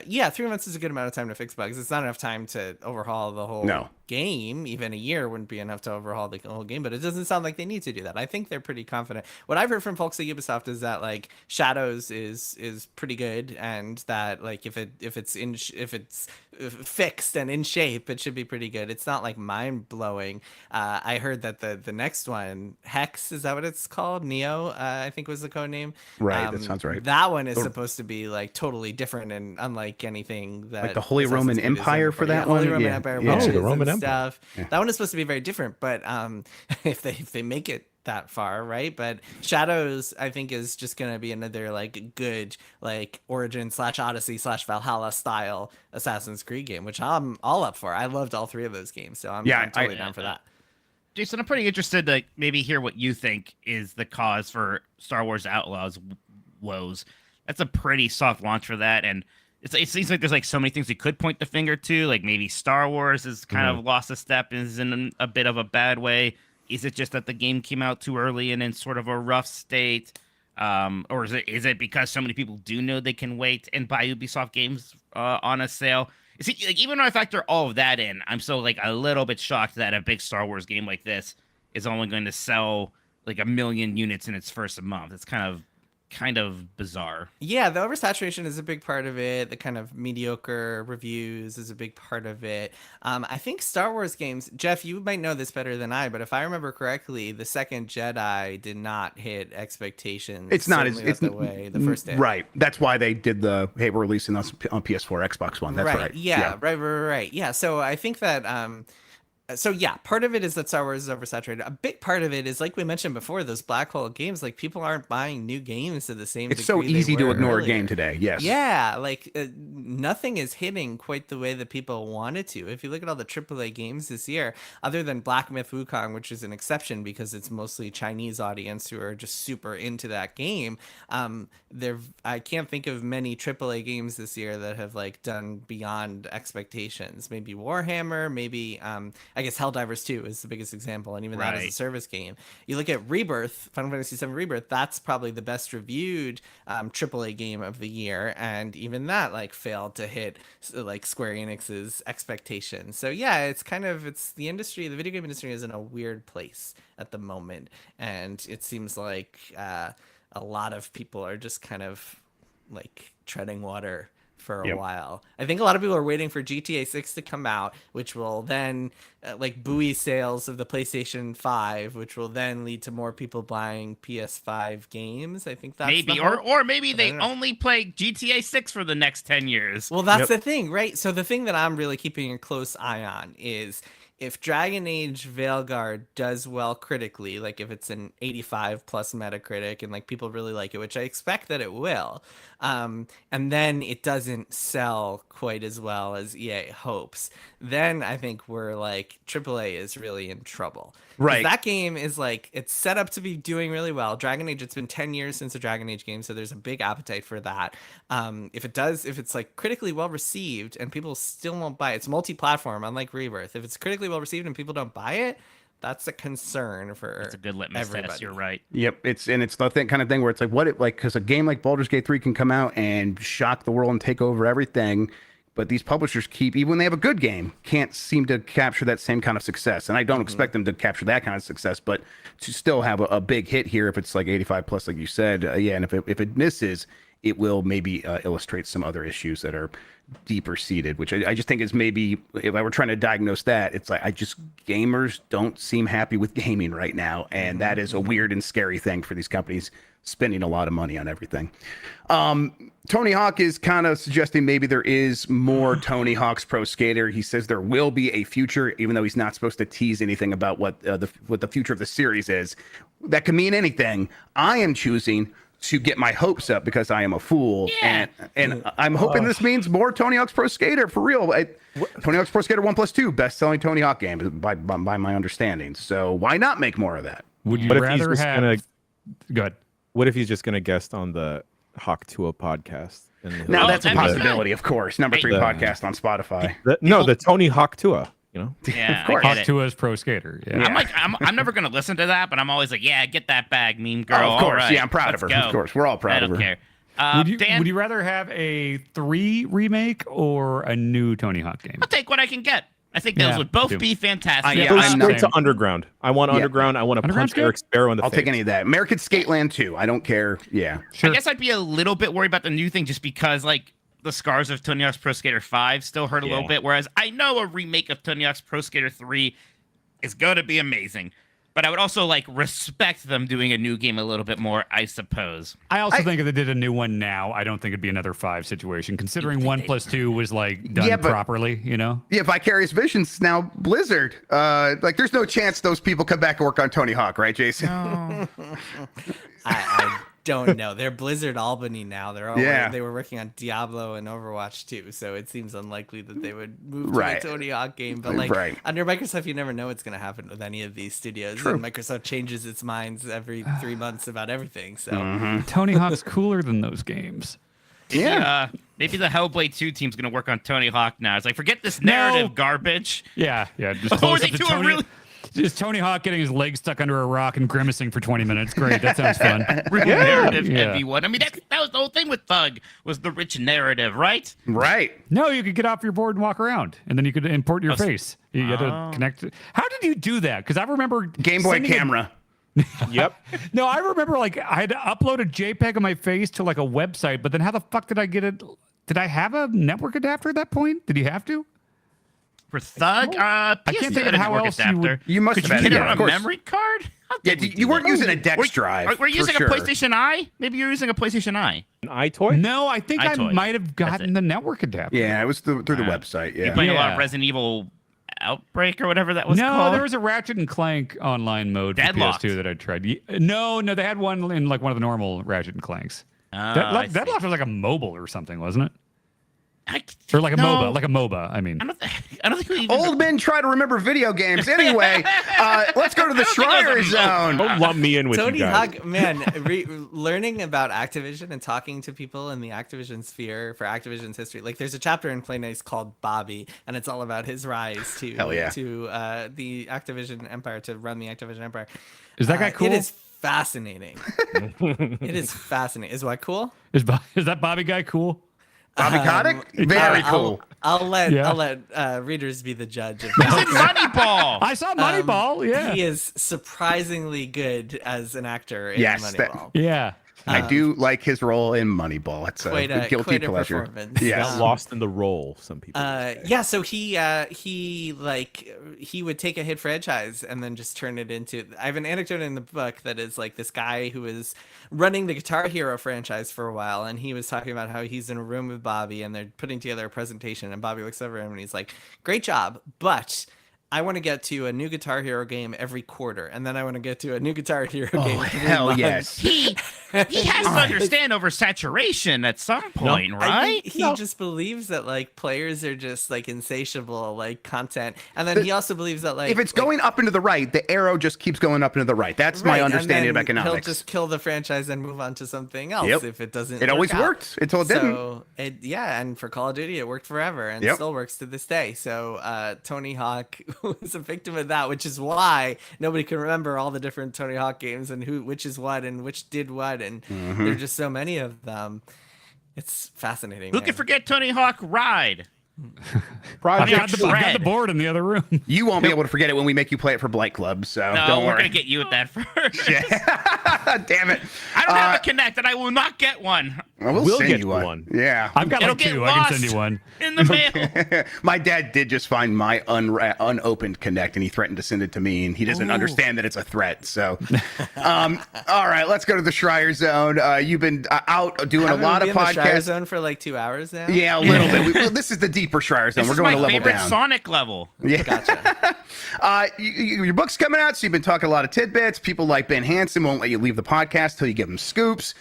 yeah, 3 months is a good amount of time to fix bugs. It's not enough time to overhaul the whole game. Even a year wouldn't be enough to overhaul the whole game, but it doesn't sound like they need to do that. I think they're pretty confident. What I've heard from folks at Ubisoft is that, like, Shadows is pretty good, and that, like, if it's fixed and in shape, it should be pretty good. It's not like mind blowing. I heard that the next one, Hex, is that what it's called? Neo, I think was the code name. Right, that sounds right. That one is supposed to be like totally different and unlike anything that, like, the Holy Roman Empire for that one. Holy Roman Empire, the Roman Empire stuff. That one is supposed to be very different, but if they make it that far, right? But Shadows, I think, is just gonna be another, like, good, like, Origin / Odyssey / Valhalla style Assassin's Creed game, which I'm all up for. I loved all 3 of those games, so I'm totally down for that. Jason, I'm pretty interested to maybe hear what you think is the cause for Star Wars Outlaws woes. That's a pretty soft launch for that, and it seems like there's, like, so many things you could point the finger to. Like, maybe Star Wars has kind of lost a step, is in a bit of a bad way. Is it just that the game came out too early and in sort of a rough state? Or is it because so many people do know they can wait and buy Ubisoft games on a sale? See, like, even when I factor all of that in, I'm still, like, a little bit shocked that a big Star Wars game like this is only going to sell like 1 million units in its first month. It's kind of bizarre. Yeah, the oversaturation is a big part of it. The kind of mediocre reviews is a big part of it. I think Star Wars games, Jeff, you might know this better than I, but if I remember correctly, the second Jedi did not hit expectations. It's not the way the first did. Right. That's why they did we're releasing us on PS4, Xbox One. That's right. Yeah, right. Yeah. So I think that So yeah, part of it is that Star Wars is oversaturated. A big part of it is, like we mentioned before, those black hole games. Like, people aren't buying new games to the same It's so degree they easy to were ignore earlier. a game today. Yes. Yeah, like nothing is hitting quite the way that people wanted to. If you look at all the AAA games this year, other than Black Myth Wukong, which is an exception because it's mostly Chinese audience who are just super into that game, I can't think of many AAA games this year that have like done beyond expectations. Maybe Warhammer, maybe I guess Helldivers 2 is the biggest example, and even that is a service game. You look at Rebirth, Final Fantasy VII Rebirth, that's probably the best reviewed AAA game of the year, and even that like failed to hit like Square Enix's expectations. So yeah, it's the industry, the video game industry is in a weird place at the moment, and it seems like a lot of people are just kind of like treading water for a while. I think a lot of people are waiting for GTA 6 to come out, which will then like buoy sales of the PlayStation 5, which will then lead to more people buying PS5 games. I think that's maybe, or maybe they only play GTA 6 for the next 10 years. Well, that's the thing, right? So the thing that I'm really keeping a close eye on is if Dragon Age Veilguard does well critically, like if it's an 85 plus Metacritic and like people really like it, which I expect that it will, and then it doesn't sell quite as well as EA hopes, then I think we're like AAA is really in trouble. Right. That game is like, it's set up to be doing really well. Dragon Age, it's been 10 years since a Dragon Age game, so there's a big appetite for that. If it's like critically well received and people still won't buy it, it's multi-platform, unlike Rebirth. If it's critically well received and people don't buy it, that's a concern for It's a good litmus test. You're right. Yep. It's the kind of thing where it's like, because a game like Baldur's Gate 3 can come out and shock the world and take over everything. But these publishers even when they have a good game, can't seem to capture that same kind of success. And I don't expect them to capture that kind of success, but to still have a big hit here, if it's like 85 plus, like you said, and if it misses, it will maybe illustrate some other issues that are deeper seated, which I just think is maybe, if I were trying to diagnose that, it's like gamers don't seem happy with gaming right now. And that is a weird and scary thing for these companies spending a lot of money on everything. Tony Hawk is kind of suggesting maybe there is more Tony Hawk's Pro Skater. He says there will be a future, even though he's not supposed to tease anything about what the future of the series is. That can mean anything. I am choosing to get my hopes up because I am a fool, and I'm hoping this means more Tony Hawk's Pro Skater for real. Tony Hawk's Pro Skater 1+2, best-selling Tony Hawk game by my understanding. So why not make more of that? Would you What if rather he's just have? Go ahead. What if he's just going to guest on the Hawk Tua podcast? Now Oh, that's a that'd be possibility, of course. Number 3 podcast on Spotify. The Tony Hawk Tua. You know, Yeah, course. I Hawk get it. Tua's Pro Skater. Yeah. I'm like, I'm never gonna listen to that, but I'm always like, yeah, get that bag, meme girl. Oh, of course. All right, Yeah, I'm proud of her. let's go. Of course. We're all proud I of don't her. care. Dan, Would you rather have a 3 remake or a new Tony Hawk game? I'll take what I can get. I think those would both be fantastic. Yeah, Go I'm straight not- to Underground. I want Underground. I want to Underground's punch good. Eric Sparrow in the I'll face. take any of that. American Skateland 2. I don't care. Yeah. Sure. I guess I'd be a little bit worried about the new thing just because, like, the scars of Tony Hawk's Pro Skater 5 still hurt a little bit, whereas I know a remake of Tony Hawk's Pro Skater 3 is going to be amazing. But I would also, like, respect them doing a new game a little bit more, I suppose. I also think if they did a new one now, I don't think it'd be another 5 situation, considering 1+2 was like done properly, you know? Yeah, Vicarious Visions now Blizzard. Like, there's no chance those people come back and work on Tony Hawk, right, Jason? I don't know. They're Blizzard Albany now. They were working on Diablo and Overwatch too, so it seems unlikely that they would move to a Tony Hawk game. But under Microsoft, you never know what's going to happen with any of these studios. And Microsoft changes its minds every 3 months about everything. So Tony Hawk's cooler than those games. Yeah. Maybe the Hellblade 2 team's going to work on Tony Hawk now. It's like, forget this narrative garbage. Yeah. Just Or close they up to do a Tony. really... Just Tony Hawk getting his leg stuck under a rock and grimacing for 20 minutes. Great, that sounds fun. narrative Yeah. heavy one. I mean, that was the whole thing with Thug, was the rich narrative, right? Right. No, you could get off your board and walk around, and then you could import your face. You had to connect. How did you do that? Because I remember Game Boy sending camera. Yep. No, I remember like I had to upload a JPEG of my face to like a website, but then how the fuck did I get it? Did I have a network adapter at that point? Did you have to? For Thug, I can't think of how else you would. You must Could have you had get it, it on of a course. memory card? How Yeah, did we do you weren't that? using a Dex drive. Were you using for a sure. PlayStation Eye? Maybe you're using a PlayStation Eye. An iToy? No, I think I iToy. might have gotten it. the network adapter. Yeah, it was through the website. You're Yeah. playing a lot Yeah. of Resident Evil Outbreak or whatever that was no, called? there was a Ratchet and Clank online mode for Deadlocked. PS2 that I tried. No, they had one in like one of the normal Ratchet and Clanks. Deadlocked was like a mobile or something, wasn't it? Or like a MOBA, I mean. I don't think we even... Old men try to remember video games. Anyway, let's go to the Schreier Zone. Don't lump me in with Tony you guys. Hawk, man, learning about Activision and talking to people in the Activision sphere for Activision's history. Like, there's a chapter in Play Nice called Bobby, and it's all about his rise to the Activision empire, to run the Activision empire. Is that guy cool? It is fascinating. It is fascinating. Is what cool? Is that Bobby guy cool? Bobby Kotick? Very cool. I'll let readers be the judge of He's in Moneyball. I saw Moneyball, yeah. He is surprisingly good as an actor in Moneyball. Yeah. I do like his role in Moneyball. It's a guilty pleasure. Yeah, Lost in the role. Some people. So he would take a hit franchise and then just turn it into. I have an anecdote in the book that is like this guy who was running the Guitar Hero franchise for a while, and he was talking about how he's in a room with Bobby and they're putting together a presentation, and Bobby looks over him and he's like, "Great job, but I want to get to a new Guitar Hero game every quarter, and then I want to get to a new Guitar Hero game every month." Yes. He has to understand oversaturation at some point, right? He just believes that like players are just like insatiable like content, and then he also believes that like if it's going up into the right, the arrow just keeps going up into the right. That's my understanding of economics. He'll just kill the franchise and move on to something else if it doesn't. It always worked until it didn't. So and for Call of Duty, it worked forever and still works to this day. So Tony Hawk was a victim of that, which is why nobody can remember all the different Tony Hawk games and which is what and which did what, and there are just so many of them. It's fascinating. Who can forget Tony Hawk Ride? I've got the board in the other room. You won't be able to forget it when we make you play it for Blight Club, so don't worry. We're gonna get you at that first. Damn it. I don't have a Kinect, and I will not get one. We'll send get you one. Yeah. I've got It'll like get two. I can send lost you one. in the mail. My dad did just find my unopened Kinect, and he threatened to send it to me, and he doesn't understand that it's a threat. So, all right, let's go to the Schreier Zone. You've been out doing a lot of podcasts. The Schreier Zone for like 2 hours now. Yeah, a little bit. This is the deeper Schreier Zone. We're going a level favorite down. Sonic level. Yeah. Gotcha. Your book's coming out, so you've been talking a lot of tidbits. People like Ben Hansen won't let you leave the podcast till you give them scoops.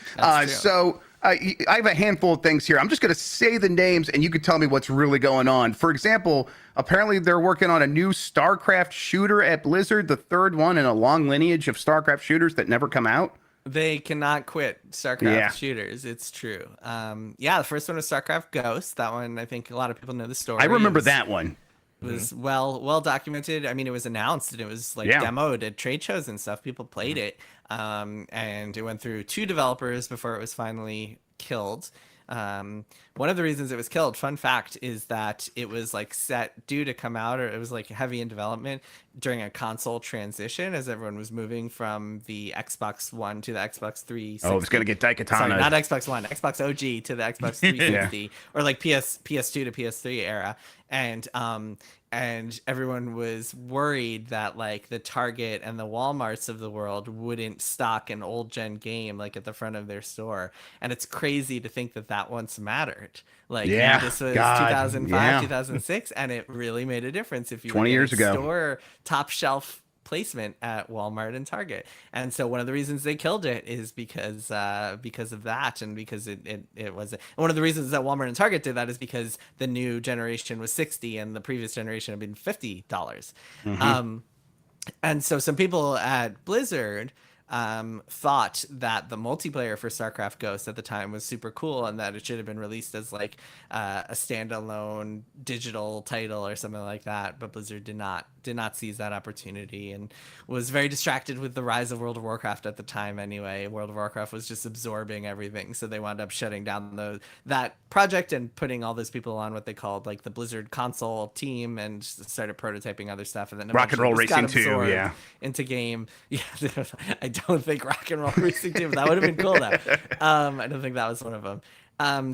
So I have a handful of things here. I'm just going to say the names, and you can tell me what's really going on. For example, apparently they're working on a new StarCraft shooter at Blizzard, the third one in a long lineage of StarCraft shooters that never come out. They cannot quit StarCraft shooters. It's true. The first one was StarCraft Ghost. That one, I think a lot of people know the story. I remember that one. It was well documented. I mean, it was announced and it was like demoed at trade shows and stuff. People played it, and it went through 2 developers before it was finally killed. One of the reasons it was killed, fun fact, is that it was like due to come out, or it was like heavy in development during a console transition as everyone was moving from the Xbox One to the Xbox 360. Oh, it's going to get Daikatana. Sorry, not Xbox One, Xbox OG to the Xbox 360, or like PS2 to PS3 era. And everyone was worried that like the Target and the Walmarts of the world wouldn't stock an old gen game like at the front of their store. And it's crazy to think that once mattered. Like this was 2005, 2006, and it really made a difference if you 20 years ago store top shelf placement at Walmart and Target. And so one of the reasons they killed it is because of that, and because it was one of the reasons that Walmart and Target did that is because the new generation was $60 and the previous generation had been $50. And so some people at Blizzard thought that the multiplayer for StarCraft Ghost at the time was super cool and that it should have been released as like a standalone digital title or something like that, but Blizzard did not seize that opportunity and was very distracted with the rise of World of Warcraft at the time anyway. World of Warcraft was just absorbing everything, so they wound up shutting down that project and putting all those people on what they called like the Blizzard console team and started prototyping other stuff, and then Rock and Roll Racing 2 into game. I don't think Rock and Roll Racing 2, that would have been cool though. I don't think that was one of them.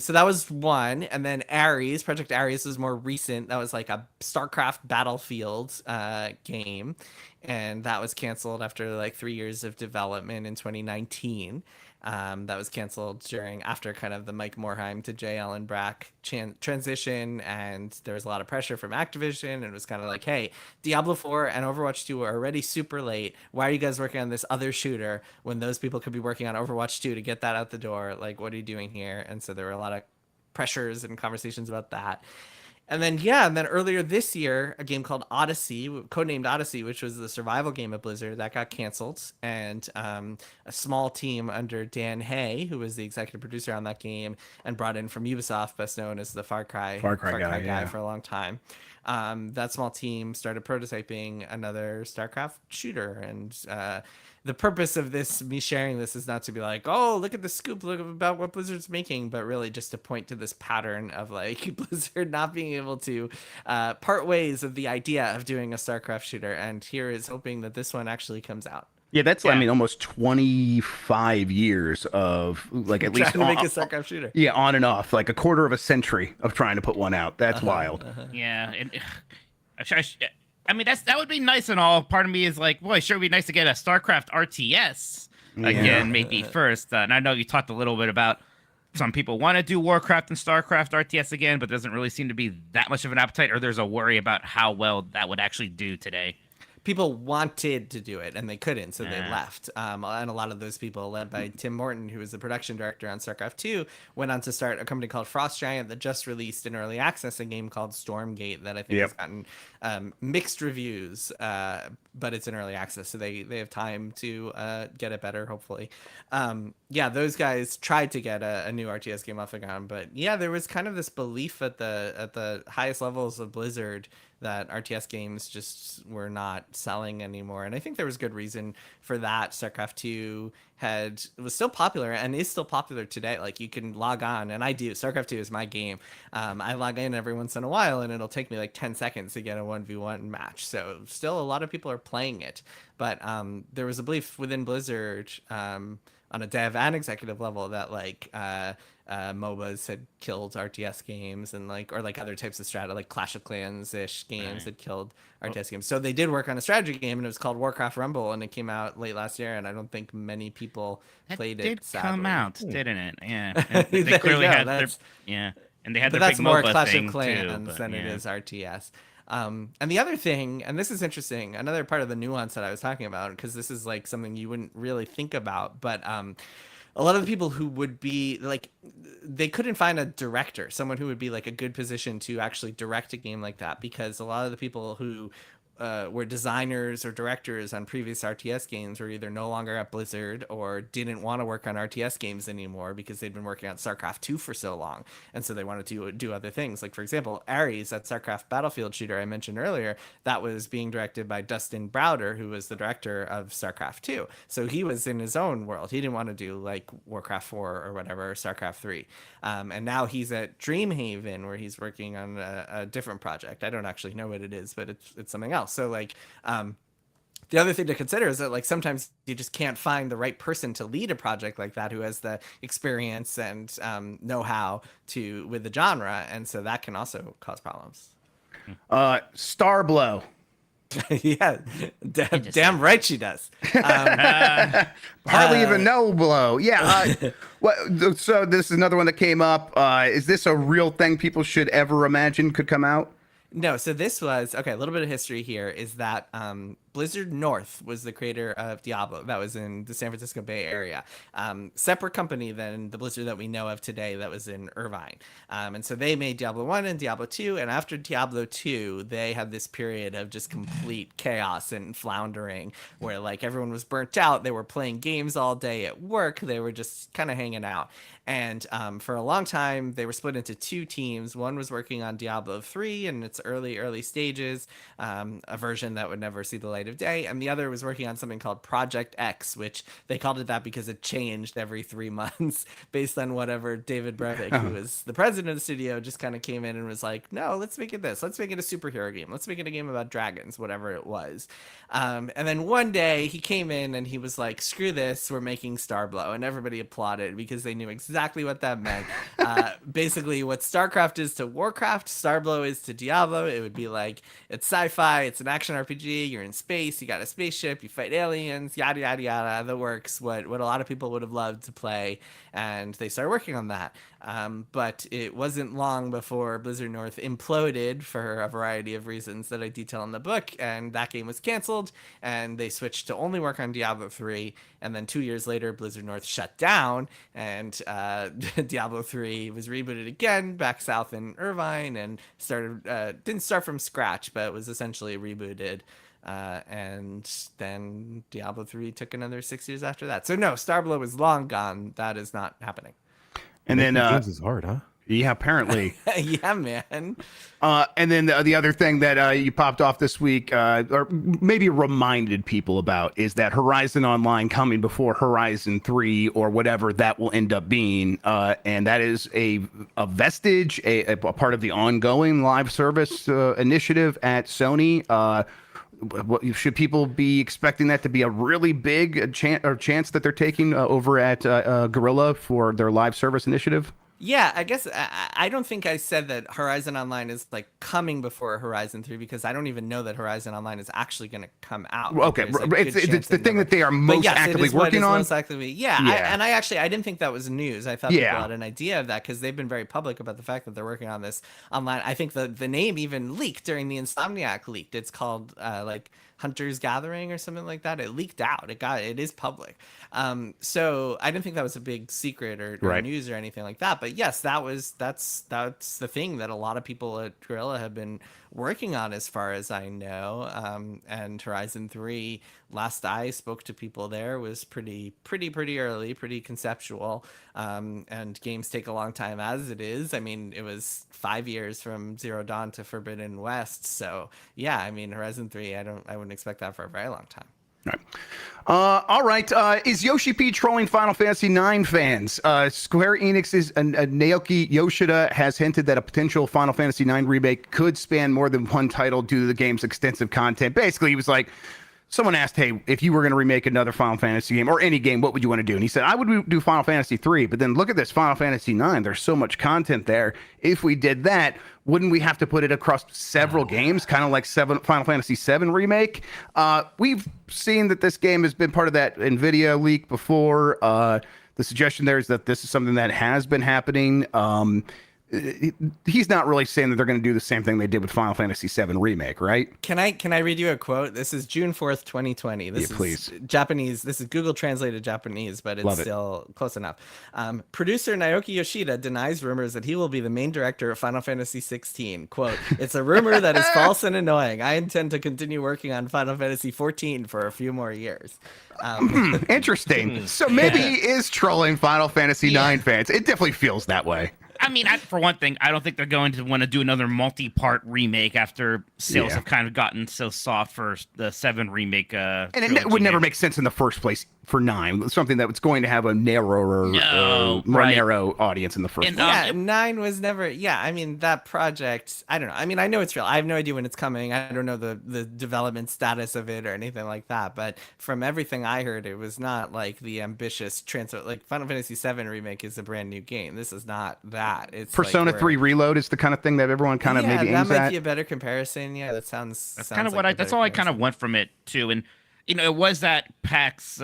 So that was one, and then Project Ares was more recent. That was like a StarCraft Battlefield game, and that was canceled after like 3 years of development in 2019. that was canceled after kind of the Mike Morhaime to J. Allen Brack transition, and there was a lot of pressure from Activision, and it was kind of like, hey, Diablo 4 and Overwatch 2 are already super late. Why are you guys working on this other shooter when those people could be working on Overwatch 2 to get that out the door? Like, what are you doing here? And so there were a lot of pressures and conversations about that. And then earlier this year, a game called Odyssey, codenamed Odyssey, which was the survival game of Blizzard, that got canceled. And a small team under Dan Hay, who was the executive producer on that game and brought in from Ubisoft, best known as the Far Cry guy for a long time. That small team started prototyping another StarCraft shooter. And the purpose of me sharing this is not to be like, oh, look at the scoop, look about what Blizzard's making, but really just to point to this pattern of like Blizzard not being able to part ways of the idea of doing a StarCraft shooter. And here is hoping that this one actually comes out. Yeah, that's I mean almost 25 years of like at least trying to make a StarCraft shooter. Yeah, on and off, like a quarter of a century of trying to put one out. That's wild. Yeah, and I mean that would be nice and all. Part of me is like, boy, sure would be nice to get a StarCraft RTS again, maybe first. And I know you talked a little bit about some people want to do Warcraft and StarCraft RTS again, but there doesn't really seem to be that much of an appetite, or there's a worry about how well that would actually do today. People wanted to do it and they couldn't, so they left. And a lot of those people, led by Tim Morton, who was the production director on StarCraft 2, went on to start a company called Frost Giant that just released in early access a game called Stormgate that I think has gotten mixed reviews, but it's in early access, so they have time to get it better, hopefully. Those guys tried to get a new RTS game off the ground, but there was kind of this belief at the highest levels of Blizzard that RTS games just were not selling anymore. And I think there was good reason for that. StarCraft 2 was still popular and is still popular today. Like, you can log on, and I do. StarCraft 2 is my game. I log in every once in a while, and it'll take me like 10 seconds to get a 1v1 match. So still a lot of people are playing it. But there was a belief within Blizzard on a dev and executive level that MOBAs had killed RTS games, and or other types of strategy, like Clash of Clans-ish games had killed RTS games. So they did work on a strategy game, and it was called Warcraft Rumble, and it came out late last year, and I don't think many people played it. It did come out, didn't it? Yeah. And they clearly had and they had their big that's more MOBA Clash thing of Clans too, than it is RTS. And the other thing, and this is interesting, another part of the nuance that I was talking about, because this is like something you wouldn't really think about, but a lot of the people who would be they couldn't find a director, someone who would be like a good position to actually direct a game like that, because a lot of the people who were designers or directors on previous RTS games were either no longer at Blizzard or didn't want to work on RTS games anymore because they'd been working on StarCraft 2 for so long. And so they wanted to do other things. Like, for example, Ares, that StarCraft battlefield shooter I mentioned earlier, that was being directed by Dustin Browder, who was the director of StarCraft 2. So he was in his own world. He didn't want to do like Warcraft 4 or whatever, or StarCraft 3. And now he's at Dreamhaven, where he's working on a different project. I don't actually know what it is, but it's something else. So the other thing to consider is that sometimes you just can't find the right person to lead a project like that who has the experience and know-how with the genre, and so that can also cause problems. Starblow. Yeah, damn right she does. Hardly even know Blow. Yeah. So this is another one that came up. Is this a real thing people should ever imagine could come out? No, so this was, a little bit of history here is that Blizzard North was the creator of Diablo. That was in the San Francisco Bay Area. Separate company than the Blizzard that we know of today that was in Irvine. And so they made Diablo 1 and Diablo 2, and after Diablo 2, they had this period of just complete chaos and floundering where everyone was burnt out. They were playing games all day at work. They were just kind of hanging out. And for a long time, they were split into two teams. One was working on Diablo 3 in its early stages, a version that would never see the light of day. And the other was working on something called Project X, which they called it that because it changed every 3 months based on whatever David Brevik, who was the president of the studio, just kind of came in and was like, no, let's make it this. Let's make it a superhero game. Let's make it a game about dragons, whatever it was. And then one day he came in and he was like, screw this, we're making Starblow. And everybody applauded because they knew exactly what that meant. Basically what StarCraft is to Warcraft, Starblow is to Diablo. It would be like, it's sci-fi, it's an action RPG, you're in space, space, you got a spaceship, you fight aliens, yada yada yada, the works. What a lot of people would have loved to play, and they started working on that. But it wasn't long before Blizzard North imploded for a variety of reasons that I detail in the book, and that game was canceled, and they switched to only work on Diablo 3. And then 2 years later, Blizzard North shut down, and Diablo 3 was rebooted again back south in Irvine, and didn't start from scratch, but was essentially rebooted. And then Diablo 3 took another 6 years after that. So no, Starblow is long gone. That is not happening. And then games is hard, huh? Yeah, apparently. Yeah, man. And then the other thing that you popped off this week, or maybe reminded people about, is that Horizon Online coming before Horizon 3 or whatever that will end up being. And that is a vestige, a part of the ongoing live service initiative at Sony. Should people be expecting that to be a really big chance that they're taking over at Guerrilla for their live service initiative? Yeah, I guess I don't think I said that Horizon Online is like coming before Horizon 3, because I don't even know that Horizon Online is actually going to come out. Okay, it's the thing that they are most actively working on. Most actively, yeah. I didn't think that was news. I thought people had an idea of that because they've been very public about the fact that they're working on this online. I think the name even leaked during the Insomniac leaked. It's called like Hunter's Gathering or something like that. It leaked out. It is public. So I didn't think that was a big secret or news or anything like that. But yes, that's the thing that a lot of people at Guerrilla have been working on, as far as I know. And Horizon 3, last I spoke to people there, was pretty early, pretty conceptual. And games take a long time as it is. I mean, it was 5 years from Zero Dawn to Forbidden West. So yeah, I mean, Horizon 3, I wouldn't expect that for a very long time. All right. Is Yoshi-P trolling Final Fantasy IX fans? Square Enix's Naoki Yoshida has hinted that a potential Final Fantasy IX remake could span more than one title due to the game's extensive content. Basically, he was like, someone asked, hey, if you were going to remake another Final Fantasy game or any game, what would you want to do? And he said, I would do Final Fantasy 3, but then look at this Final Fantasy 9. There's so much content there. If we did that, wouldn't we have to put it across several games, kind of like Final Fantasy 7 remake? We've seen that this game has been part of that NVIDIA leak before. The suggestion there is that this is something that has been happening. He's not really saying that they're going to do the same thing they did with Final Fantasy VII Remake, right? Can I read you a quote? This is June 4th, 2020. This is Japanese. This is Google translated Japanese, but it's still close enough. Producer Naoki Yoshida denies rumors that he will be the main director of Final Fantasy 16. Quote, it's a rumor that is false and annoying. I intend to continue working on Final Fantasy 14 for a few more years. Interesting. So maybe he is trolling Final Fantasy IX fans. It definitely feels that way. I mean, for one thing, I don't think they're going to want to do another multi-part remake after sales have kind of gotten so soft for the 7 remake. And it would never make sense in the first place for 9. Something that was going to have a narrower, more narrow audience in the first place. 9 was never. Yeah, I mean, that project, I don't know. I mean, I know it's real. I have no idea when it's coming. I don't know the development status of it or anything like that. But from everything I heard, it was not like the ambitious transfer. Like Final Fantasy 7 remake is a brand new game. This is not that. It's Persona 3 Reload is the kind of thing that everyone kind of maybe aims at. That might be a better comparison. Yeah, that sounds. That's kind of what that's all I kind of went from it too. And you know, it was at PAX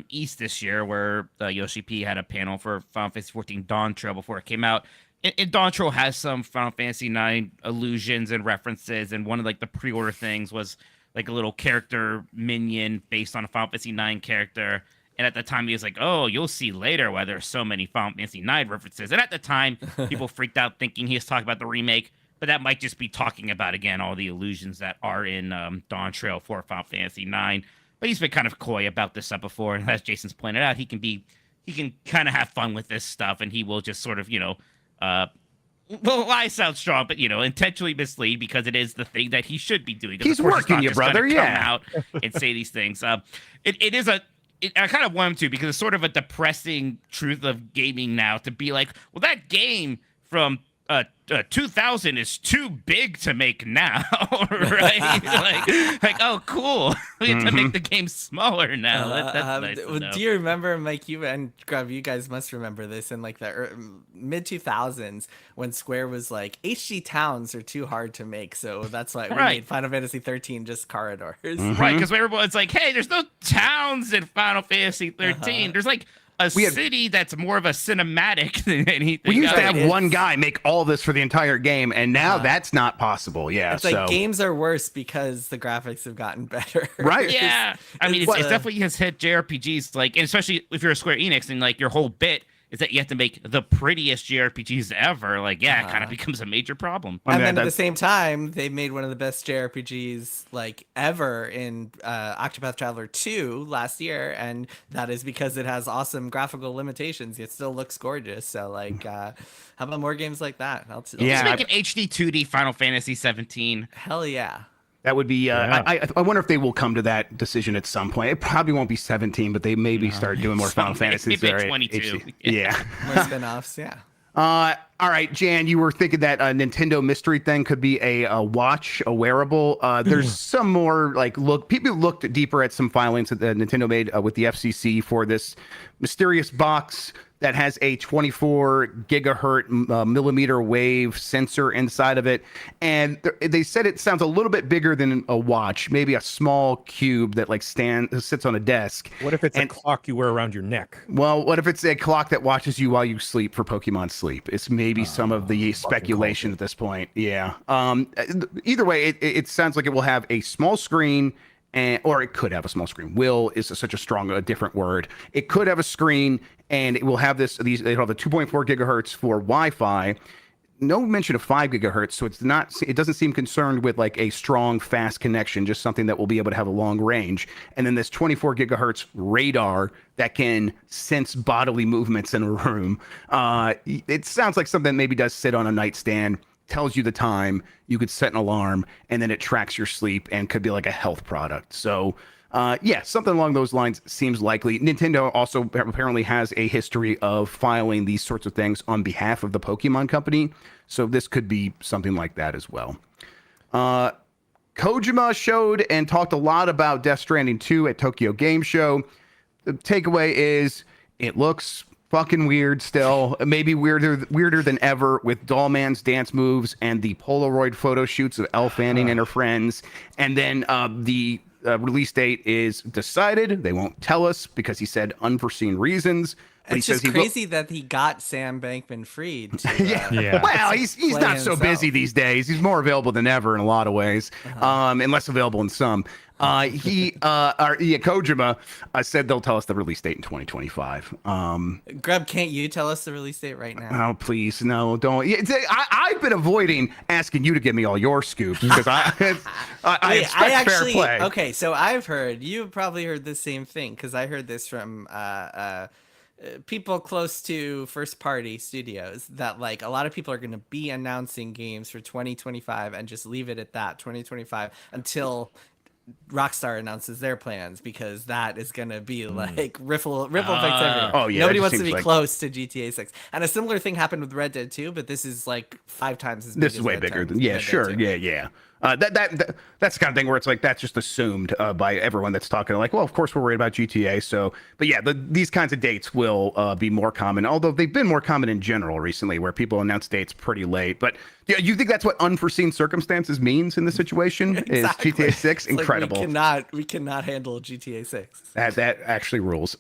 East this year where Yoshi-P had a panel for Final Fantasy 14 Dawn Trail before it came out. And Dawn Trail has some Final Fantasy 9 allusions and references, and one of like the pre-order things was like a little character minion based on a Final Fantasy 9 character. And at the time, he was like, oh, you'll see later why there's so many Final Fantasy 9 references. And at the time, people freaked out thinking he was talking about the remake. But that might just be talking about, again, all the allusions that are in Dawn Trail for Final Fantasy 9. But he's been kind of coy about this stuff before. And as Jason's pointed out, he can kind of have fun with this stuff. And he will just sort of, lie sounds strong, but, intentionally mislead because it is the thing that he should be doing. He's working you, brother. Come out and say these things. I kind of want him to because it's sort of a depressing truth of gaming now to be like, well, that game from 2000 is too big to make now, right? like, oh, cool. We have to make the game smaller now. That's nice to know. Do you remember, Mike? You and Grub, you guys must remember this in like the mid 2000s when Square was like, HD towns are too hard to make, so that's why we made Final Fantasy 13 just corridors. Right, because everyone's like, hey, there's no towns in Final Fantasy 13. There's like a city that's more of a cinematic than anything. We used to have one guy make all this for the entire game, and now that's not possible. Yeah, it's like games are worse because the graphics have gotten better. Right. Yeah. I mean, it definitely has hit JRPGs, like, and especially if you're a Square Enix and like your whole bit is that you have to make the prettiest JRPGs ever. Like, it kind of becomes a major problem. And then at the same time, they made one of the best JRPGs like ever in Octopath Traveler 2 last year, and that is because it has awesome graphical limitations. It still looks gorgeous. So, like, how about more games like that? Let's make an HD 2D Final Fantasy 17. Hell yeah. That would be. I wonder if they will come to that decision at some point. It probably won't be 17, but they maybe start doing more Final Fantasies. Maybe 22. Yeah. More spin-offs. Yeah. All right, Jan, you were thinking that Nintendo mystery thing could be a watch, a wearable. There's some more people looked deeper at some filings that Nintendo made with the FCC for this mysterious box that has a 24 gigahertz millimeter wave sensor inside of it. And they said it sounds a little bit bigger than a watch, maybe a small cube that sits on a desk. What if it's a clock you wear around your neck? Well, what if it's a clock that watches you while you sleep for Pokemon Sleep? It's maybe some of the speculation at this point. Yeah. Either way, it sounds like it will have a small screen. Or it could have a small screen. Will is such a different word. It could have a screen, and it will have they'll have the 2.4 gigahertz for Wi-Fi. No mention of 5 gigahertz, so it doesn't seem concerned with like a strong, fast connection, just something that will be able to have a long range. And then this 24 gigahertz radar that can sense bodily movements in a room. It sounds like something that maybe does sit on a nightstand, tells you the time, you could set an alarm, and then it tracks your sleep and could be like a health product. So something along those lines seems likely. Nintendo also apparently has a history of filing these sorts of things on behalf of the Pokemon Company, so this could be something like that as well. Kojima showed and talked a lot about Death Stranding 2 at Tokyo Game Show. The takeaway is it looks fucking weird still, maybe weirder than ever, with Dollman's dance moves and the Polaroid photo shoots of Elle Fanning and her friends. And then the release date is decided. They won't tell us because he said unforeseen reasons. But it's just crazy that he got Sam Bankman-Fried. To, Well, he's not so busy these days. He's more available than ever in a lot of ways, and less available in some. Kojima said they'll tell us the release date in 2025. Grub, can't you tell us the release date right now? Oh, please, no, don't. I've been avoiding asking you to give me all your scoops because I expect fair play. Okay, so you've probably heard the same thing because I heard this from people close to first party studios that like a lot of people are going to be announcing games for 2025 and just leave it at that 2025 until Rockstar announces their plans, because that is going to be like ripple effects everywhere. Oh yeah, nobody wants to be close to GTA 6. And a similar thing happened with Red Dead 2, but this is like 5 times as big. This is way bigger than sure. Yeah. That's the kind of thing where it's like that's just assumed by everyone that's talking. Like, well, of course we're worried about GTA. So, but yeah, these kinds of dates will be more common. Although they've been more common in general recently, where people announce dates pretty late. But yeah, you think that's what unforeseen circumstances means in this situation? Exactly. Is GTA 6 incredible? Like we cannot handle GTA 6. That actually rules.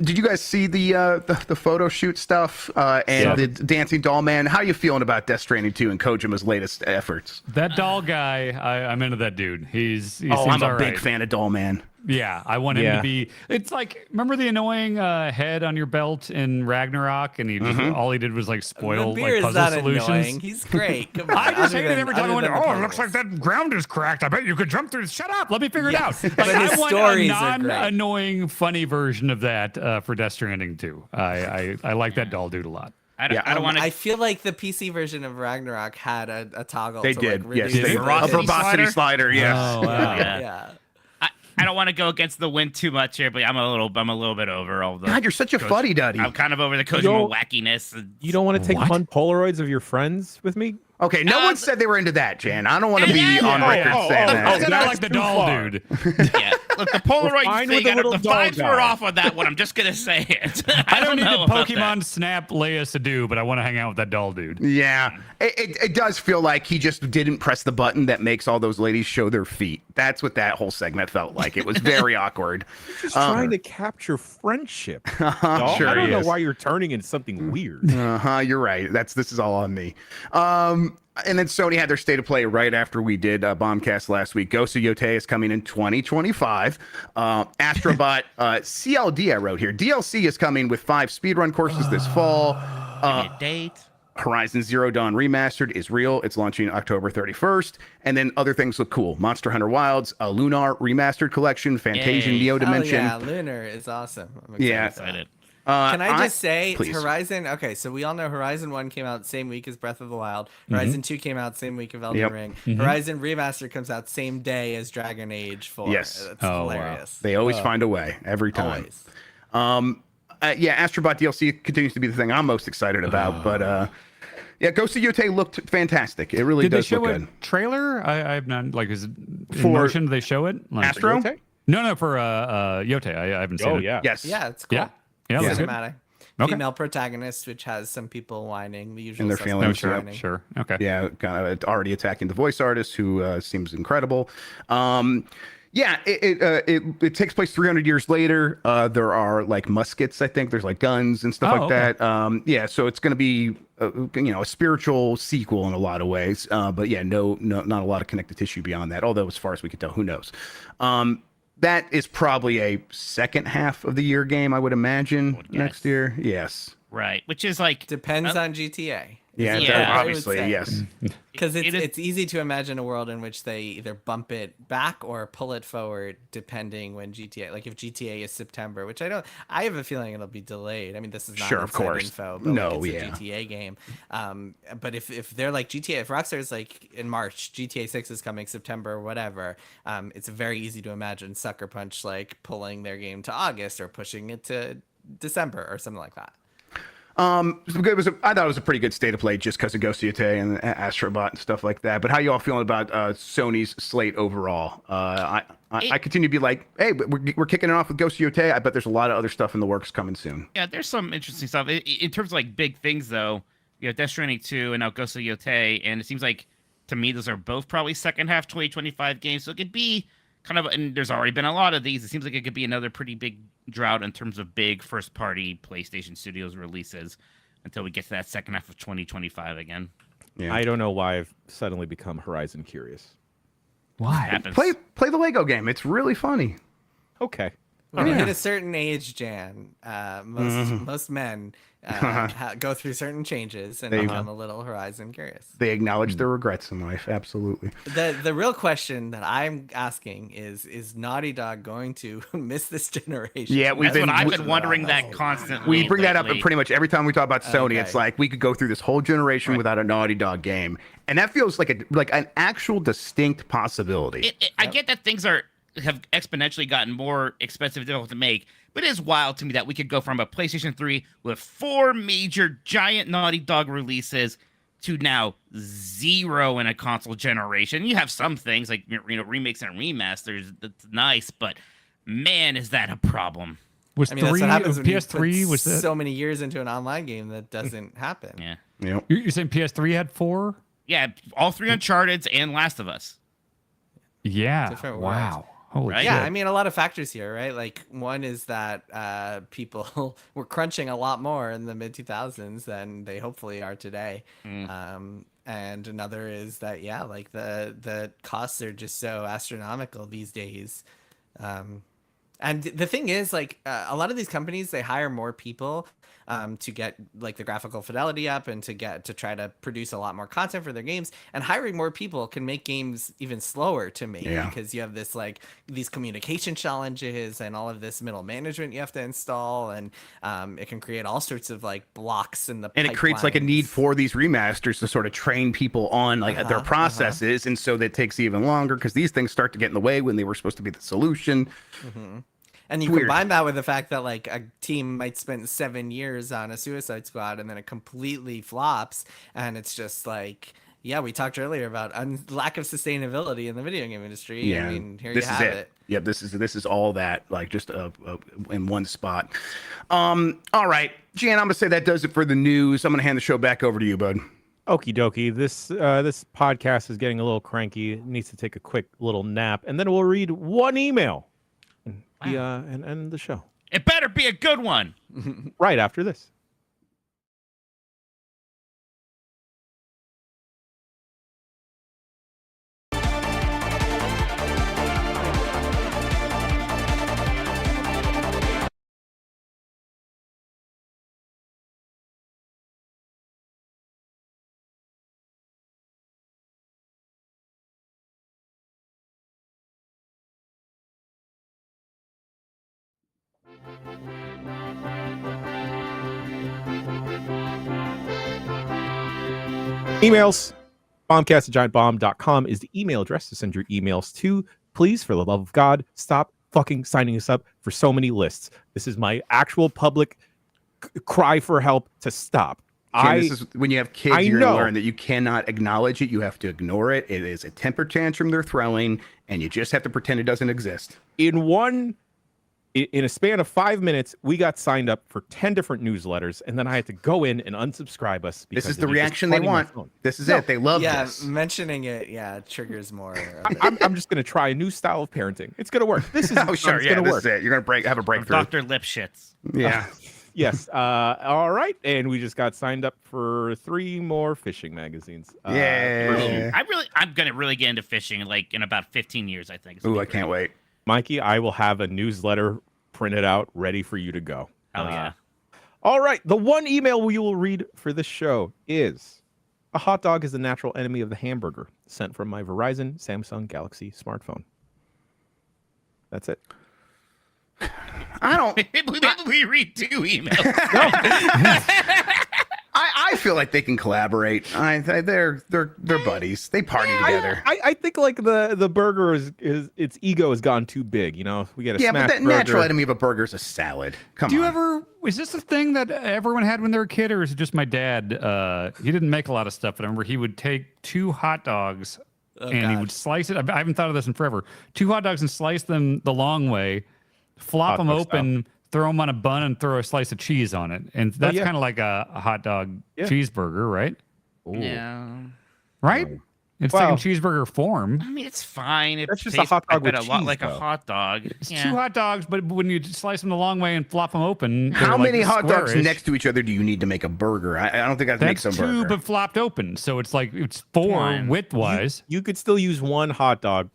Did you guys see the photo shoot stuff and the dancing doll man? How are you feeling about Death Stranding 2 and Kojima's latest efforts? That doll guy, I'm into that dude. He I'm a all big right. fan of Doll Man. Yeah, I want him to be. It's like, remember the annoying head on your belt in Ragnarok, and he just all he did was like spoil like puzzle solutions. Annoying. He's great. Come on. I just hate it every time I went, oh, it looks like that ground is cracked. I bet you could jump through. Shut up. Let me figure it out. Like, I want a non-annoying, funny version of that for Death Stranding 2. I like that doll dude a lot. I don't want to. I feel like the PC version of Ragnarok had a toggle. They to, did. Like, yes, a verbosity slider. Yes. Oh, wow. yeah. I don't want to go against the wind too much here, but I'm a little bit over all the. God, you're such a fuddy-duddy. I'm kind of over the Kojima wackiness. You don't want to take fun Polaroids of your friends with me? Okay, no one said they were into that, Jan. I don't want to be on record saying that. I said I like the doll dude. Yeah, look, the Polaroid thing, the vibes were off on that one. I'm just gonna say it. I don't need the Pokemon Snap Leia Sadu, but I want to hang out with that doll dude. Yeah, it does feel like he just didn't press the button that makes all those ladies show their feet. That's what that whole segment felt like. It was very awkward. Just trying to capture friendship. Sure, I don't know why you're turning into something weird. You're right. This is all on me. And then Sony had their state of play right after we did Bombcast last week. Ghost of Yotei is coming in 2025. Astrobot CLD I wrote here. DLC is coming with 5 speedrun courses this fall. Date. Horizon Zero Dawn Remastered is real. It's launching October 31st. And then other things look cool. Monster Hunter Wilds, a Lunar Remastered Collection, Fantasian Neo Dimension. Oh, yeah, Lunar is awesome. I'm excited. Can I just say, please. Horizon, okay, so we all know Horizon 1 came out same week as Breath of the Wild. Horizon 2 came out same week of Elden Ring. Horizon Remaster comes out same day as Dragon Age 4. Yes. It's hilarious. Wow. They always find a way, every time. Always. Astrobot DLC continues to be the thing I'm most excited about, but... Yeah, Ghost of Yotei looked fantastic. It really does look good. Did they show a trailer? I've not, like, is it in motion? Did they show it? Like, Astro? No, for Yotei. I haven't seen it. Yeah. Yes. Yeah, it's cool. Yeah, looks good. Cinematic. Okay. Female protagonist, which has some people whining. The usual And their suspects feelings. whining. Sure. Okay. Yeah, kind of already attacking the voice artist, who seems incredible. It takes place 300 years later. There are like muskets, I think. There's like guns and stuff like that. So it's going to be a spiritual sequel in a lot of ways. But yeah, no, not a lot of connective tissue beyond that. Although as far as we can tell, who knows? That is probably a second half of the year game, I would imagine, next year. Yes. Right, which is like depends on GTA. Yeah, obviously, yes. Because it's easy to imagine a world in which they either bump it back or pull it forward, depending when GTA. Like if GTA is September, which I have a feeling it'll be delayed. I mean, this is not of course info, but no, it's a GTA game. But if they're like GTA, if Rockstar's like in March, GTA 6 is coming September or whatever, it's very easy to imagine Sucker Punch like pulling their game to August or pushing it to December or something like that. I thought it was a pretty good state of play just because of Ghost of Yotei and Astrobot and stuff like that. But how you all feeling about Sony's slate overall? I continue to be like, hey, but we're kicking it off with Ghost of Yotei. I bet there's a lot of other stuff in the works coming soon. Yeah, there's some interesting stuff. In terms of like big things, though, you have Death Stranding 2 and now Ghost of Yotei, and it seems like, to me, those are both probably second half 2025 games. So it could be kind of, and there's already been a lot of these. It seems like it could be another pretty big drought in terms of big first-party PlayStation Studios releases until we get to that second half of 2025 again. Yeah. I don't know why I've suddenly become Horizon curious. Why? Play the Lego game. It's really funny. Okay. When you hit a certain age, Jan, most men go through certain changes and become a little Horizon curious. They acknowledge their regrets in life. Absolutely. The real question that I'm asking is Naughty Dog going to miss this generation? Yeah, I've been wondering that constantly. We bring that up pretty much every time we talk about Sony. Okay. It's like we could go through this whole generation without a Naughty Dog game, and that feels like an actual distinct possibility. I get that things have exponentially gotten more expensive and difficult to make, but it is wild to me that we could go from a PlayStation 3 with 4 major giant Naughty Dog releases to now 0 in a console generation. You have some things like remakes and remasters. That's nice, but man, is that a problem. That's what happens when PS3 you put was so many years into an online game that doesn't happen. Yeah. Yep. You're saying PS3 had 4? Yeah, all 3 Uncharted's and Last of Us. Yeah. Different Wow. world. Holy shit. Yeah, I mean, a lot of factors here, right? Like, one is that people were crunching a lot more in the mid-2000s than they hopefully are today. And another is that, yeah, like the costs are just so astronomical these days. And the thing is, like, a lot of these companies, they hire more people to get like the graphical fidelity up and to try to produce a lot more content for their games. And hiring more people can make games even slower to make because you have this like these communication challenges and all of this middle management you have to install, and it can create all sorts of like blocks in the and it creates like a need for these remasters to sort of train people on like their processes, and so that takes even longer because these things start to get in the way when they were supposed to be the solution. And you combine that with the fact that like a team might spend 7 years on a Suicide Squad and then it completely flops, and it's just like, yeah, we talked earlier about lack of sustainability in the video game industry. Yeah, I mean, here you have it. Yeah, this is all that, like just in one spot. All right, Jan, I'm gonna say that does it for the news. I'm gonna hand the show back over to you, bud. Okie dokie. This podcast is getting a little cranky. It needs to take a quick little nap, and then we'll read one email and end the show. It better be a good one. Right after this. Emails. Bombcast@giantbomb.com is the email address to send your emails to. Please, for the love of God, stop fucking signing us up for so many lists. This is my actual public cry for help to stop. This is when you have kids, you're going to learn that you cannot acknowledge it. You have to ignore it. It is a temper tantrum they're throwing, and you just have to pretend it doesn't exist. In a span of 5 minutes, we got signed up for 10 different newsletters, and then I had to go in and unsubscribe us. This is the reaction they want. This is it. They love this. Yeah, mentioning it, triggers more. I'm just going to try a new style of parenting. It's going to work. This is this is it. You're going to have a breakthrough. Dr. Lipschitz. Yeah. Yes. All right. And we just got signed up for 3 more fishing magazines. Yeah. I'm going to really get into fishing like in about 15 years, I think. Ooh, I can't wait. Mikey, I will have a newsletter printed out, ready for you to go. Oh, yeah. All right. The one email we will read for this show is: a hot dog is the natural enemy of the hamburger. Sent from my Verizon Samsung Galaxy smartphone. That's it. I don't. we read 2 emails. I feel like they can collaborate. They're buddies. They party together. I think like the burger is its ego has gone too big. You know, we get a but smash that burger. natural enemy of a burger is a salad. Come on. Is this a thing that everyone had when they were a kid, or is it just my dad? He didn't make a lot of stuff, but I remember he would take 2 hot dogs he would slice it. I haven't thought of this in forever. 2 hot dogs and slice them the long way, flop them open. Style. Throw them on a bun and throw a slice of cheese on it. And that's kind of like a hot dog cheeseburger, right? Ooh. Yeah. Right? It's taking cheeseburger form. I mean, it's fine. That's just a hot dog with a cheese, lot like a hot dog. It's 2 hot dogs, but when you slice them the long way and flop them open, how many hot dogs next to each other do you need to make a burger? I don't think that makes a burger. That's 2, but flopped open. So it's like it's 4 width-wise. You could still use 1 hot dog,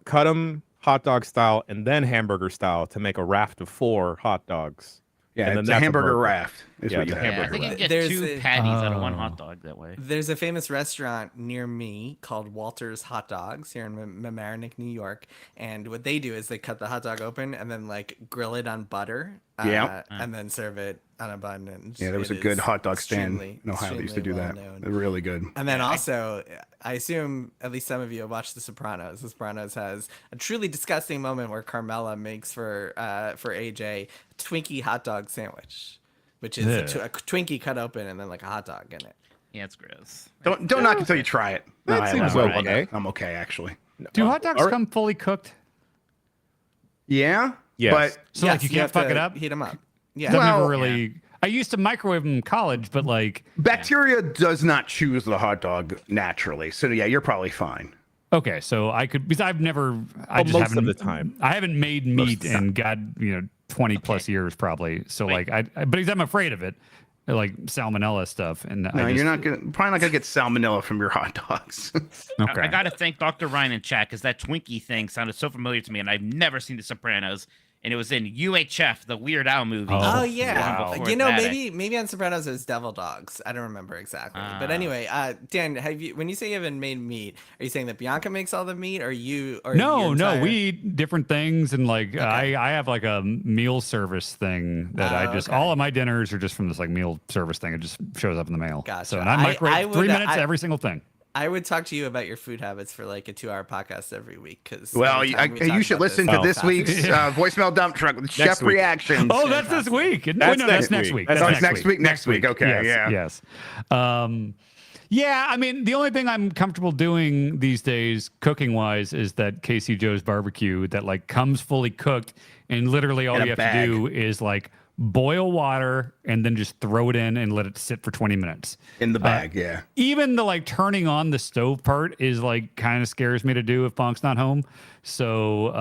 cut them hot dog style and then hamburger style to make a raft of 4 hot dogs. Yeah, and it's a hamburger raft. I think you can get 2 patties out of 1 hot dog that way. There's a famous restaurant near me called Walter's Hot Dogs here in Mamaroneck, New York. And what they do is they cut the hot dog open and then like grill it on butter. And then serve it on a bun. And there was a good hot dog stand in Ohio that used to do that. They're really good. And then also, I assume at least some of you have watched The Sopranos. The Sopranos has a truly disgusting moment where Carmela makes for AJ a Twinkie hot dog sandwich, which is a Twinkie cut open and then like a hot dog in it. Yeah, it's gross. Don't knock until you try it. That seems okay. I'm okay, actually. Do hot dogs come fully cooked? Yeah. Yes. But so like you can't fuck it up? Heat them up. Yeah. Never really. I used to microwave them in college, but like bacteria does not choose the hot dog naturally. So yeah, you're probably fine. Okay, so I could because I've never. I just most haven't, of the time. I haven't made meat in 20 plus years probably. So like but I'm afraid of it, like salmonella stuff. And no, you're probably not gonna get salmonella from your hot dogs. Okay. I gotta thank Dr. Ryan in chat because that Twinkie thing sounded so familiar to me, and I've never seen The Sopranos. and it was in UHF, the Weird Al movie. Oh yeah, wow. you know, maybe on Sopranos it was Devil Dogs. I don't remember exactly. But anyway, Dan, when you say you haven't made meat, are you saying that Bianca makes all the meat, or you? Or No, we eat different things, and like Okay. I have like a meal service thing that I just all of my dinners are just from this like meal service thing. It just shows up in the mail. Gotcha. So and I microwave 3 minutes every single thing. I would talk to you about your food habits for like a 2-hour podcast every week. Because you should listen to this week's voicemail dump truck with Chef week. Reactions. Oh, that's this week. That's That's next next week. week. That's next week. Okay, Yes. Yeah, I mean, the only thing I'm comfortable doing these days, cooking-wise, is that Casey Joe's barbecue that like comes fully cooked, and literally all In a you have bag. to do is like boil water and then just throw it in and let it sit for 20 minutes. in the bag. Yeah. Even the like turning on the stove part is like kind of scares me to do if Bonk's not home. So,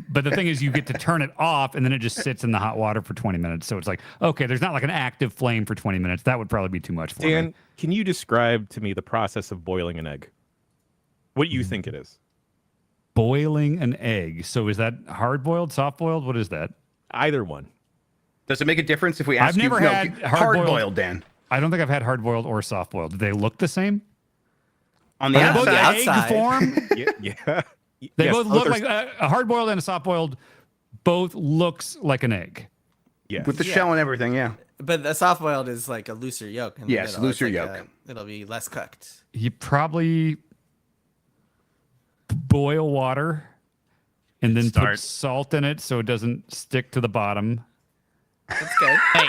but the thing is, you get to turn it off and then it just sits in the hot water for 20 minutes. So it's like, okay, there's not like an active flame for 20 minutes. That would probably be too much for Dan, me. can you describe to me the process of boiling an egg? What you think it is? Boiling an egg. So is that hard boiled, soft boiled? What is that? Either one. Does it make a difference if we ask I've never you? had No, hard-boiled- hard-boiled, Dan. I don't think I've had hard boiled or soft boiled. Do they look the same? On the Are they both outside. egg outside. form? Yeah. They Yes, both look there's- like a hard boiled and a soft boiled. Both looks like an egg. Yes. With the shell and everything, yeah. But the soft boiled is like a looser yolk. In the Yes, middle. It's looser like yolk. It'll be less cooked. You probably boil water and then put Start. salt in it so it doesn't stick to the bottom. That's good. Hey,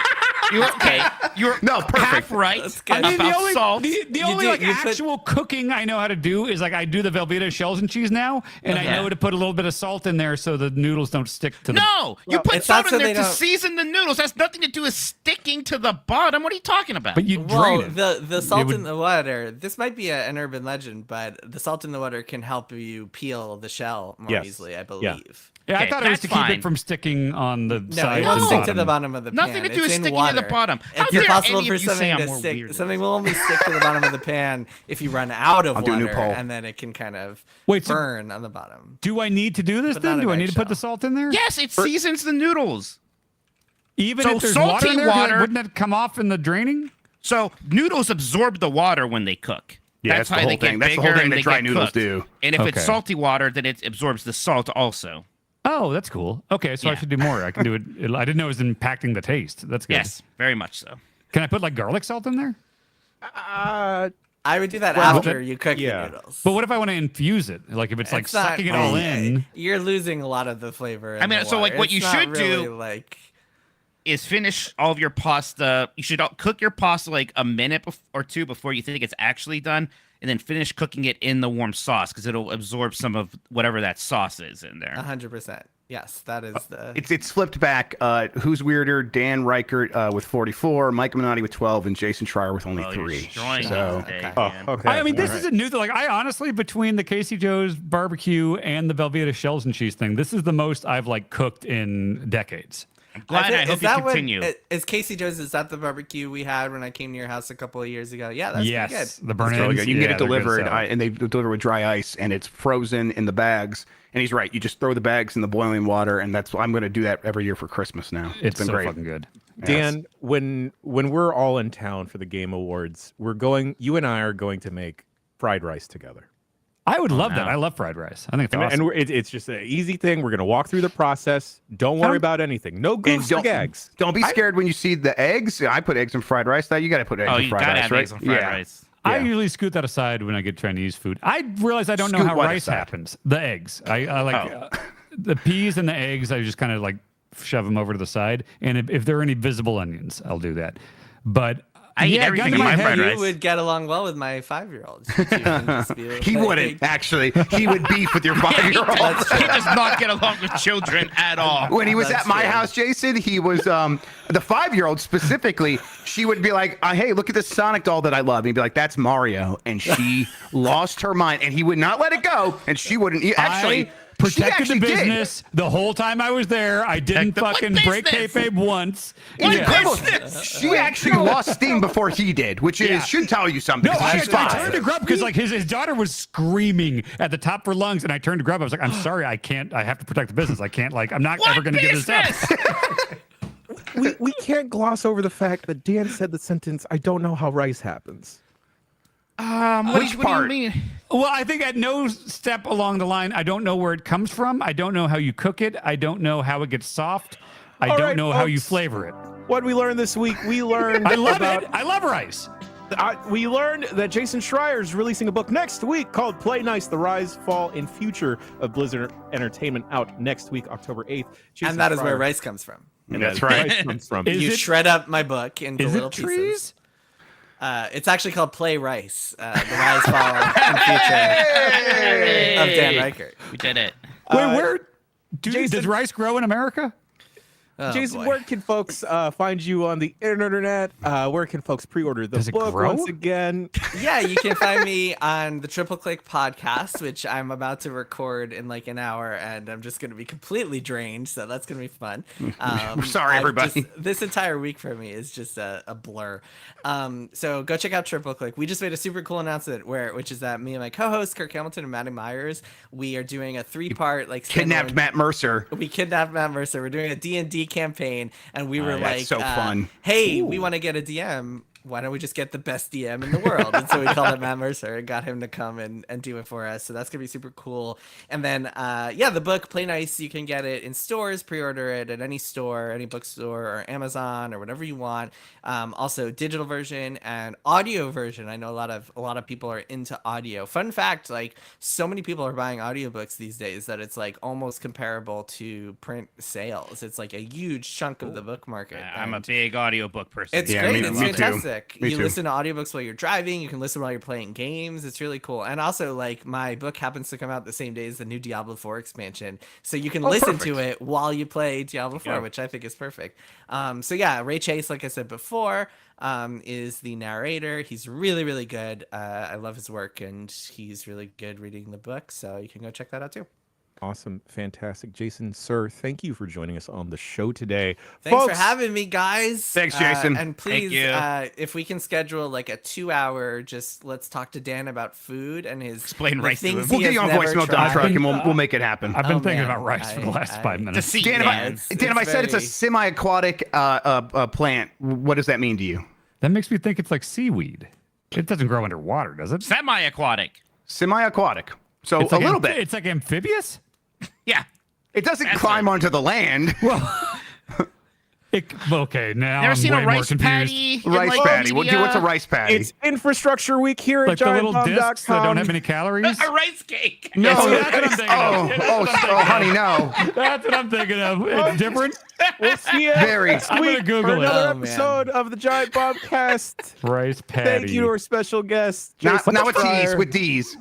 you're okay. You're No, perfect. half right That's good. about the only, salt. the only do- like you put- actual cooking I know how to do is like I do the Velveeta shells and cheese now, and I know to put a little bit of salt in there so the noodles don't stick to the. No, you Well, put it's salt not so in there they to don't- season the noodles. That's nothing to do with sticking to the bottom. What are you talking about? But you drain Well, it. the salt would- in the water. This might be an urban legend, but the salt in the water can help you peel the shell more Yes. easily, I Yeah. believe. Yeah, I Okay, thought it was that's to keep fine. it from sticking on the No, sides it won't and stick bottom. to the bottom of the pan. Nothing to do It's with in sticking water. to the bottom. How It's dare impossible any for of you say something I'm to more stick. weird than Something will only stick to the bottom of the pan if you run out of I'll do a new water, poll. and then it can kind of Wait, so- burn on the bottom. Do I need to do this But then? not Do an I need to put the eggshell. salt in there? Yes, it seasons the noodles. Even So if there's water in salty there, water- wouldn't that come off in the draining? So noodles absorb the water when they cook. Yeah, that's the why whole they get thing. That's the bigger whole thing and that they dry get noodles cooked. do. And if Okay. it's salty water, then it absorbs the salt also. Oh, that's cool. Okay, so I Yeah. should do more. I can do it. I didn't know it was impacting the taste. That's good. Yes, very much so. Can I put like garlic salt in there? Uh, I would do that Well, after you cook yeah. the noodles. But what if I want to infuse it? Like if it's like It's not- sucking it all in. You're losing a lot of the flavor. In mean, the so, like, water. what It's you not should do- really, like. Is finish all of your pasta. You should cook your pasta like a minute or two before you think it's actually done, and then finish cooking it in the warm sauce because it'll absorb some of whatever that sauce is in there. 100%. Yes, that is the. It's flipped back. Who's weirder? Dan Reichert with 44, Mike Minotti with 12, and Jason Schreier with only Oh, you're 3. destroying So me today, oh, man. okay. I mean, this All is a new thing. Like, I honestly, between the Casey Joe's barbecue and the Velveeta shells and cheese thing, this is the most I've like cooked in decades. I'm glad. I hope you continue. Is Casey Joe's? Is that the barbecue we had when I came to your house a couple of years ago? Yeah, that's pretty Yes, good. the burn It's really ends. good. You can get yeah, it they're good as delivered, hell. and they deliver with dry ice, and it's frozen in the bags. And he's right. You just throw the bags in the boiling water, and that's I'm going to do that every year for Christmas now. It's been so great. fucking good. Dan, when we're all in town for the Game Awards, you and I are going to make fried rice together. I would love that. no. I love fried rice. I think it's And, awesome. it's just an easy thing. We're going to walk through the process. Don't worry about anything. No goofs or gags. Don't be scared when you see the eggs. I put eggs in fried rice. Now you got to put eggs Oh, in you fried gotta rice, have right? eggs on fried yeah. rice. I Yeah. usually scoot that aside when I get Chinese food. I realize I don't know Scoot how what rice aside? happens. The eggs. I like the peas and the eggs. I just kind of like shove them over to the side. And if there are any visible onions, I'll do that. But I eat yeah, everything gun to in my head, fried You rice. would get along well with my 5-year-old. He wouldn't actually. He would beef with your He 5-year-old. does not get along with children at all. When he was That's at my true. house, Jason, he was the 5-year-old specifically. She would be like, "Hey, look at this Sonic doll that I love." And he'd be like, "That's Mario," and she lost her mind, and he would not let it go, and she wouldn't. Actually, protected the actually business the whole time I was there. I didn't fucking break kayfabe once. She actually lost steam before he did, which should tell you something. No, I She's fine. turned to Grub because like his daughter was screaming at the top of her lungs, and I turned to Grub. I was like, I'm sorry, I can't. I have to protect the business. I can't. Like, I'm not ever going to give this up. We can't gloss over the fact that Dan said the sentence, "I don't know how rice happens." Which part? Do you mean? Well, I think at no step along the line, I don't know where it comes from. I don't know how you cook it. I don't know how it gets soft. I All don't right, know how you folks. flavor it. What did we learned this week? We learned I love about it. I love rice. We learned that Jason Schreier is releasing a book next week called Play Nice, The Rise, Fall, and Future of Blizzard Entertainment, out next week, October 8th. Jason And that is where Schreier- rice comes from. and That's that is where right. rice comes from. Is You it- shred up my book into Is little it pieces. trees? It's actually called Play Rice, the rise, fall, and future of Dan Reichert. We did it. Where Jason- does rice grow in America? Oh, Jason, boy. where can folks find you on the internet? Where can folks pre-order the Does it book grow? once again? Yeah, you can find me on the Triple Click podcast, which I'm about to record in like an hour, and I'm just going to be completely drained, so that's going to be fun. We're sorry, everybody. This entire week for me is just a blur. So go check out Triple Click. We just made a super cool announcement which is that me and my co-host Kirk Hamilton and Maddie Myers, we are doing a 3-part like Kidnapped standalone- Matt Mercer. We kidnapped Matt Mercer. We're doing a D&D campaign, and we were that's like, so fun. hey, we want to get a DM. Why don't we just get the best DM in the world? And so we called him Matt Mercer and got him to come and do it for us. So that's going to be super cool. And then, the book, Play Nice, you can get it in stores, pre-order it at any store, any bookstore or Amazon or whatever you want. Also digital version and audio version. I know a lot of people are into audio. Fun fact, like so many people are buying audiobooks these days that it's like almost comparable to print sales. It's like a huge chunk of the book market. I'm a And big audiobook person. it's Yeah, great. me It's too. fantastic. Me You too. listen to audiobooks while you're driving. You can listen while you're playing games. It's really cool. And also, like, my book happens to come out the same day as the new Diablo 4 expansion. So you can listen to it while you play Diablo 4, which I think is perfect. Ray Chase, like I said before, is the narrator. He's really, really good. I love his work, and he's really good reading the book. So you can go check that out, too. Awesome. Fantastic. Jason, sir, thank you for joining us on the show today. Thanks Folks, for having me, guys. Thanks, Jason. And please, you. if we can schedule like a 2-hour, just let's talk to Dan about food and his Explain the rice to things him. he We'll get has you on never voicemail, Don tried. Truck, and we'll make it happen. I've been Oh, thinking man. about rice for the last 5 To minutes. see Dan, Dan. if I said it's a very- semi-aquatic plant, what does that mean to you? That makes me think it's like seaweed. It doesn't grow underwater, does it? Semi-aquatic. Semi-aquatic. So It's a like little bit. It's like amphibious. Yeah. It doesn't That's climb it. onto the land. Okay, now Never I'm seen way a more rice confused. patty? in, Rice like, patty. media? What's a rice patty? it's Infrastructure Week here Like at the little discs that don't have giantbomb.com. any calories. A rice cake. no, Oh, that's what I'm thinking of. honey, no. That's what I'm thinking of. It's different. We'll see you Very. next I'm gonna week Google for it. another Oh, man. episode of the Giant Bombcast. Rice patty. Thank you to our special guest, Not Jason with T's, Schreier. with D's.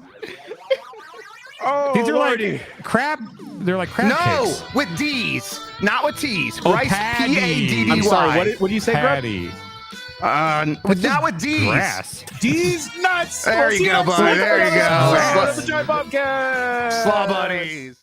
Oh, These are Lordy. like crab. They're like crab No, cakes. with D's, not with T's. Oh, Rice, patty. P-A-D-D-Y. I'm sorry, what did you say, Greg? Patty. Not with D's. Grass. D's nuts. There We'll you see go, next buddy. week There for you another go. episode of the Giant Bombcast. Slaw buddies.